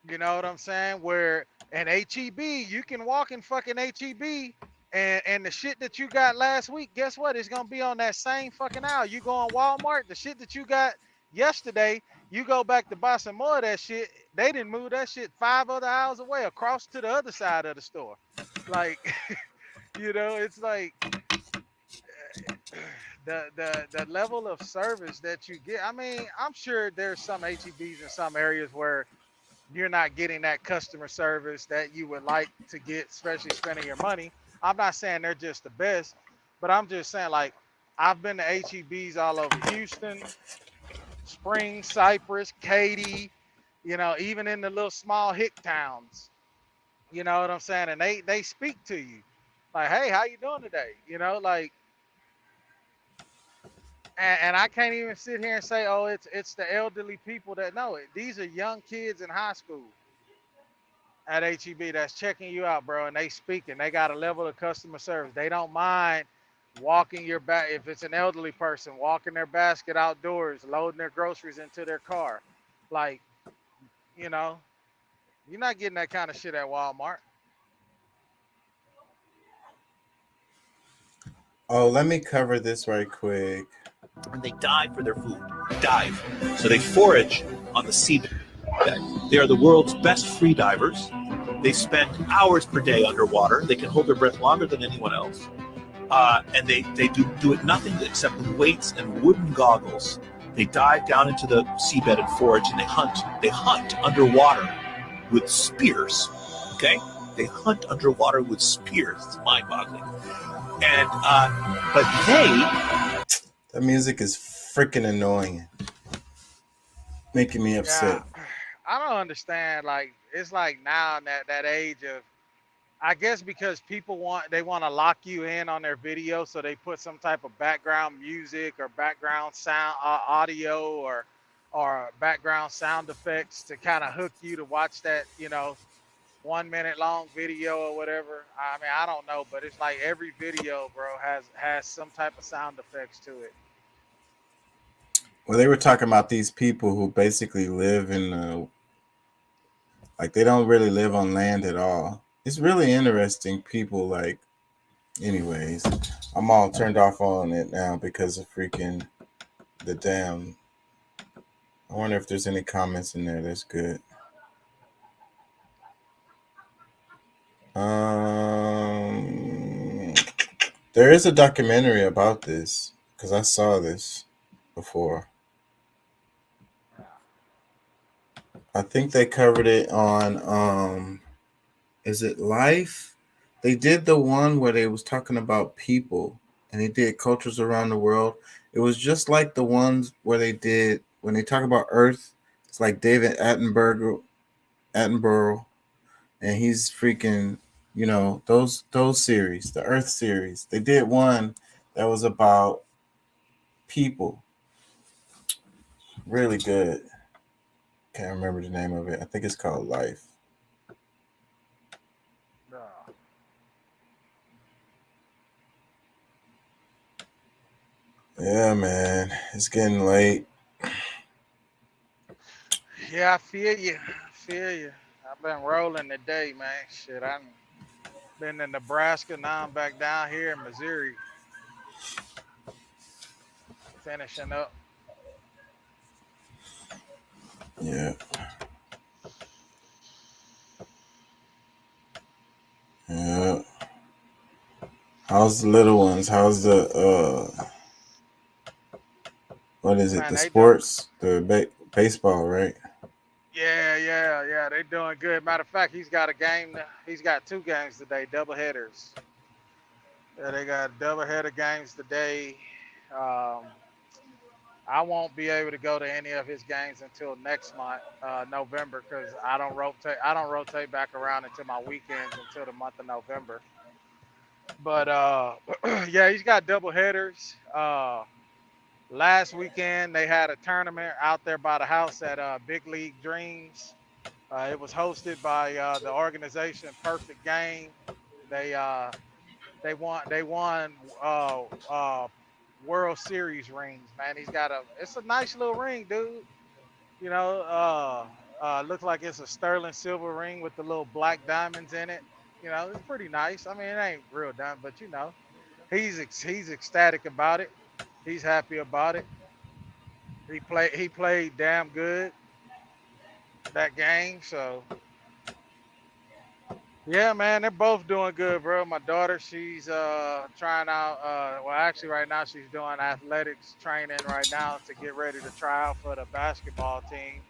S21: You know what I'm saying? Where in HEB, you can walk in fucking HEB and the shit that you got last week, guess what? It's gonna be on that same fucking aisle. You go on Walmart, the shit that you got yesterday, you go back to buy some more of that shit. They didn't move that shit 5 other aisles away across to the other side of the store. Like, you know, it's like the level of service that you get. I mean, I'm sure there's some HEBs in some areas where you're not getting that customer service that you would like to get, especially spending your money. I'm not saying they're just the best, but I'm just saying, like, I've been to HEBs all over Houston, Springs, Cypress, Katy, you know, even in the little small hick towns. You know what I'm saying? And they speak to you like, hey, how you doing today? You know, like, and I can't even sit here and say, oh, it's the elderly people that know it. These are young kids in high school at HEB that's checking you out, bro, and they speaking. They got a level of customer service. They don't mind walking your back. If it's an elderly person, walking their basket outdoors, loading their groceries into their car. Like, you know, you're not getting that kind of shit at Walmart.
S2: Oh, let me cover this right quick.
S5: And they dive for their food. Dive. So they forage on the seabed. They are the world's best free divers. They spend hours per day underwater. They can hold their breath longer than anyone else. And they do it nothing except with weights and wooden goggles. They dive down into the seabed and forage, and they hunt. They hunt underwater with spears. Okay? They hunt underwater with spears. It's mind-boggling. And but
S2: that music is freaking annoying, making me upset.
S21: Yeah, I don't understand. Like, it's like now in that age of, I guess because people want to lock you in on their video, so they put some type of background music or background sound, audio, or or background sound effects to kind of hook you to watch that, 1 minute long video or whatever. I mean, I don't know, but it's like every video, bro, has some type of sound effects to it.
S2: Well, they were talking about these people who basically live in like they don't really live on land at all. It's really interesting. People like, anyways, I'm all turned off on it now because of freaking the damn. I wonder if there's any comments in there. That's good. There is a documentary about this because I saw this before. I think they covered it on is it Life? They did the one where they was talking about people and they did cultures around the world. It was just like the ones where they did when they talk about Earth. It's like David Attenborough, and he's freaking, those series, the Earth series. They did one that was about people. Really good. Can't remember the name of it. I think it's called Life. Yeah, man. It's getting late.
S21: Yeah, I feel you. I've been rolling today, man. Shit, I've been in Nebraska, now I'm back down here in Missouri. Finishing up.
S2: Yeah. Yeah. How's the little ones? How's the what is it?
S21: Man,
S2: The
S21: they
S2: sports, the baseball, right?
S21: Yeah. They doing good. Matter of fact, he's got a game. He's got 2 games today, double headers. Yeah, they got double header games today. I won't be able to go to any of his games until next month, November, because I don't rotate back around into my weekends until the month of November. But yeah, he's got double headers. Last weekend they had a tournament out there by the house at Big League Dreams. It was hosted by the organization Perfect Game. They won World Series rings, man. It's a nice little ring, dude. Looks like it's a sterling silver ring with the little black diamonds in it. It's pretty nice. I mean, it ain't real diamond, but he's ecstatic about it. He's happy about it. He played damn good that game, so yeah, man, they're both doing good, bro. My daughter, she's trying out. Well, actually, right now she's doing athletics training right now to get ready to try out for the basketball team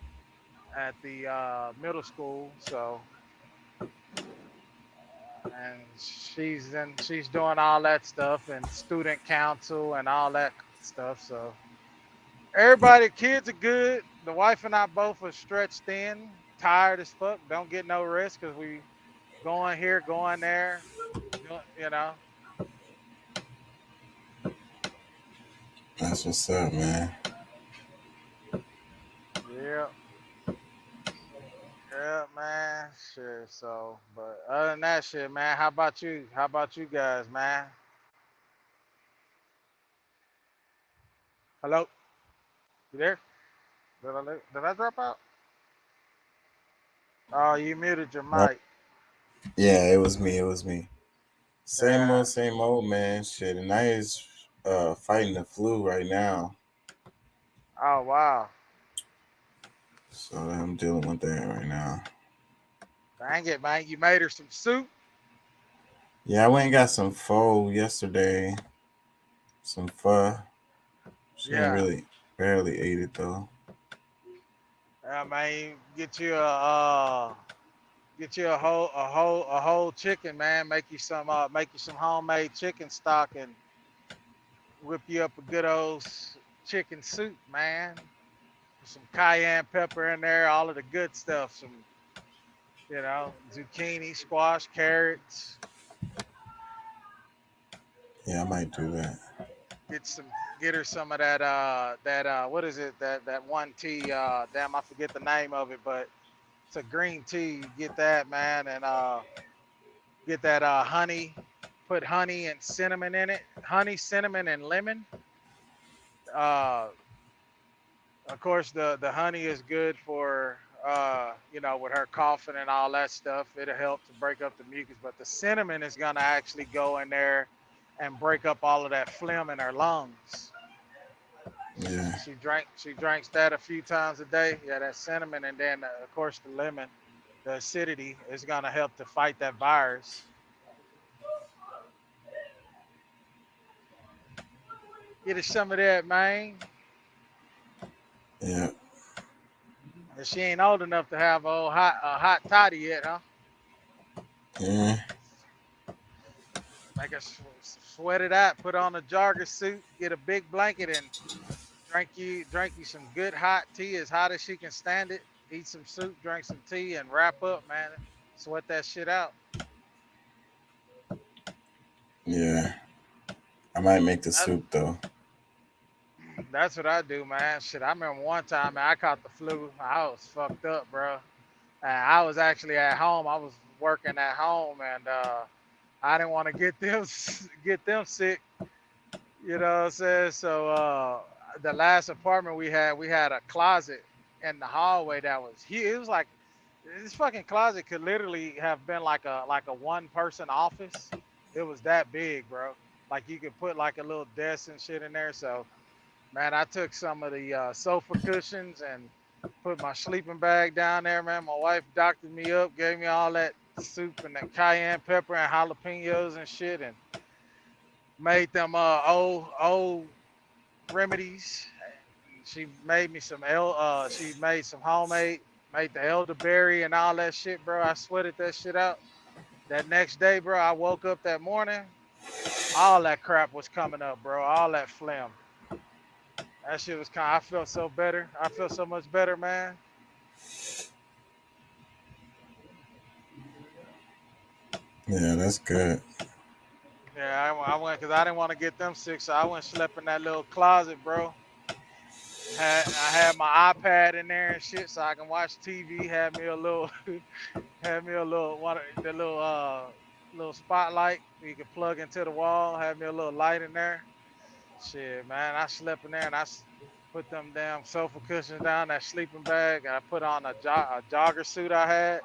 S21: at the middle school. So, and she's doing all that stuff and student council and all that stuff. So, everybody, kids are good. The wife and I both are stretched thin, tired as fuck. Don't get no rest because we going here, going there,
S2: That's what's up, man.
S21: Yeah, man. Sure. So, but other than that shit, man, how about you? How about you guys, man? Hello? You there? Did I drop out? Oh, you muted your mic.
S2: Yeah, it was me. Same old, man. Shit, and I is fighting the flu right now.
S21: Oh, wow.
S2: So I'm dealing with that right now.
S21: Dang it, man. You made her some soup?
S2: Yeah, I went and got some pho yesterday. Some pho. She really barely ate it though.
S21: Yeah, man. Get you a whole chicken, man. Make you some homemade chicken stock and whip you up a good old chicken soup, man. Some cayenne pepper in there, all of the good stuff. Some, zucchini, squash, carrots.
S2: Yeah, I might do that.
S21: Get her some of that what is it? That one tea, damn, I forget the name of it, but it's a green tea. Get that, man, and get that honey. Put honey and cinnamon in it. Honey, cinnamon, and lemon. Of course, the honey is good for with her coughing and all that stuff. It'll help to break up the mucus, but the cinnamon is gonna actually go in there and break up all of that phlegm in her lungs.
S2: Yeah.
S21: She drinks that a few times a day. Yeah, that cinnamon, and then of course the lemon, the acidity is gonna help to fight that virus. Get her some of that, man.
S2: Yeah.
S21: And she ain't old enough to have a hot toddy yet, huh?
S2: Yeah.
S21: Make her sweat it out. Put on a jogger suit. Get a big blanket and drink you some good hot tea, as hot as she can stand it. Eat some soup, drink some tea, and wrap up, man. Sweat that shit out.
S2: Yeah. I might make the soup though.
S21: That's what I do, man. Shit, I remember one time, man, I caught the flu. I was fucked up, bro. And I was actually at home. I was working at home, and I didn't want to get them sick. You know what I'm saying? So the last apartment we had a closet in the hallway that was huge. It was like this fucking closet could literally have been like a one-person office. It was that big, bro. Like you could put like a little desk and shit in there. So, man, I took some of the sofa cushions and put my sleeping bag down there, man. My wife doctored me up, gave me all that soup and that cayenne pepper and jalapenos and shit, and made them old remedies. She made me some she made some homemade, made the elderberry and all that shit, bro. I sweated that shit out. That next day, bro, I woke up that morning, all that crap was coming up, bro. All that phlegm. That shit was I felt so better. I feel so much better, man.
S2: Yeah, that's good.
S21: Yeah, I went because I didn't want to get them sick, so I went slept in that little closet, bro. I had my iPad in there and shit, so I can watch TV. Had me a little little spotlight you can plug into the wall. Had me a little light in there. Shit, man, I slept in there and I put them damn sofa cushions down, that sleeping bag, and I put on a jogger suit I had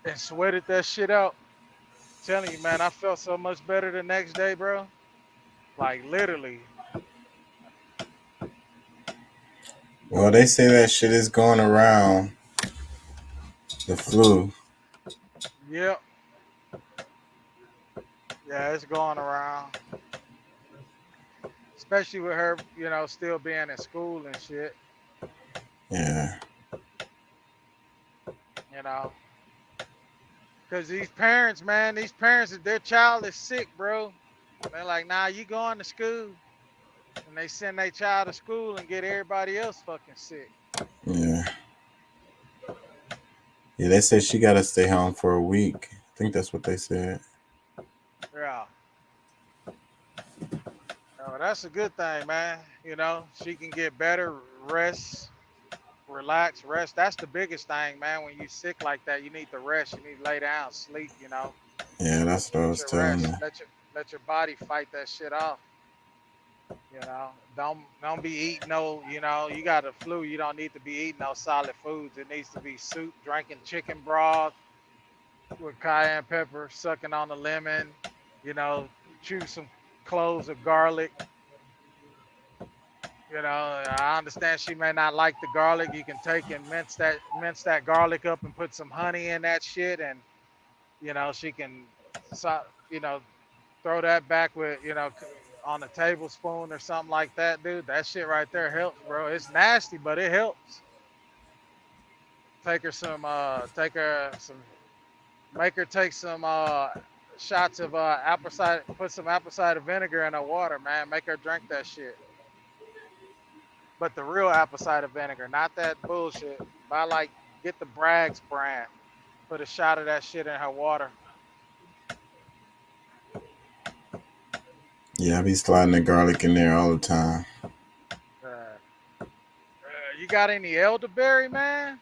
S21: and sweated that shit out. I'm telling you, man, I felt so much better the next day, bro. Like literally.
S2: Well, they say that shit is going around, the flu.
S21: Yep. Yeah, it's going around. Especially with her, still being in school and shit.
S2: Yeah.
S21: Because these parents, man, their child is sick, bro. They're like, nah, you going to school. And they send their child to school and get everybody else fucking sick.
S2: Yeah. Yeah, they said she got to stay home for a week. I think that's what they said.
S21: Yeah. Oh, that's a good thing, man. She can get better, rest, relax, rest. That's the biggest thing, man. When you're sick like that, you need to rest. You need to lay down, sleep,
S2: Yeah, that's what I was telling you.
S21: Let your body fight that shit off. Don't be eating you got a flu. You don't need to be eating no solid foods. It needs to be soup, drinking chicken broth with cayenne pepper, sucking on the lemon, chew some cloves of garlic. I understand she may not like the garlic. You can take and mince that garlic up and put some honey in that shit, and she can throw that back with on a tablespoon or something like that, dude. That shit right there helps, bro. It's nasty, but it helps. Make her take some shots of apple cider, put some apple cider vinegar in her water, man. Make her drink that shit. But the real apple cider vinegar, not that bullshit. Get the Bragg's brand. Put a shot of that shit in her water.
S2: Yeah, I be sliding the garlic in there all the time.
S21: You got any elderberry, man?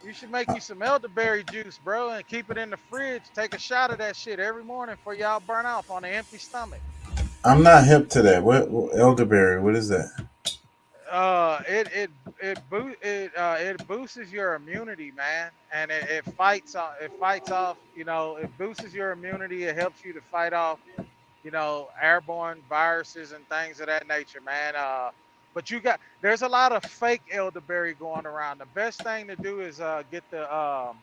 S21: You should make you some elderberry juice, bro, and keep it in the fridge. Take a shot of that shit every morning before y'all burn off on an empty stomach.
S2: I'm not hip to that. What elderberry? What is that?
S21: It boosts your immunity, man, and it fights off. You know, it boosts your immunity. It helps you to fight off, you know, airborne viruses and things of that nature, man. But there's a lot of fake elderberry going around. The best thing to do is get the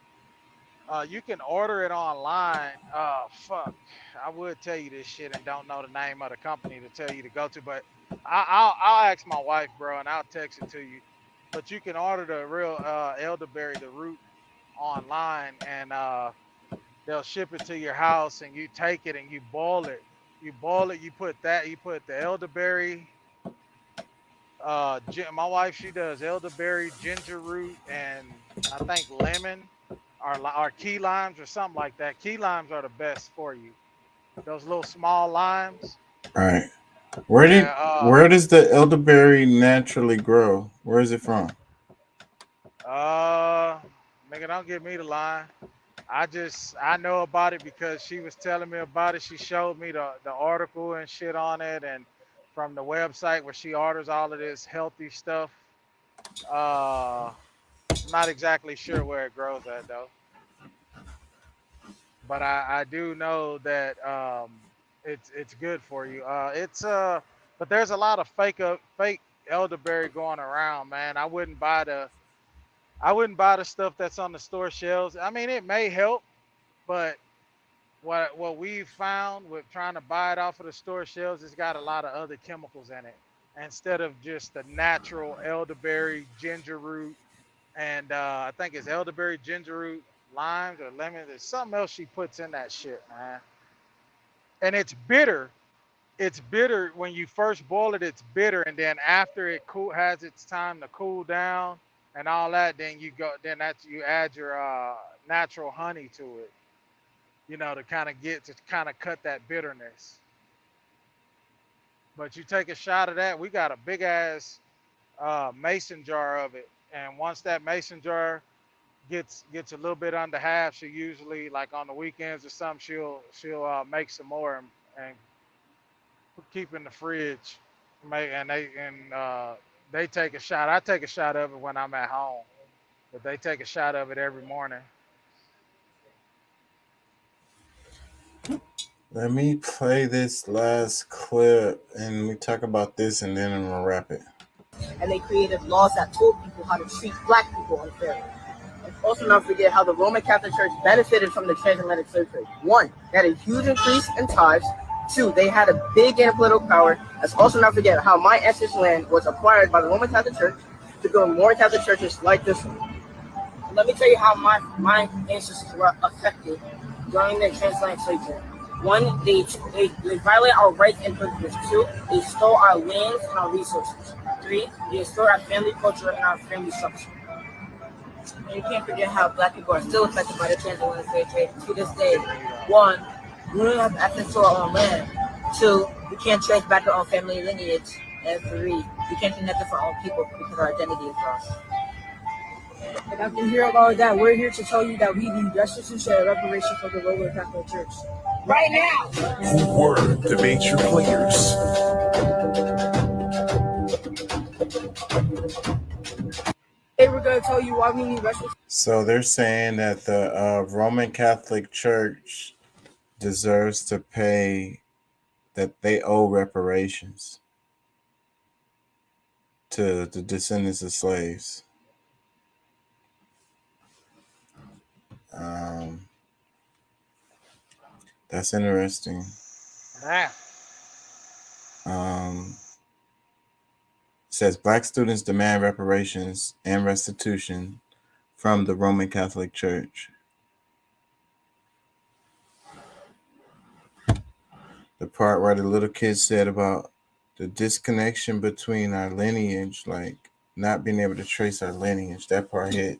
S21: you can order it online. I would tell you this shit and don't know the name of the company to tell you to go to, but I'll ask my wife, bro, and I'll text it to you. But you can order the real elderberry, the root, online, and they'll ship it to your house, and you take it and you boil it. You boil it. You put the elderberry. My wife, she does elderberry, ginger root, and I think lemon. Or key limes or something like that. Key limes are the best for you. Those little small limes.
S2: All right. Where does the elderberry naturally grow? Where is it from?
S21: Nigga, don't give me the line. I know about it because she was telling me about it. She showed me the article and shit on it, and from the website where she orders all of this healthy stuff. Not exactly sure where it grows at though, but I do know that it's good for you. But there's a lot of fake elderberry going around, man. I wouldn't buy the stuff that's on the store shelves. I mean, it may help, but what we've found with trying to buy it off of the store shelves, it's got a lot of other chemicals in it instead of just the natural elderberry, ginger root. And I think it's elderberry, ginger root, limes, or lemon. There's something else she puts in that shit, man. And it's bitter. It's bitter when you first boil it. It's bitter, and then after it has its time to cool down and all that, then you add your natural honey to it. You know, to kind of cut that bitterness. But you take a shot of that. We got a big ass mason jar of it. And once that mason jar gets a little bit under half, she usually, like on the weekends or something, she'll make some more and keep in the fridge. And they take a shot. I take a shot of it when I'm at home, but they take a shot of it every morning.
S2: Let me play this last clip and we talk about this, and then I'm gonna wrap it.
S6: And they created laws that told people how to treat black people unfairly. Let's also not forget how the Roman Catholic Church benefited from the transatlantic slave trade. One, they had a huge increase in tithes. Two, they had a big gain of political power. Let's also not forget how my ancestors' land was acquired by the Roman Catholic Church to build more Catholic churches like this one. Let me tell you how my ancestors were affected during the transatlantic slave trade. One, they violated our rights and privileges. Two, they stole our lands and our resources. Three, they stole our family culture and our family structure. And you can't forget how black people are still affected by the transatlantic slave trade to this day. One, we don't have access to our own land. Two, we can't trace back our own family lineage. And three, we can't connect with our own people because our identity is lost. And after hearing all of that, we're here to tell you that we need restitution and reparation for the Roman Catholic Church. Right now!
S7: Word to major players.
S6: Hey, we're going to tell you why we need restitution.
S2: So they're saying that the Roman Catholic Church deserves to pay, that they owe reparations to the descendants of slaves. That's interesting.
S21: Yeah.
S2: Says black students demand reparations and restitution from the Roman Catholic Church. The part where the little kid said about the disconnection between our lineage, like not being able to trace our lineage, that part hit.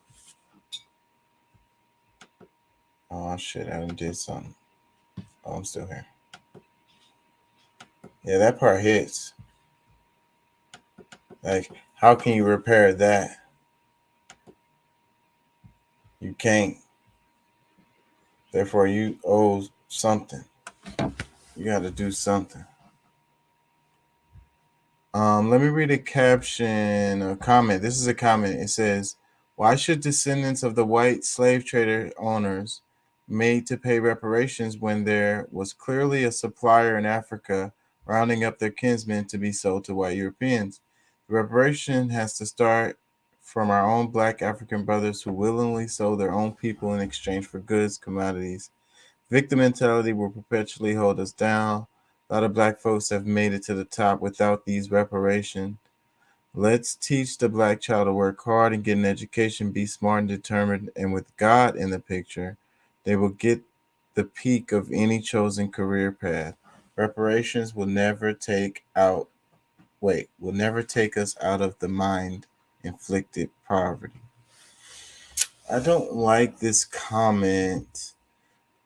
S2: Oh shit, I done did something. Oh, I'm still here. Yeah, that part hits. Like, how can you repair that? You can't. Therefore, you owe something. You got to do something. Let me read a caption, a comment. This is a comment. It says, why should descendants of the white slave trader owners made to pay reparations when there was clearly a supplier in Africa rounding up their kinsmen to be sold to white Europeans? The reparation has to start from our own black African brothers who willingly sold their own people in exchange for goods, commodities. Victim mentality will perpetually hold us down. A lot of black folks have made it to the top without these reparations. Let's teach the black child to work hard and get an education, be smart and determined, and with God in the picture, they will get the peak of any chosen career path. Reparations will never take us out of the mind-inflicted poverty. I don't like this comment.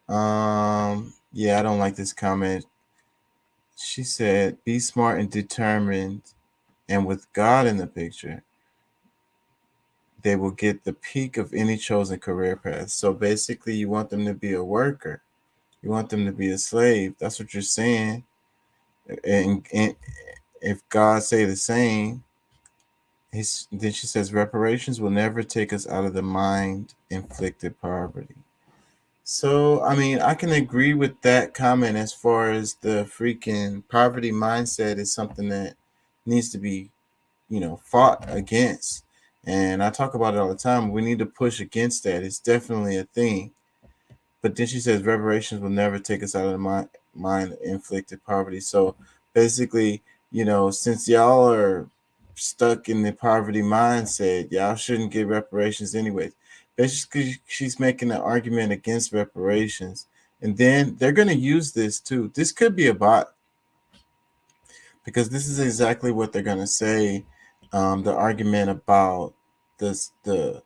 S2: I don't like this comment. She said, be smart and determined, and with God in the picture, they will get the peak of any chosen career path. So basically, you want them to be a worker. You want them to be a slave. That's what you're saying. And if God say the same, then she says, reparations will never take us out of the mind-inflicted poverty. So, I mean, I can agree with that comment as far as the freaking poverty mindset is something that needs to be, fought against. And I talk about it all the time. We need to push against that. It's definitely a thing. But then she says reparations will never take us out of the mind-inflicted poverty. So basically, since y'all are stuck in the poverty mindset, y'all shouldn't get reparations anyways. Basically, she's making an argument against reparations. And then they're going to use this too. This could be a bot, because this is exactly what they're going to say. The argument about the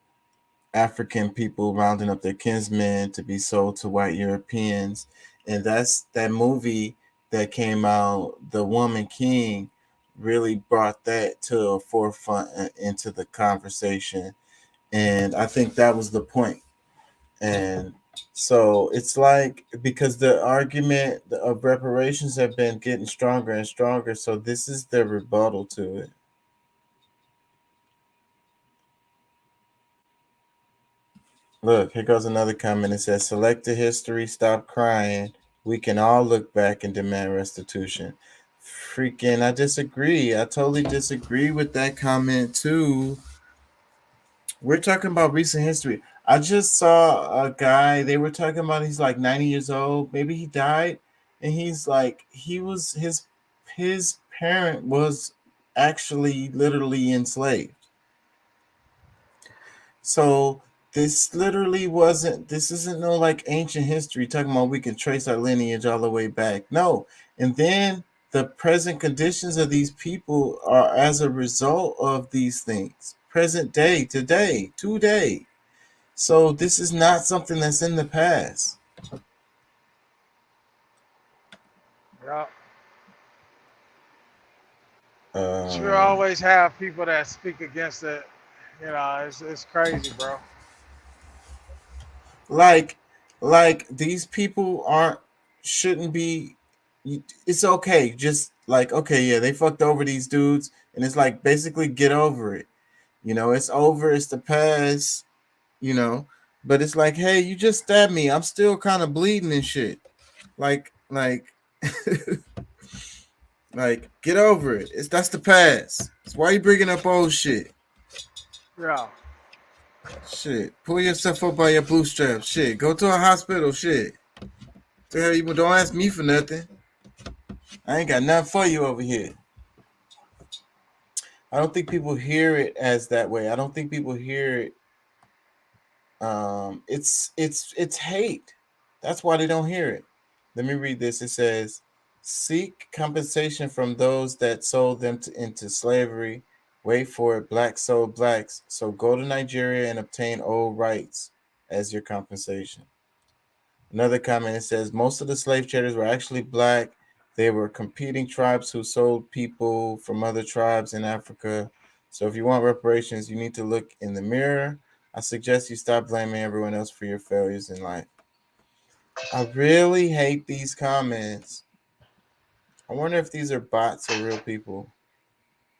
S2: African people rounding up their kinsmen to be sold to white Europeans. And that's that movie that came out, The Woman King, really brought that to a forefront into the conversation. And I think that was the point. And so it's like, because the argument of reparations have been getting stronger and stronger. So this is the rebuttal to it. Look, here goes another comment. It says, select the history, stop crying. We can all look back and demand restitution. Freaking, I disagree. I totally disagree with that comment too. We're talking about recent history. I just saw a guy, they were talking about, he's like 90 years old. Maybe he died. And he's like, his parent was actually literally enslaved. So this literally this isn't no like ancient history talking about we can trace our lineage all the way back. No. And then the present conditions of these people are as a result of these things. Present day, today. So this is not something that's in the past.
S21: Yeah. You always have people that speak against it. It's crazy, bro.
S2: Like these people shouldn't be. It's okay. Just like, okay, yeah, they fucked over these dudes, and it's like, basically get over it. It's over. It's the past. But it's like, hey, you just stabbed me. I'm still kind of bleeding and shit. Like, get over it. That's the past. That's why you bringing up old shit.
S21: Yeah.
S2: Shit. Pull yourself up by your bootstraps. Shit. Go to a hospital. Shit. The hell, you don't ask me for nothing. I ain't got nothing for you over here. I don't think people hear it as that way. I don't think people hear it. It's hate. That's why they don't hear it. Let me read this. It says, seek compensation from those that sold them into slavery. Wait for it. Blacks sold blacks. So go to Nigeria and obtain old rights as your compensation. Another comment, it says, most of the slave traders were actually black. They were competing tribes who sold people from other tribes in Africa. So if you want reparations, you need to look in the mirror. I suggest you stop blaming everyone else for your failures in life. I really hate these comments. I wonder if these are bots or real people.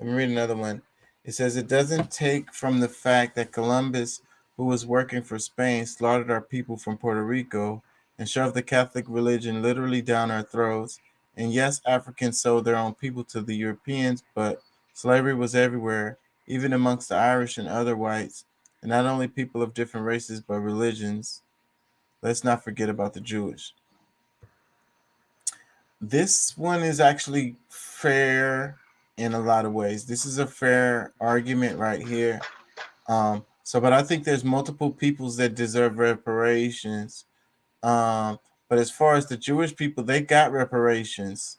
S2: Let me read another one. It says, it doesn't take from the fact that Columbus, who was working for Spain, slaughtered our people from Puerto Rico and shoved the Catholic religion literally down our throats. And yes, Africans sold their own people to the Europeans, but slavery was everywhere, even amongst the Irish and other whites, and not only people of different races, but religions. Let's not forget about the Jewish. This one is actually fair in a lot of ways. This is a fair argument right here. But I think there's multiple peoples that deserve reparations. But as far as the Jewish people, they got reparations.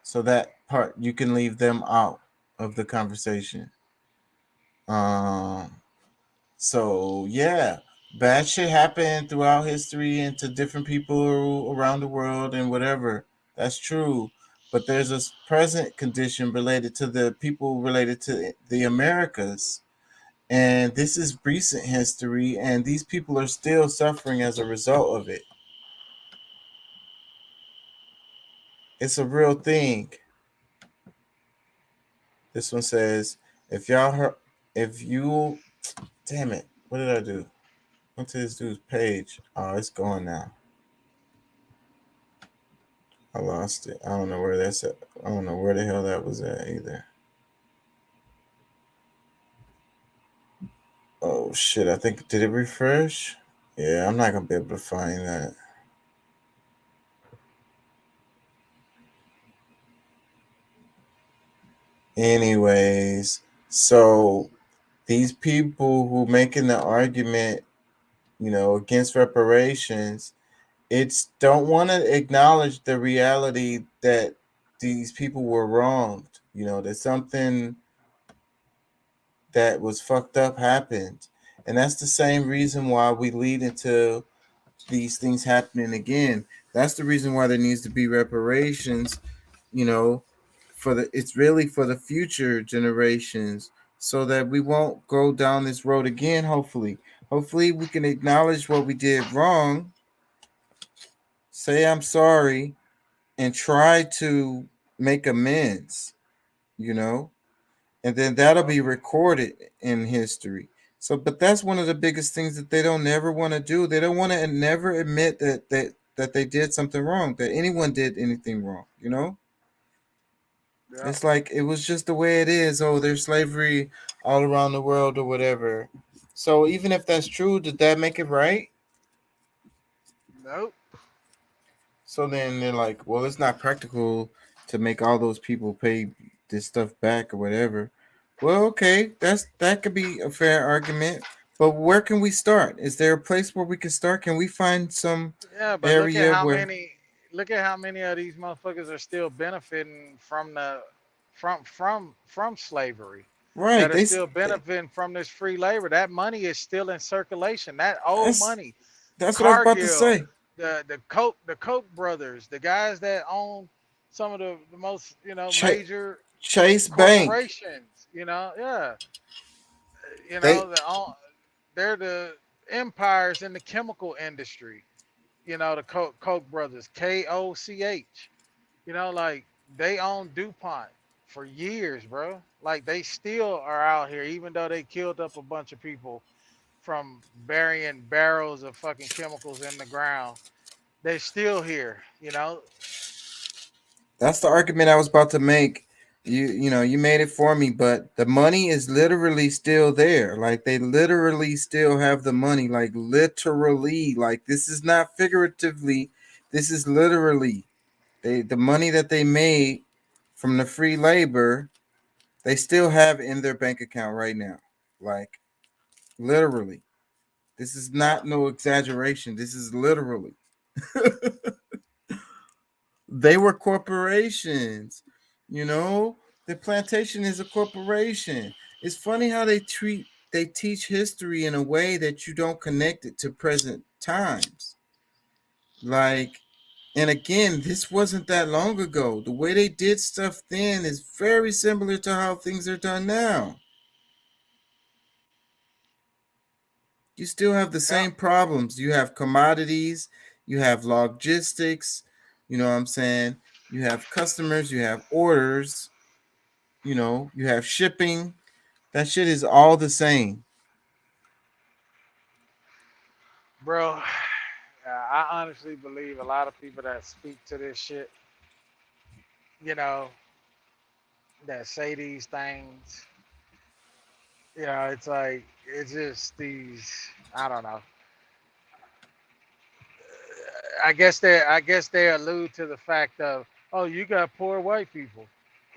S2: So that part, you can leave them out of the conversation. So yeah, bad shit happened throughout history and to different people around the world and whatever. That's true. But there's a present condition related to the people related to the Americas. And this is recent history, and these people are still suffering as a result of it. It's a real thing. This one says, damn it, what did I do? Went to this dude's page. Oh, it's gone now. I lost it. I don't know where that's at. I don't know where the hell that was at either. Oh shit, I think, did it refresh? Yeah, I'm not gonna be able to find that. Anyways, so these people who making the argument, against reparations, don't want to acknowledge the reality that these people were wronged. That something that was fucked up happened. And that's the same reason why we lead into these things happening again. That's the reason why there needs to be reparations, it's really for the future generations, so that we won't go down this road again. Hopefully we can acknowledge what we did wrong, say I'm sorry, and try to make amends, and then that'll be recorded in history. So, but that's one of the biggest things that they don't never want to do. They don't want to never admit that they did something wrong, that anyone did anything wrong, Yeah. It's like, it was just the way it is. Oh, there's slavery all around the world or whatever. So even if that's true, did that make it right?
S21: Nope.
S2: So then they're like, well, it's not practical to make all those people pay this stuff back or whatever. Well, okay, that could be a fair argument. But where can we start? Is there a place where we can start? Can we find some area where...
S21: Look at how many of these motherfuckers are still benefiting from slavery.
S2: Right.
S21: That are still benefiting from this free labor. That money is still in circulation. That old money.
S2: That's what I was about to say.
S21: The Koch brothers, the guys that own some of the most, major
S2: Chase Bank.
S21: corporations, they're the empires in the chemical industry. The Koch brothers, Koch, they own DuPont for years, bro. Like, they still are out here, even though they killed up a bunch of people from burying barrels of fucking chemicals in the ground. They're still here,
S2: That's the argument I was about to make. You made it for me, but the money is literally still there. Like, they literally still have the money, like literally. Like, this is not figuratively, this is literally. The money that they made from the free labor, they still have in their bank account right now. Like, literally. This is not no exaggeration. This is literally. They were corporations. The plantation is a corporation. It's funny how they teach history in a way that you don't connect it to present times. Like, And again, this wasn't that long ago. The way they did stuff then is very similar to how things are done now. You still have the same problems. You have commodities, you have logistics, you know what I'm saying? You have customers, you have orders, you know, you have shipping. That shit is all the same.
S21: Bro, I honestly believe a lot of people that speak to this shit, you know, that say these things, you know, it's like, it's just these, I don't know. I guess they allude to the fact of, oh, you got poor white people.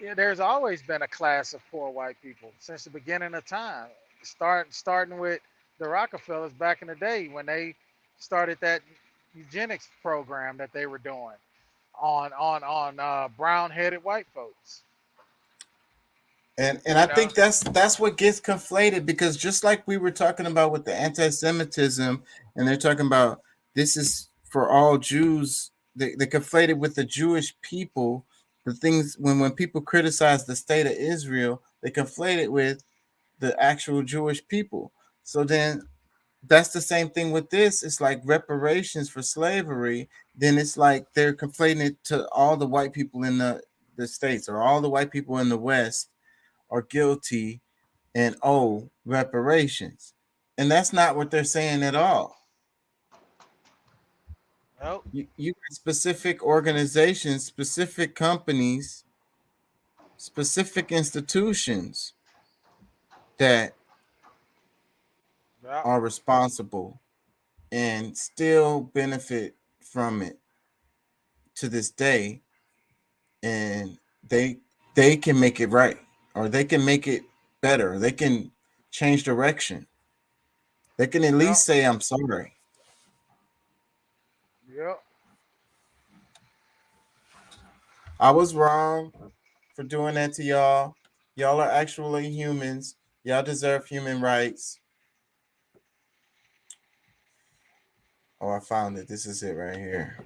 S21: Yeah, there's always been a class of poor white people since the beginning of time. Starting with the Rockefellers back in the day when they started that eugenics program that they were doing on brown-headed white folks.
S2: And
S21: You
S2: I
S21: know,
S2: think that's what gets conflated, because just like we were talking about with the anti-Semitism, and they're talking about this is for all Jews, they conflated with the Jewish people. The things when people criticize the state of Israel, they conflate it with the actual Jewish people. So then that's the same thing with this. It's like reparations for slavery. Then it's like they're conflating it to all the white people in the states, or all the white people in the West are guilty and owe reparations. And that's not what they're saying at all.
S21: nope.
S2: You got specific organizations, specific companies, specific institutions that
S21: Yeah.
S2: are responsible and still benefit from it to this day. And they can make it right, or they can make it better. They can change direction. They can at
S21: Yep.
S2: least say, I'm sorry.
S21: Yep.
S2: I was wrong for doing that to y'all. Y'all are actually humans. Y'all deserve human rights. Oh, I found it. This is it right here.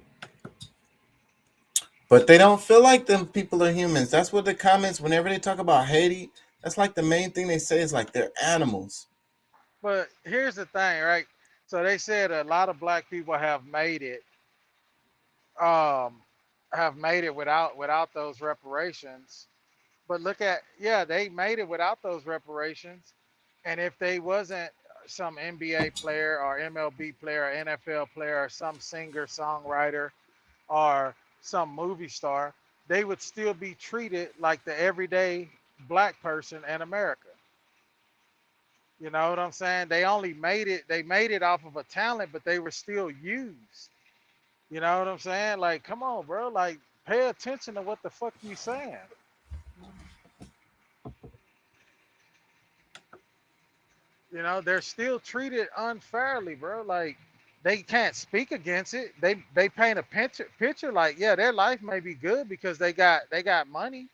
S2: But they don't feel like them people are humans. That's what the comments, whenever they talk about Haiti, that's like the main thing they say is like they're animals.
S21: But here's the thing, right? So they said a lot of black people um, have made it without those reparations. But look at, yeah, they made it without those reparations. And if they wasn't some NBA player or MLB player or NFL player or some singer, songwriter or some movie star, they would still be treated like the everyday black person in America. You know what I'm saying? They made it off of a talent, but they were still used. You know what I'm saying? Like, come on, bro. Like, pay attention to what the fuck you saying. You know, they're still treated unfairly, bro. Like, they can't speak against it. They paint a picture like, yeah, their life may be good because they got money,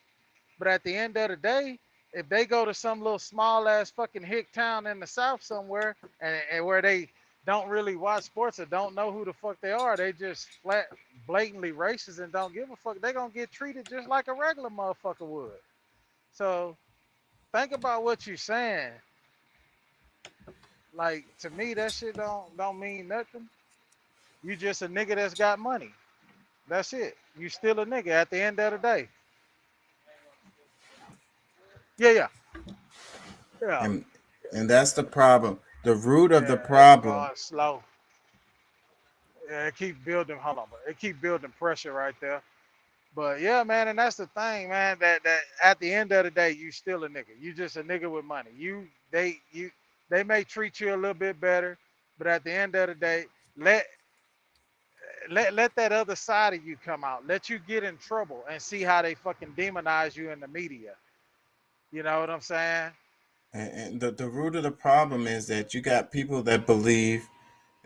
S21: but at the end of the day, if they go to some little small ass fucking hick town in the south somewhere, and where they don't really watch sports or don't know who the fuck they are, they just flat blatantly racist and don't give a fuck, they gonna get treated just like a regular motherfucker would. So think about what you're saying. Like, to me, that shit don't mean nothing. You just a nigga that's got money. That's it. You still a nigga at the end of the day. Yeah.
S2: And that's the problem. The root of the
S21: It's
S2: problem.
S21: going slow. Yeah, it keep building. Hold on, it keep building pressure right there. But yeah, man, and that's the thing, man. That at the end of the day, you still a nigga. You just a nigga with money. They may treat you a little bit better, but at the end of the day, let that other side of you come out. Let you get in trouble and see how they fucking demonize you in the media. You know what I'm saying?
S2: And the root of the problem is that you got people that believe,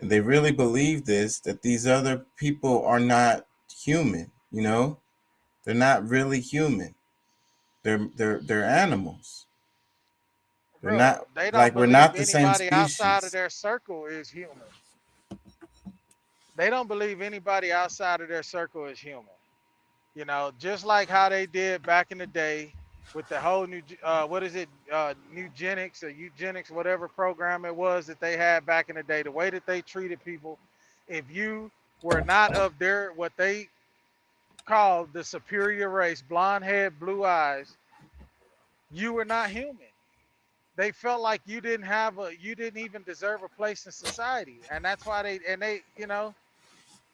S2: and they really believe this, that these other people are not human, you know? They're not really human. They're animals. They're
S21: Bro,
S2: not,
S21: they don't
S2: like, we're
S21: believe
S2: not the same
S21: anybody outside of
S2: species.
S21: their circle is human. they don't believe anybody outside of their circle is human. You know, just like how they did back in the day with the whole eugenics or eugenics, whatever program it was that they had back in the day, the way that they treated people. If you were not of their, what they called the superior race, blonde head, blue eyes, you were not human. They felt like you didn't even deserve a place in society. And that's why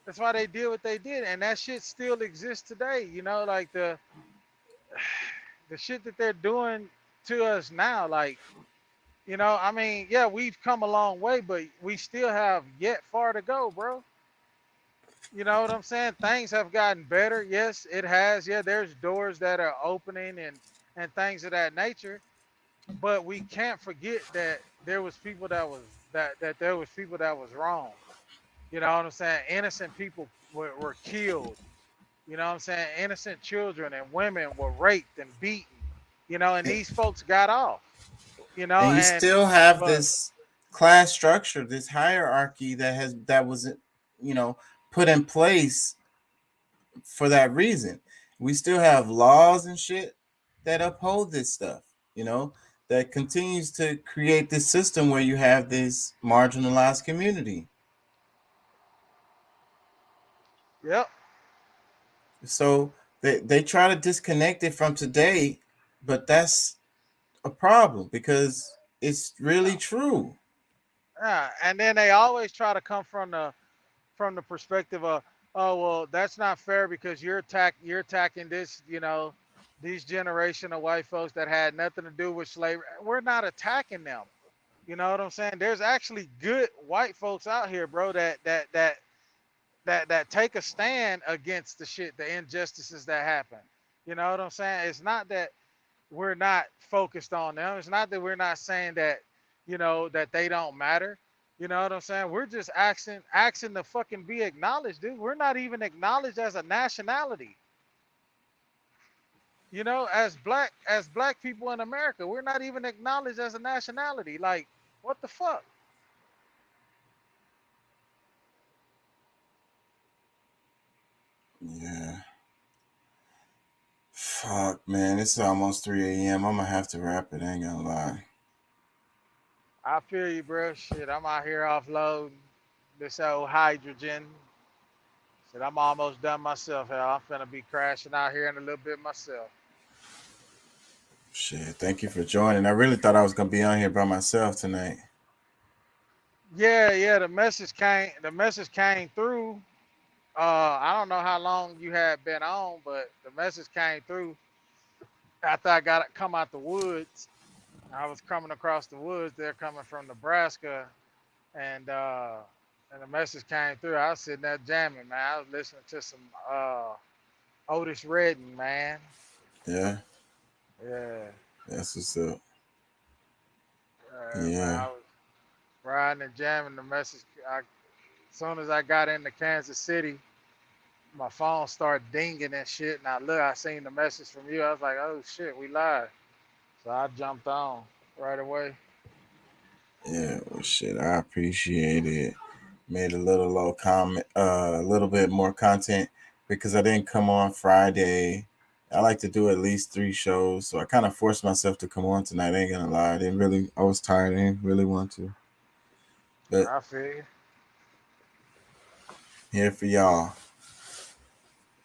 S21: that's why they did what they did. And that shit still exists today. You know, like the shit that they're doing to us now, like, you know, I mean, yeah, we've come a long way, but we still have yet far to go, bro. You know what I'm saying? Things have gotten better. Yes, it has. Yeah, there's doors that are opening and things of that nature. But we can't forget that there was people that was wrong. You know what I'm saying? Innocent people were killed. You know what I'm saying? Innocent children and women were raped and beaten. You know, and these folks got off. You know,
S2: and you still have this class structure, this hierarchy that was, you know, put in place for that reason. We still have laws and shit that uphold this stuff, you know, that continues to create this system where you have this marginalized community.
S21: Yep.
S2: So they try to disconnect it from today, but that's a problem because it's really true.
S21: Yeah, and then they always try to come from the perspective of, oh well, that's not fair because you're attacking this, you know, these generation of white folks that had nothing to do with slavery. We're not attacking them. You know what I'm saying? There's actually good white folks out here, bro, that take a stand against the shit, the injustices that happen. You know what I'm saying? It's not that we're not focused on them. It's not that we're not saying that, you know, that they don't matter. You know what I'm saying? We're just asking to fucking be acknowledged, dude. We're not even acknowledged as a nationality. You know, as black people in America, we're not even acknowledged as a nationality. Like, what the fuck?
S2: Yeah. Fuck, man. It's almost 3 a.m. I'm gonna have to wrap it. I ain't gonna lie.
S21: I feel you, bro. Shit, I'm out here offloading this old hydrogen. Shit, I'm almost done myself. Hell, I'm finna be crashing out here in a little bit myself.
S2: Shit, thank you for joining. I really thought I was gonna be on here by myself tonight.
S21: Yeah, the message came through. I don't know how long you had been on, but the message came through after I come out the woods. I was coming across the woods. They're coming from Nebraska, and the message came through. I was sitting there jamming, man. I was listening to some Otis Redding, man.
S2: Yeah.
S21: Yeah.
S2: That's what's up.
S21: Yeah. Man, I was riding and jamming the message. As soon as I got into Kansas City, my phone started dinging and shit. And I seen the message from you. I was like, oh shit, we live. So I jumped on right away.
S2: Yeah, well, shit, I appreciate it. Made a little bit more content because I didn't come on Friday. I like to do at least 3 shows, so I kind of forced myself to come on tonight. I ain't gonna lie, I was tired. I didn't really want to. But
S21: I feel you.
S2: Here for y'all.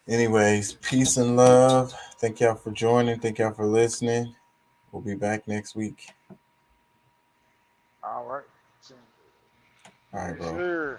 S2: Anyways, peace and love. Thank y'all for joining. Thank y'all for listening. We'll be back next week.
S21: All right.
S2: All right, bro.
S21: Sure.